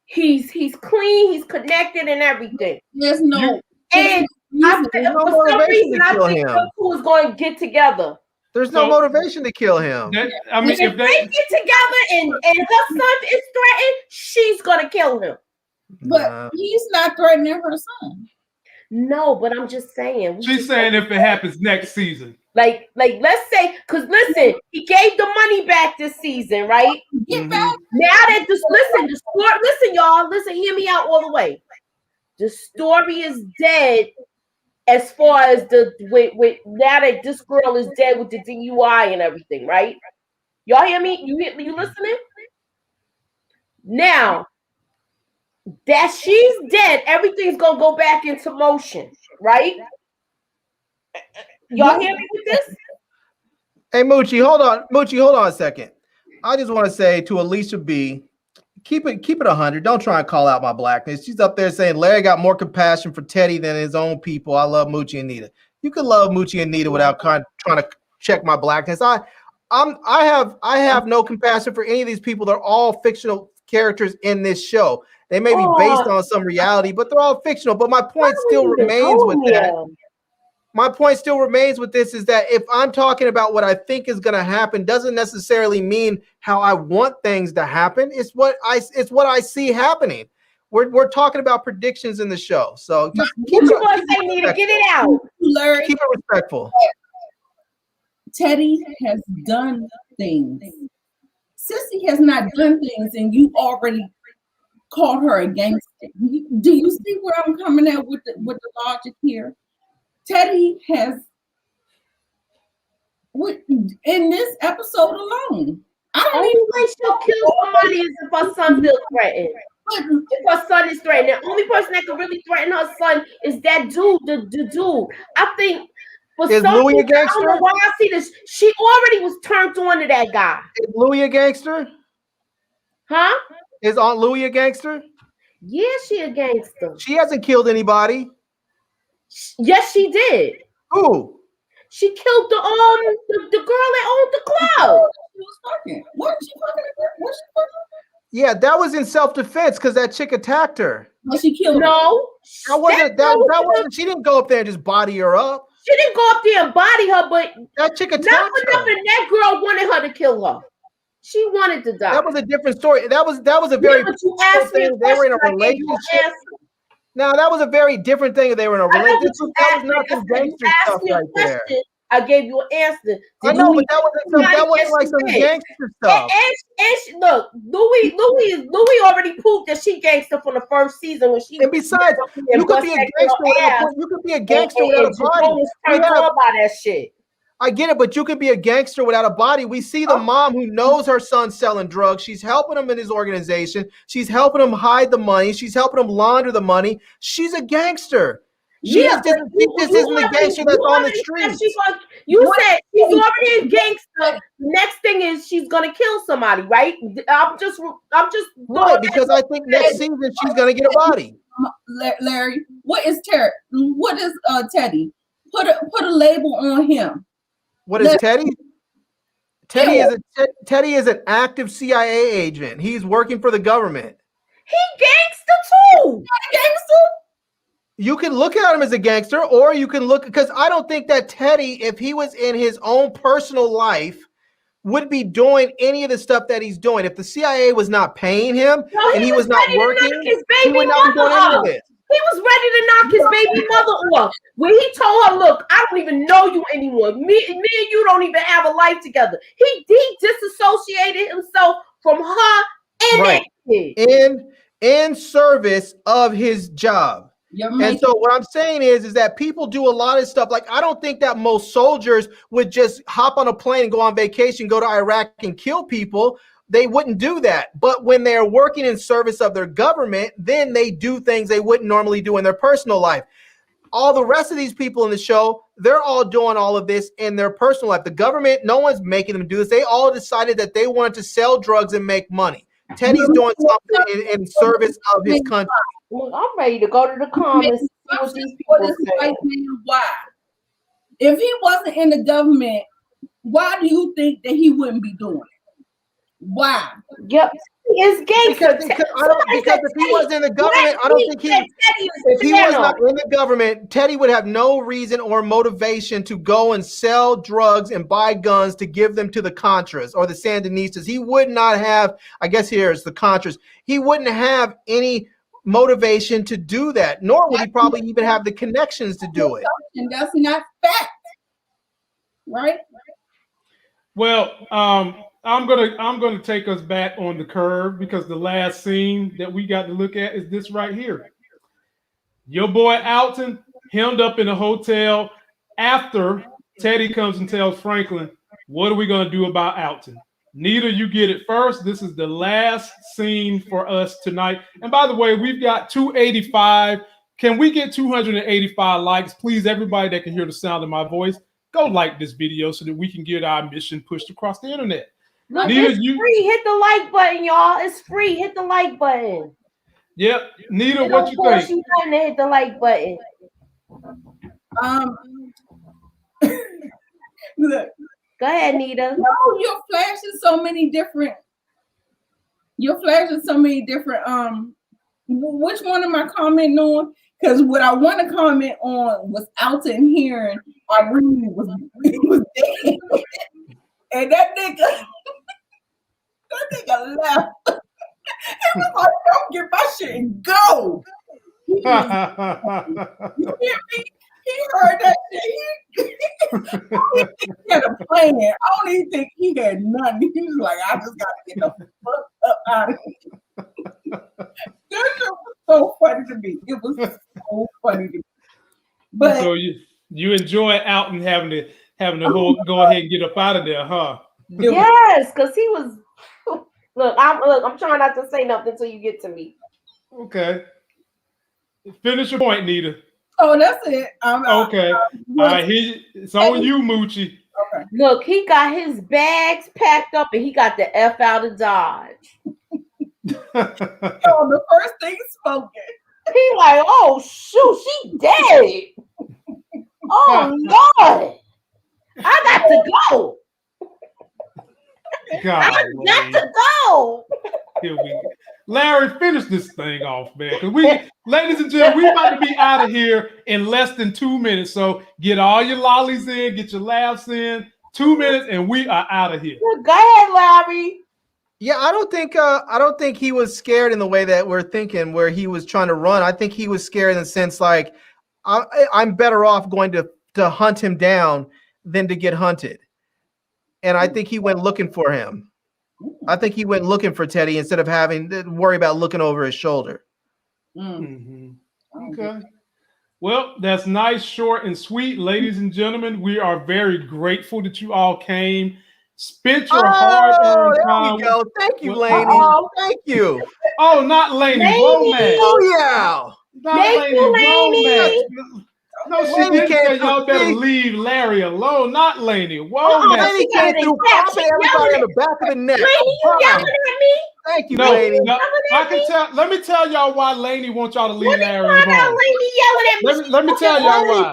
He's clean, he's connected and everything. There's no and for some reason I think those two is going to get together. There's no motivation to kill him. I mean, if they get together and her son is threatened, she's gonna kill him. But he's not threatening her son. No, but I'm just saying. She's saying if it happens next season. Like let's say, because listen, he gave the money back this season, right? Get back. Now that listen, y'all, hear me out all the way. The story is dead. As far as with now that this girl is dead with the DUI and everything, right? Y'all hear me? You listening? Now that she's dead, everything's gonna go back into motion, right? Y'all hear me with this? Hey, Moochie, hold on a second. I just want to say to Alicia B, keep it 100. Don't try and call out my blackness. She's up there saying Larry got more compassion for Teddy than his own people. I love Moochie and Nita. You can love Moochie and Nita without trying to check my blackness. I have no compassion for any of these people. They're all fictional characters in this show. They may be based on some reality, but they're all fictional. But my point still remains with that. My point still remains with this is that if I'm talking about what I think is going to happen, doesn't necessarily mean how I want things to happen. It's what I see happening. We're talking about predictions in the show, so just keep it get it out. Larry, keep it respectful. Teddy has done things. Sissy has not done things, and you already called her a gangster. Do you see where I'm coming at with the logic here? Teddy has, in this episode alone, I don't even think she'll kill somebody if her son feels threatened. If her son is threatened, the only person that can really threaten her son is that dude, the dude. I think for is some Louie reason, a gangster? I don't know why I see this. She already was turned on to that guy. Is Louie a gangster? Huh? Is Aunt Louie a gangster? Yeah, she a gangster. She hasn't killed anybody. Yes, she did. Who? She killed the girl that owned the club. She was fucking. What she fucking? What she fucking? Yeah, that was in self-defense because that chick attacked her. But she killed her. No, That wasn't. She didn't go up there and just body her up. She didn't go up there and body her, but that chick attacked not for her. nothing. That girl wanted her to kill her. She wanted to die. That was a different story. That was a very. But you asked me a they were in a question, I gave you an relationship. answer. Now that was a very different thing. If they were in a I know, relationship. but you That asked was not me- some you gangster asked stuff me a right there. question, I gave you an answer. I know, but that wasn't like some gangster stuff. And look, Louie already proved that she gangster from the first season when she. And besides, you could be a gangster without a body. Turned on by that shit. I get it, but you could be a gangster without a body. We see the mom who knows her son's selling drugs. She's helping him in his organization. She's helping him hide the money. She's helping him launder the money. She's a gangster. She just isn't the gangster that's on the street. You said she's already a gangster. Next thing is she's gonna kill somebody, right? I'm just right, because I think next season she's gonna get a body. Larry, what is Terry? What is Teddy? Put a label on him. What is Teddy? Teddy is an active CIA agent. He's working for the government. He gangster too. Gangster. You can look at him as a gangster, or you can look, because I don't think that Teddy, if he was in his own personal life, would be doing any of the stuff that he's doing. If the CIA was not paying him and he was not working, he would not be doing any of this. He was ready to knock his baby mother off. When he told her, look, I don't even know you anymore. Me and you don't even have a life together. He disassociated himself from her and that kid. In service of his job. And so what I'm saying is that people do a lot of stuff. Like, I don't think that most soldiers would just hop on a plane and go on vacation, go to Iraq and kill people. They wouldn't do that. But when they're working in service of their government, then they do things they wouldn't normally do in their personal life. All the rest of these people in the show, they're all doing all of this in their personal life. The government, no one's making them do this. They all decided that they wanted to sell drugs and make money. Teddy's doing something in service of his country. I'm ready to go to the comments. Why? If he wasn't in the government, why do you think that he wouldn't be doing it? Why? Yep. It's gangster. Because if he wasn't in the government, I don't think if he was not in the government, Teddy would have no reason or motivation to go and sell drugs and buy guns to give them to the Contras or the Sandinistas. He would not have, I guess here's the Contras. He wouldn't have any motivation to do that, nor would he probably even have the connections to do it. And that's not fact. Right? Well, I'm gonna take us back on the curve because the last scene that we got to look at is this right here. Your boy Alton hemmed up in a hotel after Teddy comes and tells Franklin, what are we gonna do about Alton? Nita, you get it first. This is the last scene for us tonight. And by the way, we've got 285. Can we get 285 likes? Please, everybody that can hear the sound of my voice, go like this video so that we can get our mission pushed across the internet. Look, Nita, it's free. Hit the like button, y'all. It's free. Hit the like button. Yep. Nita, what you think? You to hit the like button. Look. Go ahead, Nita. No, you're flashing so many different. Which one am I commenting on? Because what I want to comment on was Alton hearing Irene was dead. And that nigga left. He was like, don't get my shit and go. You hear me? He heard that shit. He had a plan. I don't even think he had nothing. He was like, I just got to get the fuck up out of here. That shit was so funny to me. It was so funny to me. But so you enjoy Alton having to go ahead and get up out of there, huh? Yes, because he was. Look, I'm trying not to say nothing until you get to me. Okay. Finish your point, Nita. Oh, that's it. Okay. All right, it's on you, Moochie. Okay. Look, he got his bags packed up and he got the F out of Dodge. The first thing spoken. He like, oh shoot, she dead. Oh Lord, I got to go. God, I got to go. Here we go. Larry, finish this thing off, man. Because ladies and gentlemen, we about to be out of here in less than 2 minutes. So get all your lollies in, get your laughs in. 2 minutes, and we are out of here. Go ahead, Larry. Yeah, I don't think he was scared in the way that we're thinking, where he was trying to run. I think he was scared in the sense like I'm better off going to hunt him down than to get hunted. And I think he went looking for him. I think he went looking for Teddy instead of having to worry about looking over his shoulder. Mm-hmm. Okay. Well, that's nice, short, and sweet. Ladies and gentlemen, we are very grateful that you all came. Spent your hard-earned time. There we go. Thank you, Lainey. Thank you. Oh, not Lainey. Romance. Oh, yeah. Not Lainey. No, she didn't say y'all better leave Larry alone. Not Lainey. Whoa, Lainey came through popping everybody in the back of the neck. Lainey, you yelling at me? Thank you, Lainey. No, I can tell. Let me tell y'all why Lainey wants y'all to leave Larry alone. Lainey yelling at me. Let me tell y'all why.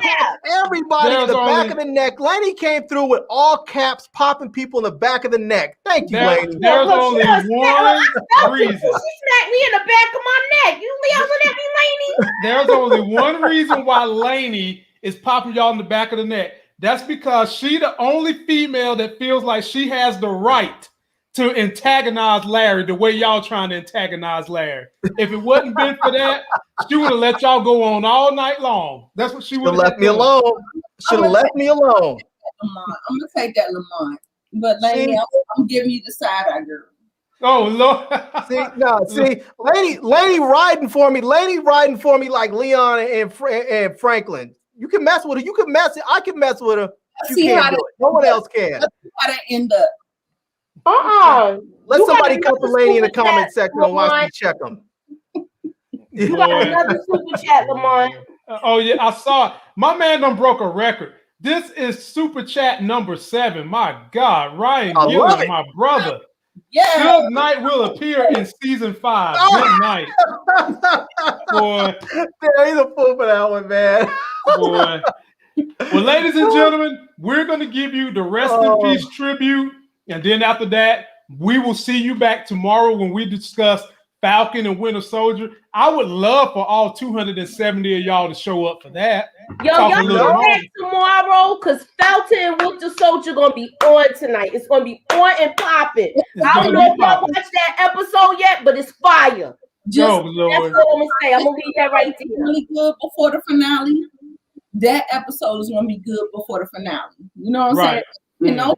Everybody in the back of the neck. Lainey came through with all caps, popping people in the back of the neck. Thank you, Lainey. There's only one reason. She smacked me in the back of my neck. You yelling at me, Lainey? There's only one reason why Lainey is popping y'all in the back of the neck. That's because she the only female that feels like she has the right to antagonize Larry the way y'all trying to antagonize Larry. If it wasn't been for that, she would have let y'all go on all night long. That's what she would have left me alone. Should have left me alone. I'm gonna take that, Lamont. But Lainey, I'm giving you the side eye, girl. Oh Lord. Lainey riding for me. Lainey riding for me like Leon and Franklin. You can mess with her. You can mess it. I can mess with her. You can't do it. No one else can. That's how that end up. Let somebody come to Lainey in the comment section and watch me check them. You got another super chat, Lamont. Oh yeah, I saw it. My man done broke a record. This is super chat number 7. My God, Ryan Gillis, my brother. Yeah. Good night will appear in season 5. Good night. Boy. Yeah, he's a fool for that one, man. Boy. Well, ladies and gentlemen, we're going to give you the rest in peace tribute. And then after that, we will see you back tomorrow when we discuss Falcon and Winter Soldier. I would love for all 270 of y'all to show up for that. Yo, y'all come back tomorrow because Falcon and Winter Soldier going to be on tonight. It's going to be on and popping. I don't know if y'all watched that episode yet, but it's fire. Just, oh, Lord. That's what I'm going to say. I'm going to leave that right there. Really good before the finale. That episode is going to be good before the finale. You know what I'm saying? You know,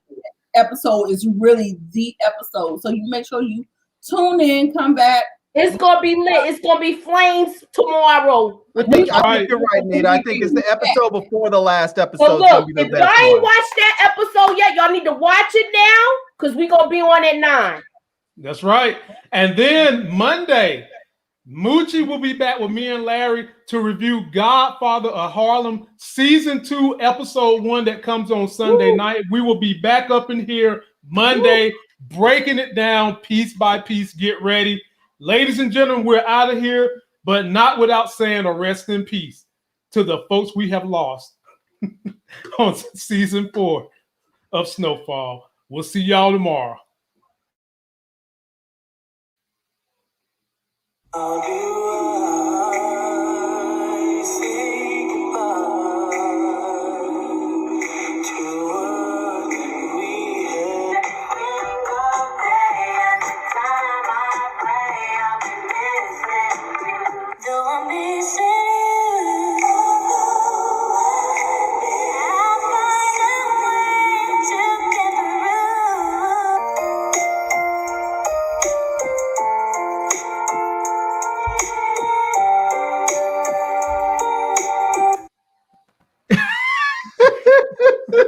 episode is really the episode. So you make sure you tune in, come back. It's gonna be lit. It's gonna be flames tomorrow. I think you're right, Nate. I think it's the episode before the last episode. So look, if y'all ain't watched that episode yet, y'all need to watch it now because we're gonna be on at 9. That's right. And then Monday, Moochie will be back with me and Larry to review Godfather of Harlem season 2, episode 1 that comes on Sunday night. We will be back up in here Monday, breaking it down piece by piece. Get ready. Ladies and gentlemen, we're out of here, but not without saying a rest in peace to the folks we have lost on season 4 of Snowfall. We'll see y'all tomorrow.